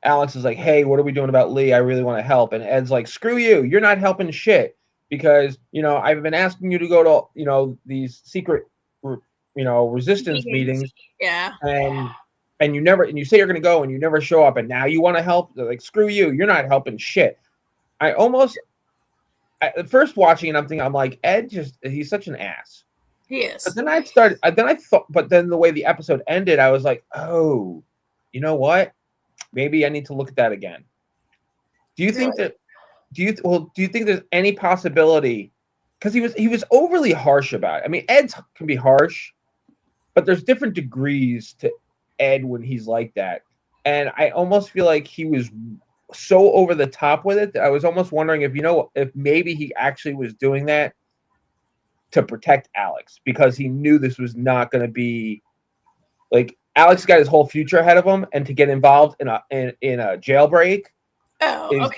Alex is like, hey, what are we doing about Lee? I really want to help. And Ed's like, screw you. You're not helping shit because, you know, I've been asking you to go to, you know, these secret, you know, resistance meetings. Yeah. And you never, and you say you're going to go and you never show up. And now you want to help. They're like, screw you. You're not helping shit. At first watching it, I'm like, Ed he's such an ass. He is. But then the way the episode ended, I was like, oh, you know what? Maybe I need to look at that again. Do you think do you think there's any possibility? Because he was overly harsh about it. I mean, Ed can be harsh, but there's different degrees to Ed when he's like that. And I almost feel like he was so over the top with it that I was almost wondering if maybe he actually was doing that to protect Alex because he knew this was not going to be like Alex got his whole future ahead of him, and to get involved in a jailbreak is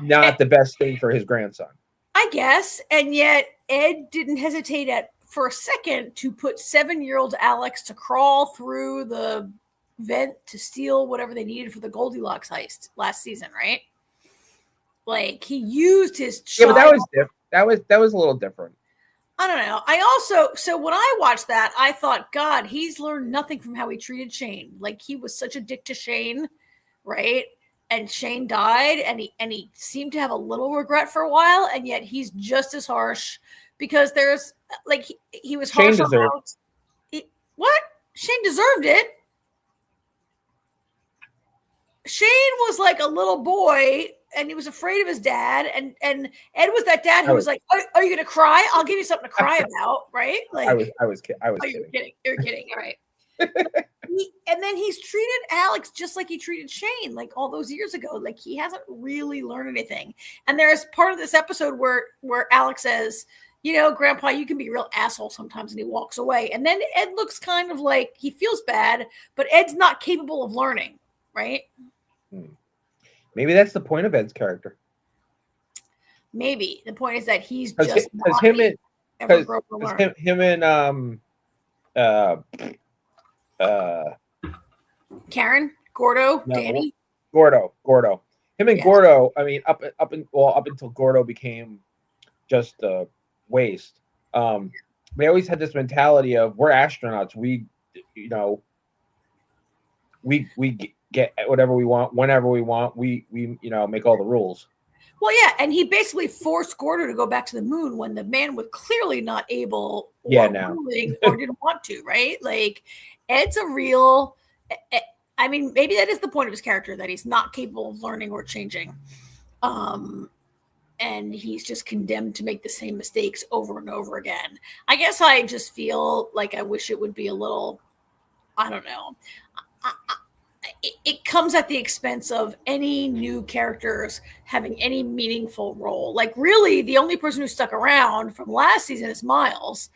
not the best thing for his grandson. I guess, and yet Ed didn't hesitate for a second to put 7-year-old Alex to crawl through the vent to steal whatever they needed for the Goldilocks heist last season, right? Like he used his but that was different. That was a little different. I don't know. So when I watched that, I thought, God, he's learned nothing from how he treated Shane. Like he was such a dick to Shane, right? And Shane died, and he seemed to have a little regret for a while, and yet he's just as harsh because there's like he was harsh. Shane deserved what? Shane deserved it. Shane was like a little boy, and he was afraid of his dad. And Ed was that dad who was like, "Are you gonna cry? I'll give you something to cry about, right?" Like I was kidding. You're kidding. All right. And And then he's treated Alex just like he treated Shane, like all those years ago. Like he hasn't really learned anything. And there's part of this episode where Alex says, you know, Grandpa, you can be a real asshole sometimes, and he walks away. And then Ed looks kind of like he feels bad, but Ed's not capable of learning, right? Maybe that's the point of Ed's character. Maybe the point is that he's just because him and Karen, Gordo, no, Danny, Gordo. Him and Gordo. I mean, up until Gordo became just a waste. They always had this mentality of we're astronauts. We get whatever we want whenever we want. We make all the rules. Well, yeah, and he basically forced Gordo to go back to the moon when the man was clearly not able or willing or didn't want to, right? Like, Ed's a real... I mean, maybe that is the point of his character, that he's not capable of learning or changing. And he's just condemned to make the same mistakes over and over again. I guess I just feel like I wish it would be a little... I don't know. It comes at the expense of any new characters having any meaningful role. Like, really, the only person who stuck around from last season is Miles.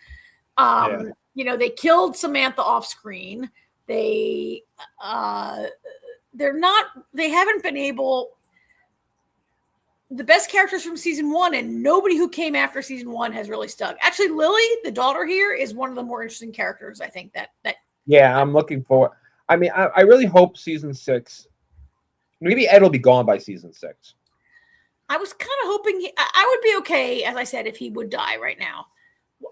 You know, they killed Samantha off screen. They haven't been able. The best characters from season 1 and nobody who came after season 1 has really stuck. Actually, Lily, the daughter here, is one of the more interesting characters. I think that. Yeah, I'm looking for. I mean, I really hope season 6. Maybe Ed will be gone by season 6. I was kind of hoping I would be okay, as I said, if he would die right now.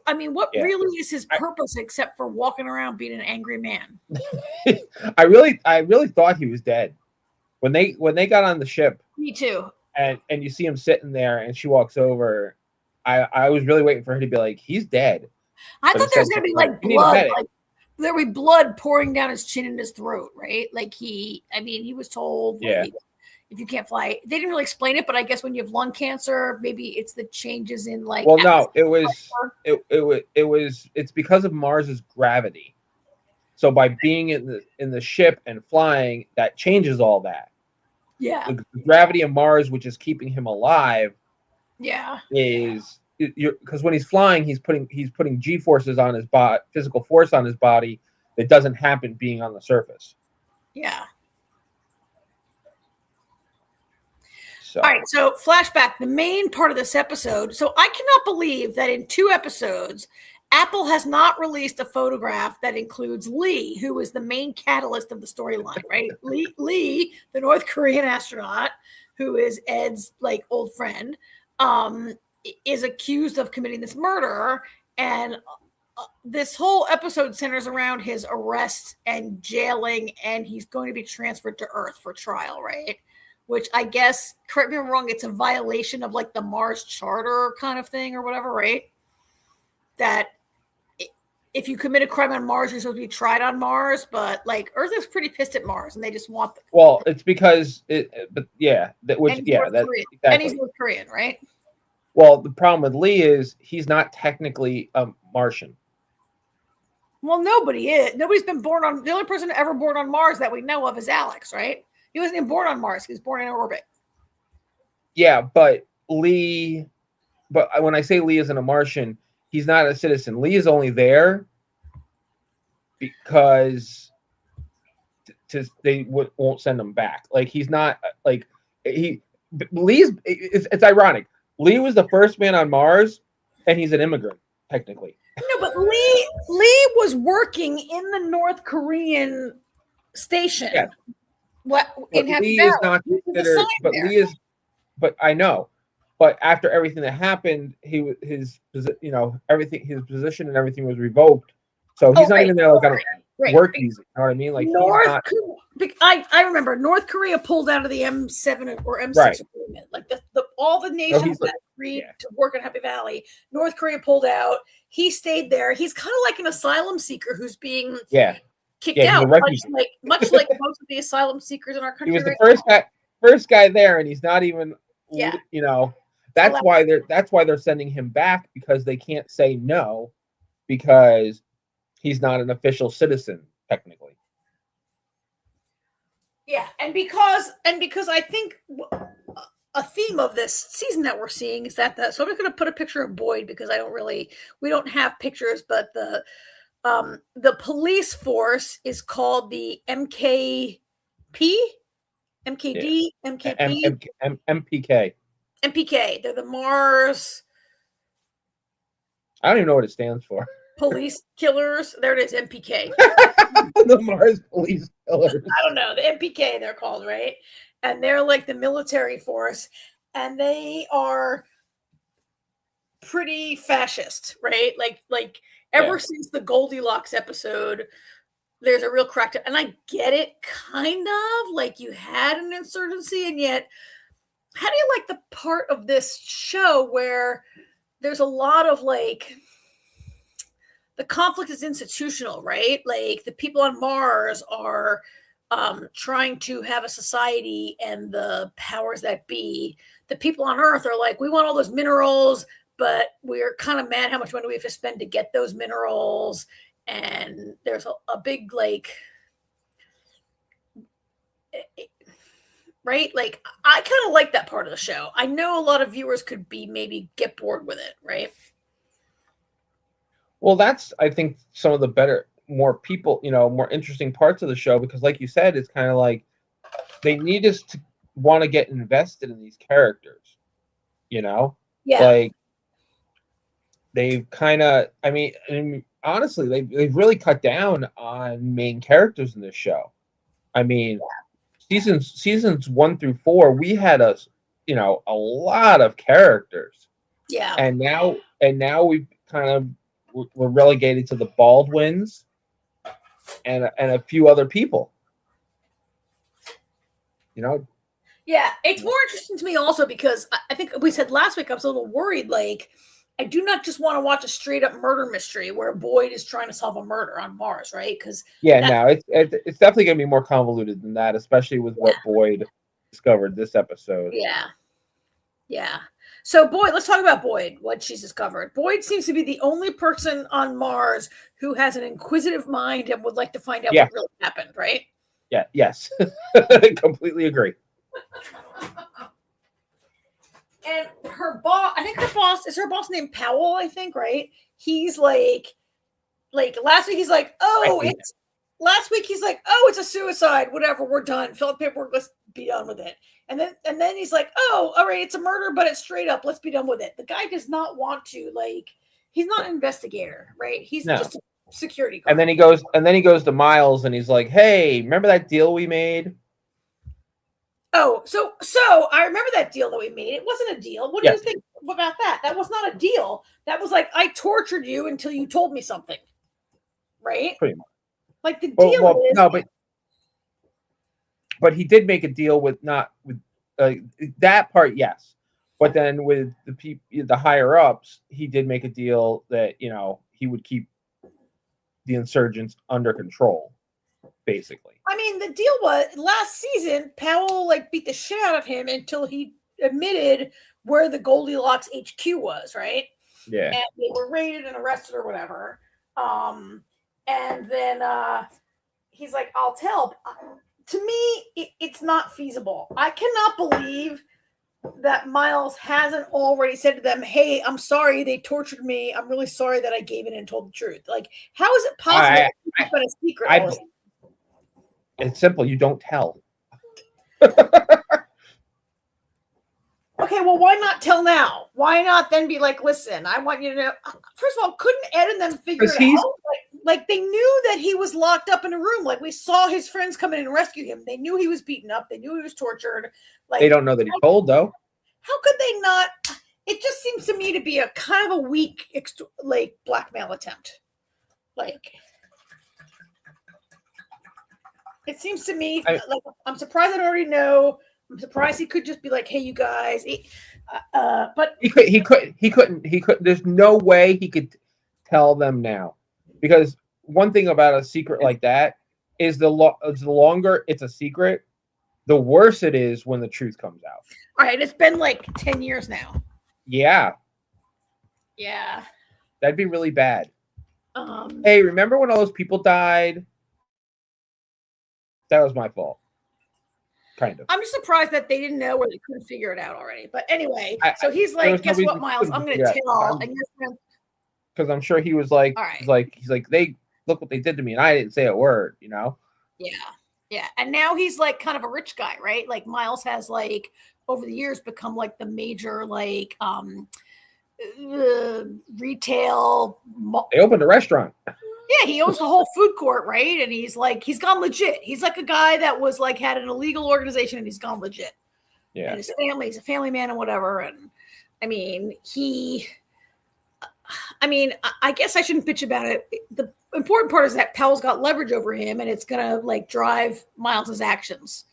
I mean, what really is his purpose except for walking around being an angry man? I really thought he was dead when they got on the ship. Me too. And you see him sitting there, and she walks over. I was really waiting for her to be like, he's dead. I thought there was gonna be like blood, like there would be blood pouring down his chin and his throat, right? Like he was told, if you can't fly, they didn't really explain it, but I guess when you have lung cancer, maybe it's the changes in like. Well, no, it's because of Mars's gravity. So by being in the ship and flying, that changes all that. Yeah. The gravity of Mars, which is keeping him alive. Yeah. Because when he's flying, he's putting G forces on his body, physical force on his body that doesn't happen being on the surface. Yeah. So. All right. So flashback, the main part of this episode. So I cannot believe that in 2 episodes, Apple has not released a photograph that includes Lee, who is the main catalyst of the storyline, right? Lee, the North Korean astronaut, who is Ed's like old friend, is accused of committing this murder, and this whole episode centers around his arrest and jailing, and he's going to be transferred to Earth for trial, right? Which I guess, correct me if I'm wrong, it's a violation of like the Mars Charter kind of thing or whatever, right? That if you commit a crime on Mars, you're supposed to be tried on Mars, but like Earth is pretty pissed at Mars, and they just want. Well, it's because and he's North Korean, right? Well, the problem with Lee is he's not technically a Martian. Well, nobody is. Nobody's been born on. The only person ever born on Mars that we know of is Alex, right? He wasn't even born on Mars. He was born in orbit. Yeah, but Lee. But when I say Lee isn't a Martian, he's not a citizen. Lee is only there because they won't send him back. Like he's not like Lee's. It's ironic. Lee was the first man on Mars, and he's an immigrant technically. No, but Lee was working in the North Korean station. Yeah. In Happy Valley. Is not considered, but there. Lee is. But I know. But after everything that happened, his everything, his position and everything was revoked. So he's not even there like on work visa. You know what I mean? Like I remember North Korea pulled out of the M7 or M6 agreement. Like all the nations that agreed to work in Happy Valley, North Korea pulled out. He stayed there. He's kind of like an asylum seeker who's being kicked out, much like most of the asylum seekers in our country. He was the first guy there, and he's not even. Yeah. You know. That's why they're sending him back, because they can't say no because he's not an official citizen technically. Yeah, and because I think a theme of this season that we're seeing is that so I'm just going to put a picture of Boyd because we don't have pictures, but the police force is called the MKP, MKD, MKP, MPK. MPK. They're the Mars I don't even know what it stands for. Police Killers. There it is, MPK. The Mars Police Killers. I don't know, the MPK they're called, right? And they're like the military force, and they are pretty fascist, right? Like ever since the Goldilocks episode, there's a real crack to, and I get it, kind of like you had an insurgency, and yet how do you like the part of this show where there's a lot of like the conflict is institutional, right? Like the people on Mars are trying to have a society, and the powers that be, the people on Earth are like, we want all those minerals, but we're kind of mad how much money we have to spend to get those minerals. And there's a big like, right? Like I kind of like that part of the show. I know a lot of viewers could be maybe get bored with it, right? Well, that's, I think, some of the better, more people, more interesting parts of the show, because like you said, it's kind of like they need us to want to get invested in these characters, Yeah. Like they've kind of, I mean, honestly, they've really cut down on main characters in this show. I mean, seasons 1 through 4, we had a lot of characters. Yeah. And now we've kind of, we're relegated to the Baldwins and a few other people. Yeah, it's more interesting to me also because I think we said last week I was a little worried. Like, I do not just want to watch a straight up murder mystery where Boyd is trying to solve a murder on Mars, right? Because it's definitely going to be more convoluted than that, especially with what Boyd discovered this episode. Yeah. So Boyd, let's talk about Boyd, what she's discovered. Boyd seems to be the only person on Mars who has an inquisitive mind and would like to find out what really happened, right? Yeah, yes. Completely agree. And her boss, I think her boss named Powell, I think, right? He's like last week he's like, last week he's like, oh, it's a suicide, whatever, we're done. Fill out paperwork, let's be done with it. And then he's like, oh, all right, it's a murder, but it's straight up, let's be done with it. The guy does not want to, like, he's not an investigator, right? He's just a security guard. And then he goes to Miles and he's like, hey, remember that deal we made? Oh, so I remember that deal that we made. It wasn't a deal. What do you think about that? That was not a deal. That was like, I tortured you until you told me something. Right? Pretty much. Like the deal is... No, but he did make a deal with that part, yes. But then with the higher ups, he did make a deal that, he would keep the insurgents under control, basically. I mean, the deal was last season, Powell beat the shit out of him until he admitted where the Goldilocks HQ was, right? Yeah. And they were raided and arrested or whatever. And then he's like, I'll tell. To me, it's not feasible. I cannot believe that Miles hasn't already said to them, hey, I'm sorry they tortured me. I'm really sorry that I gave in and told the truth. Like, how is it possible to keep it a secret? It's simple. You don't tell. Okay, well, why not tell now? Why not then be like, listen, I want you to know. First of all, couldn't Ed and them figure it out? Like they knew that he was locked up in a room. Like we saw his friends come in and rescue him. They knew he was beaten up. They knew he was tortured. Like they don't know that he told, though. How could they not? It just seems to me to be a kind of a weak, blackmail attempt. It seems to me I'm surprised I don't already know. I'm surprised he could just be like, "Hey, you guys," but he couldn't. There's no way he could tell them now, because one thing about a secret like that is the longer it's a secret, the worse it is when the truth comes out. All right, it's been 10 years now. Yeah, that'd be really bad. Hey, remember when all those people died? That was my fault. kind of. I'm just surprised that they didn't know or they couldn't figure it out already. But anyway, so he's there was like, no guess what, reason Miles? to I'm going figure to it tell. out. And you're gonna, Because I'm sure he was like, all right. he's like, they look what they did to me, and I didn't say a word, you know? Yeah. Yeah. And now he's like kind of a rich guy, right? Like Miles has like over the years become like the major like retail. They opened a restaurant. Yeah, he owns the whole food court, right? And he's gone legit. He's like a guy that was like had an illegal organization and he's gone legit. Yeah. And his family, he's a family man and whatever. And I mean, I guess I shouldn't bitch about it. The important part is that Pell's got leverage over him and it's gonna like drive Miles's actions.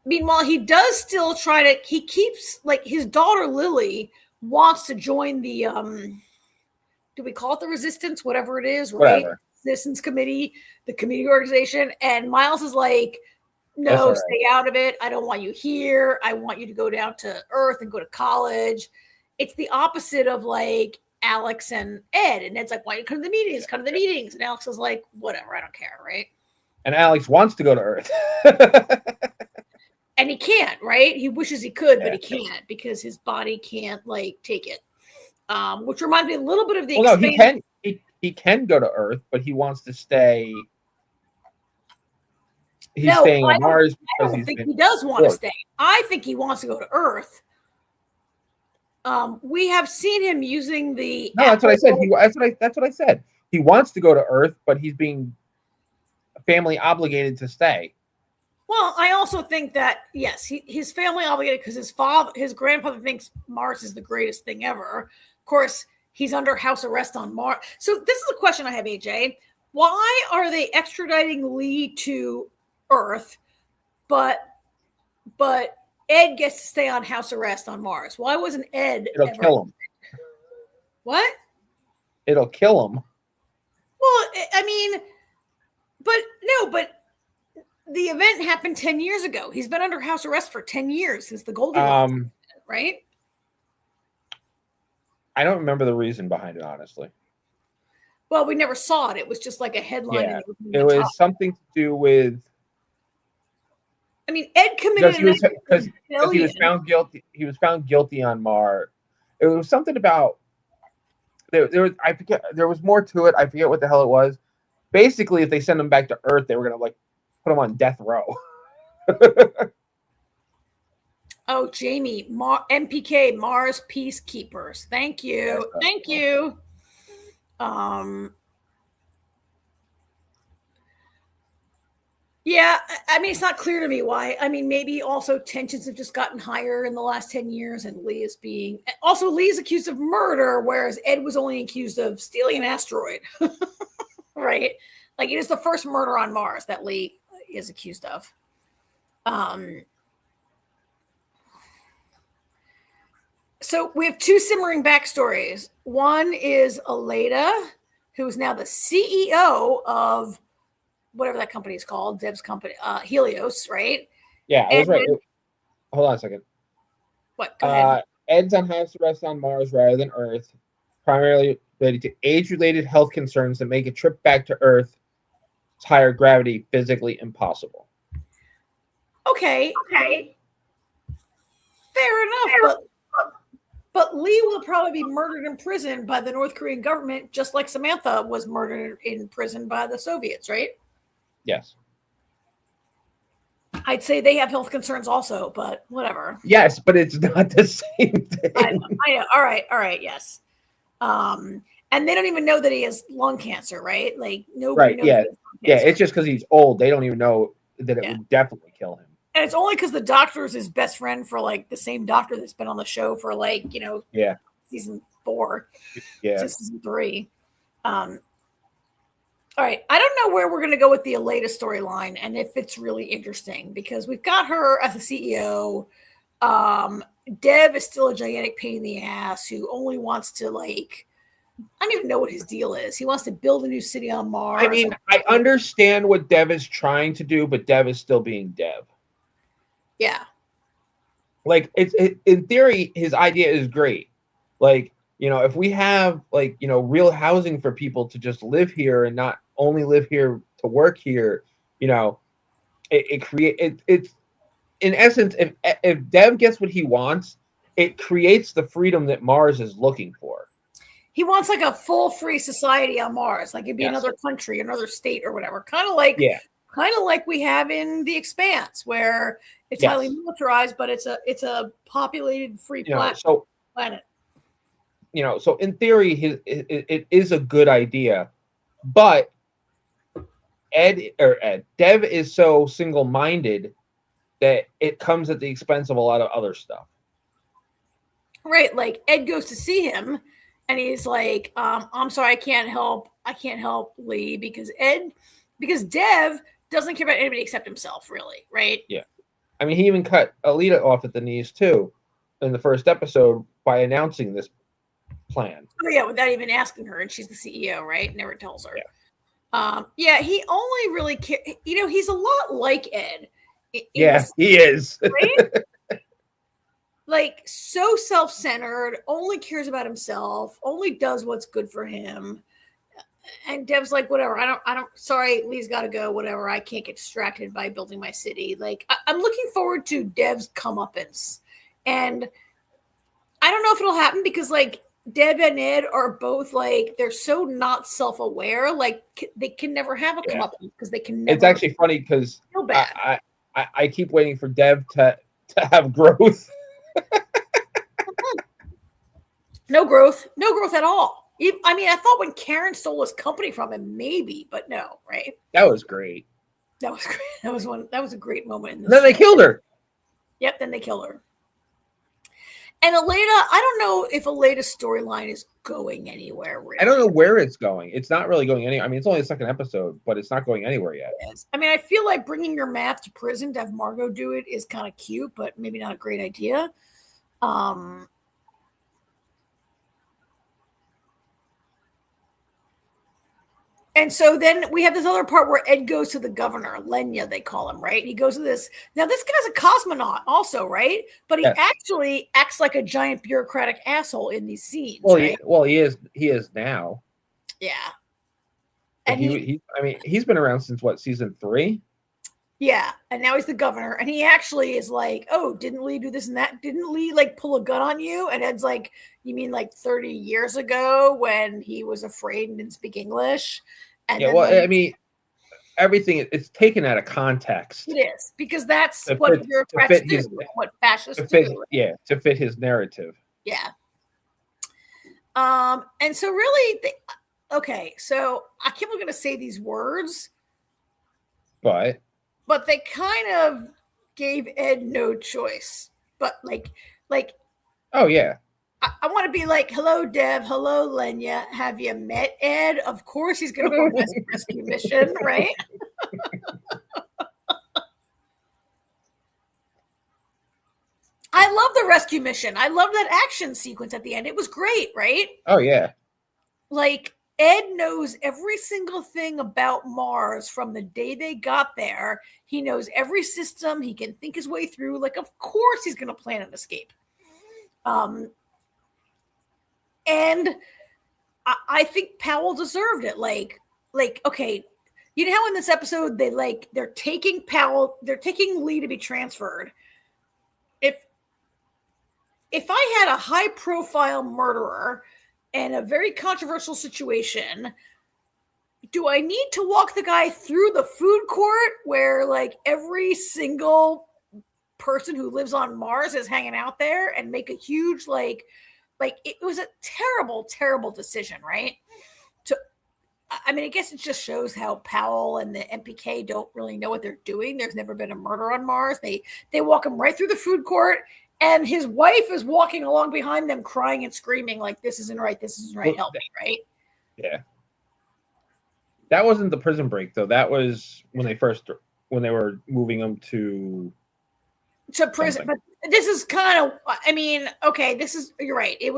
Meanwhile, he does still he keeps like his daughter Lily wants to join the do we call it the resistance, whatever it is, right? Whatever. Resistance committee, the community organization. And Miles is like, no, stay out of it. I don't want you here. I want you to go down to Earth and go to college. It's the opposite of like Alex and Ed. And Ed's like, why don't you come to the meetings? Come to the meetings. And Alex is like, whatever, I don't care, right? And Alex wants to go to Earth. And he can't, right? He wishes he could, but he can't because his body can't like take it. Which reminds me a little bit of the. Well, no, he can go to Earth, but he wants to stay. He's staying on Mars because I think he does want to stay. I think he wants to go to Earth. We have seen him using the. No, that's what I said. That's what I said. He wants to go to Earth, but he's being family obligated to stay. Well, I also think that yes, his family obligated because his grandfather thinks Mars is the greatest thing ever. Of course, he's under house arrest on Mars. So this is a question I have, AJ. Why are they extraditing Lee to Earth, but Ed gets to stay on house arrest on Mars? Why wasn't Ed? It'll kill him. What? It'll kill him. Well, I mean, but the event happened 10 years ago. He's been under house arrest for 10 years since the Goldilocks, right? I don't remember the reason behind it, honestly. Well, we never saw it. It was just like a headline. Yeah, it was something to do with. I mean, Ed committed because he was found guilty. He was found guilty on Mars. It was something about there was, I forget. There was more to it. I forget what the hell it was. Basically, if they send him back to Earth, they were gonna like put him on death row. Oh, Jamie, MPK, Mars Peacekeepers. Thank you. Thank you. Yeah, I mean, it's not clear to me why. I mean, maybe also tensions have just gotten higher in the last 10 years, and Lee is accused of murder, whereas Ed was only accused of stealing an asteroid. Right? Like, it is the first murder on Mars that Lee is accused of. So we have two simmering backstories. One is Aleda, who is now the CEO of whatever that company is called, Dev's company, Helios, right? Yeah, I was right. Hold on a second. What? Go ahead. Ed's on house arrest on Mars rather than Earth, primarily related to age-related health concerns that make a trip back to Earth's higher gravity physically impossible. Okay. Fair enough, but Lee will probably be murdered in prison by the North Korean government, just like Samantha was murdered in prison by the Soviets, right? Yes. I'd say they have health concerns also, but whatever. Yes, but it's not the same thing. I know. All right. Yes. And they don't even know that he has lung cancer, right? Like nobody knows. Yeah. Yeah. It's just because he's old. They don't even know that it would definitely kill him. And it's only because the doctor is his best friend for like the same doctor that's been on the show for like, season 4, season 3. All right. I don't know where we're going to go with the Aleda storyline and if it's really interesting because we've got her as the CEO. Dev is still a gigantic pain in the ass who only wants to I don't even know what his deal is. He wants to build a new city on Mars. I mean, I understand what Dev is trying to do, but Dev is still being Dev. Yeah. Like in theory, his idea is great. Like, if we have real housing for people to just live here and not only live here to work here, it's in essence, if Dev gets what he wants, it creates the freedom that Mars is looking for. He wants like a full free society on Mars, like it'd be another country, another state, or whatever. Kind of like we have in The Expanse, where it's highly militarized, but it's a populated free planet. So in theory, it is a good idea, but Dev is so single-minded that it comes at the expense of a lot of other stuff. Right, like Ed goes to see him, and he's like, "I'm sorry, I can't help Lee because Dev doesn't care about anybody except himself, really, right?" Yeah, I mean, he even cut Alita off at the knees too in the first episode by announcing this plan. Oh yeah, without even asking her, and she's the CEO, right? Never tells her. He only really cares. He's a lot like Ed. He is. Right? Like so self-centered, only cares about himself, only does what's good for him. And Dev's like, whatever. I don't. Sorry, Lee's got to go. Whatever. I can't get distracted by building my city. Like I'm looking forward to Dev's comeuppance, and I don't know if it'll happen because like Dev and Ed are both like they're so not self-aware. Like they can never have a comeuppance because they can never. It's actually funny because feel bad. I keep waiting for Dev to have growth. No growth at all. I mean, I thought when Karen stole his company from him, maybe, but no, right? That was great. That was great. That was a great moment. Then they killed her. Yep, then they killed her. And Alita, I don't know if Alita's storyline is going anywhere. Really. I don't know where it's going. It's not really going anywhere. I mean, it's only the second episode, but it's not going anywhere yet. I mean, I feel like bringing your math to prison to have Margot do it is kind of cute, but maybe not a great idea. And so then we have this other part where Ed goes to the governor, Lenya, they call him, right? He goes to this. Now, this guy's a cosmonaut also, right? But he actually acts like a giant bureaucratic asshole in these scenes. Well, right? he is now. Yeah. And he's been around since what, season 3? Yeah. And now he's the governor. And he actually is like, oh, didn't Lee do this and that? Didn't Lee like pull a gun on you? And Ed's like, you mean like 30 years ago when he was afraid and didn't speak English? And I mean, everything it's taken out of context. It is because that's what bureaucrats do, what fascists do. Yeah, to fit his narrative. Yeah. And so really, so I keep going to say these words, but they kind of gave Ed no choice. But like, oh yeah. I want to be like, hello, Dev. Hello, Lenya. Have you met Ed? Of course he's going to go on this rescue mission, right? I love the rescue mission. I love that action sequence at the end. It was great, right? Oh, yeah. Like, Ed knows every single thing about Mars from the day they got there. He knows every system. He can think his way through. Like, of course he's going to plan an escape. And I think Powell deserved it. Like, okay, you know how in this episode they're taking Lee to be transferred. If I had a high profile murderer and a very controversial situation, do I need to walk the guy through the food court where like every single person who lives on Mars is hanging out there and make a huge like it was a terrible, terrible decision, right? I mean, I guess it just shows how Powell and the MPK don't really know what they're doing. There's never been a murder on Mars. They walk him right through the food court, and his wife is walking along behind them, crying and screaming like, "This isn't right. This isn't right. Help me!" Right? Yeah. That wasn't the prison break, though. That was when they were moving him to prison. But this is kind of, I mean, okay, you're right. That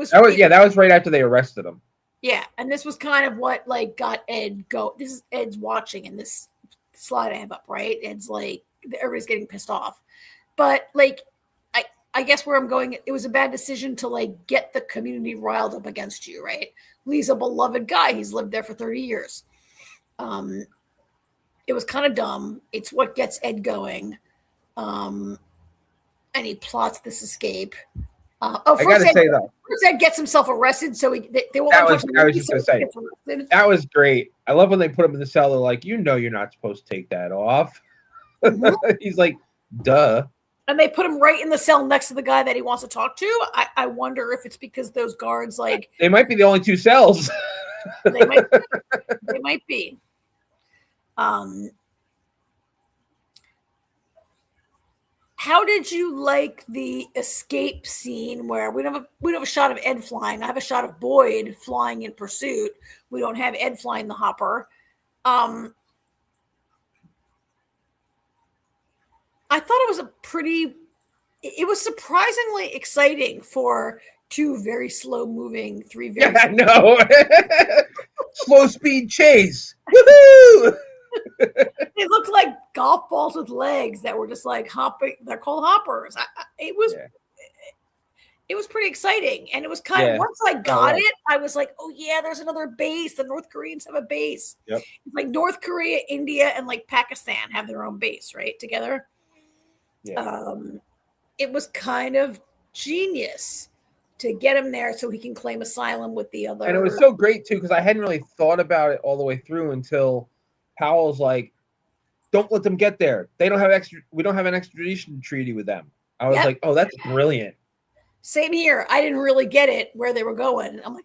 was right after they arrested him. Yeah, and this was kind of what like got Ed go. This is Ed's watching in this slide I have up, right? Ed's like, everybody's getting pissed off, but like, I guess where I'm going, it was a bad decision to like get the community riled up against you, right? Lee's a beloved guy. He's lived there for 30 years. It was kind of dumb. It's what gets Ed going. And he plots this escape. I gotta say though, first Ed gets himself arrested, so they won't that let him was touch I was Ricky, just so gonna he say gets arrested. that was great. I love when they put him in the cell. They're like, you know, you're not supposed to take that off. He's like, duh. And they put him right in the cell next to the guy that he wants to talk to. I wonder if it's because those guards like they might be the only two cells. they might be. How did you like the escape scene where we don't have a shot of Ed flying? I have a shot of Boyd flying in pursuit. We don't have Ed flying the hopper. I thought it was surprisingly exciting for two very slow moving, three very I know. Slow speed chase. Woohoo! They looked like golf balls with legs that were just like hopping. They're called hoppers. It was pretty exciting, and it was kind of once I got it, I was like, oh yeah, there's another base. The North Koreans have a base. Yep. It's like North Korea, India, and like Pakistan have their own base, right, together. Yeah. It was kind of genius to get him there so he can claim asylum with the other. And it was so great too because I hadn't really thought about it all the way through until Powell's like, don't let them get there. We don't have an extradition treaty with them. I was like, oh, that's brilliant. Same here. I didn't really get it where they were going. I'm like,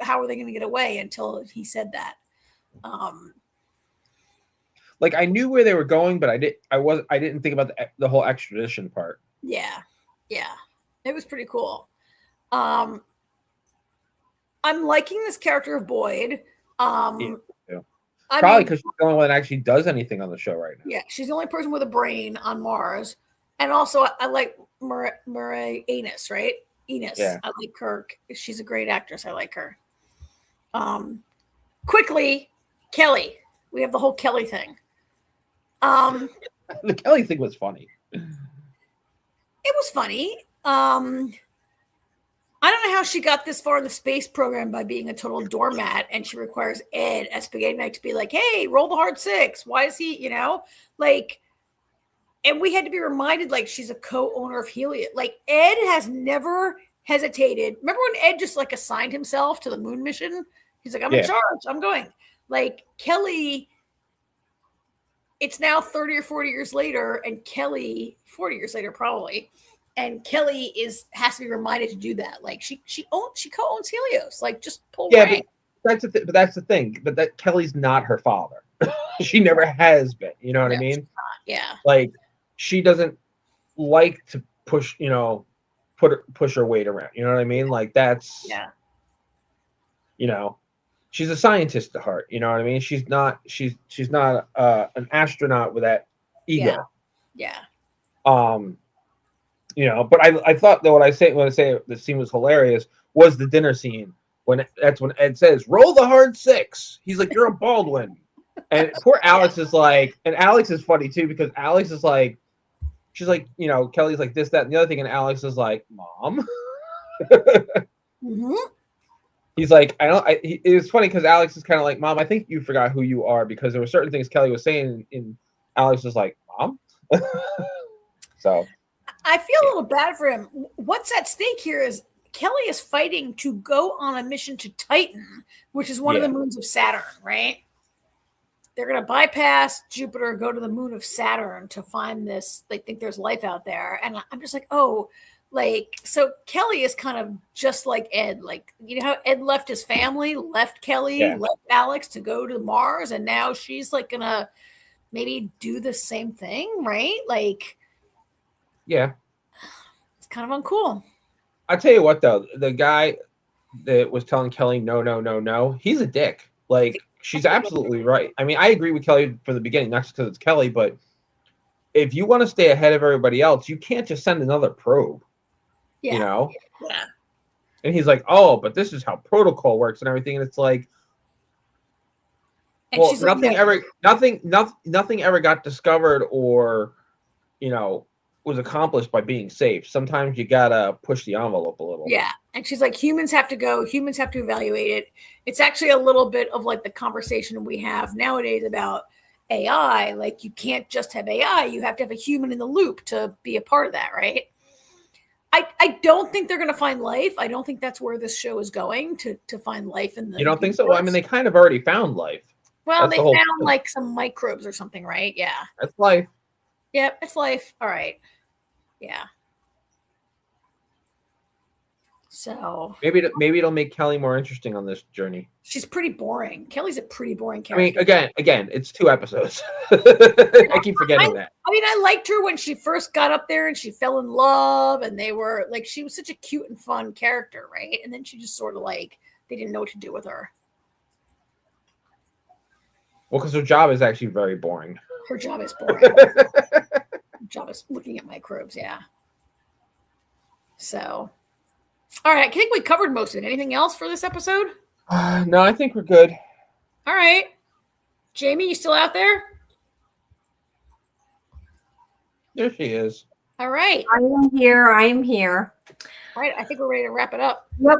how are they going to get away until he said that? Like I knew where they were going, but I didn't think about the whole extradition part. Yeah. It was pretty cool. I'm liking this character of Boyd. Probably because she's the only one that actually does anything on the show right now. Yeah, she's the only person with a brain on Mars. And also, I like Murray Enos, right? Enos. Yeah. I like her. She's a great actress. I like her. Quickly, Kelly. We have the whole Kelly thing. The Kelly thing was funny. It was funny. I don't know how she got this far in the space program by being a total doormat, and she requires Ed as Spaghetti Night to be like, hey, roll the hard 6. Why is he, like, and we had to be reminded, like, she's a co-owner of Helios. Like, Ed has never hesitated. Remember when Ed just, like, assigned himself to the moon mission? He's like, I'm in charge. I'm going. Like, Kelly, it's now 30 or 40 years later, and Kelly, 40 years later probably, and Kelly has to be reminded to do that. Like she co-owns Helios. Like just pull rank. But that's the thing. But that Kelly's not her father. She never has been. You know what I mean? Yeah. Like she doesn't like to push. Push her weight around. You know what I mean? Like that's. Yeah. She's a scientist at heart. You know what I mean? She's not. She's not an astronaut with that ego. Yeah. But I thought that when I say the scene was hilarious was the dinner scene when Ed says roll the hard 6. He's like, you're a Baldwin, and poor Alex is like, and Alex is funny too because Alex is like, she's like, Kelly's like this, that, and the other thing, and Alex is like, Mom. Mm-hmm. He's like, it was funny because Alex is kind of like, Mom, I think you forgot who you are because there were certain things Kelly was saying, and Alex was like, Mom. So. I feel a little bad for him. What's at stake here is Kelly is fighting to go on a mission to Titan, which is one of the moons of Saturn, right? They're going to bypass Jupiter, go to the moon of Saturn to find this. They think there's life out there. And I'm just like, so Kelly is kind of just like Ed. Like, how Ed left his family, left Kelly, left Alex to go to Mars. And now she's like going to maybe do the same thing, right? Like, yeah, it's kind of uncool. I'll tell you what, though, the guy that was telling Kelly no, he's a dick. Like, she's absolutely right. I mean, I agree with Kelly from the beginning, not just because it's Kelly, but if you want to stay ahead of everybody else, you can't just send another probe. Yeah. Yeah. And he's like, oh, but this is how protocol works and everything. And it's like, and well, nothing ever got discovered or, was accomplished by being safe. Sometimes you gotta push the envelope a little. Yeah. And she's like, humans have to go, humans have to evaluate it. It's actually a little bit of like the conversation we have nowadays about AI. Like, you can't just have AI. You have to have a human in the loop to be a part of that, right? I don't think they're going to find life. I don't think that's where this show is going, to find life in the You don't think so? universe. Well, I mean, they kind of already found life. Well, That's they the whole found point. like some microbes or something, right? Yeah. That's life. Yep, it's life. All right. Yeah. So Maybe it'll make Kelly more interesting on this journey. she's pretty boring. Kelly's a pretty boring I mean, character. again, it's 2 episodes. I keep forgetting that. I mean, I liked her when she first got up there and she fell in love, and they were like, she was such a cute and fun character, right? And then she just sort of like, they didn't know what to do with her. Well, because her job is actually very boring. Her job is boring. Her job is looking at microbes, yeah. So, all right, I think we covered most of it. Anything else for this episode? No, I think we're good. All right. Jamie, you still out there? There she is. All right. I am here. I am here. All right, I think we're ready to wrap it up. Yep.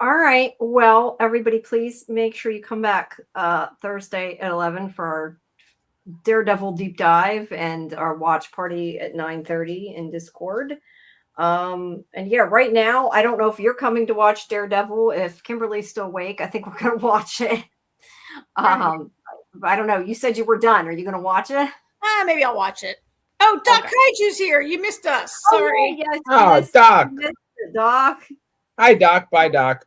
All right. Well, everybody, please make sure you come back Thursday at 11 for our Daredevil deep dive and our watch party at 9:30 in Discord. And yeah, right now, I don't know if you're coming to watch Daredevil. If Kimberly's still awake, I think we're going to watch it. I don't know. You said you were done. Are you going to watch it? Maybe I'll watch it. Oh, Doc Okay. Kaiju's here. You missed us. Sorry. Yes, Oh, Doc. you missed it, Doc. Hi, Doc. Bye, Doc.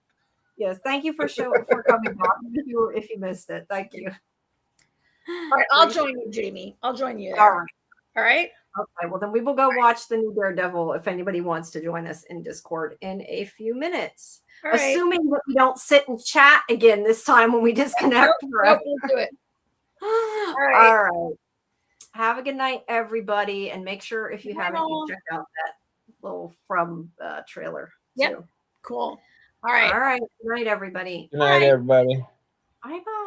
Yes, thank you for coming, Doc. If you missed it, thank you. All right, I'll join you, Jamie. I'll join you there. All right. All right. Okay, well then we will go watch the new Daredevil if anybody wants to join us in Discord in a few minutes. All right. Assuming that we don't sit and chat again this time when we disconnect. Nope, we'll do it. right. All right. Have a good night, everybody, and make sure if you haven't, you check out that little From trailer. Yep. Too. Cool. All right. All right. Good night, everybody. Good night, everybody. Bye bye.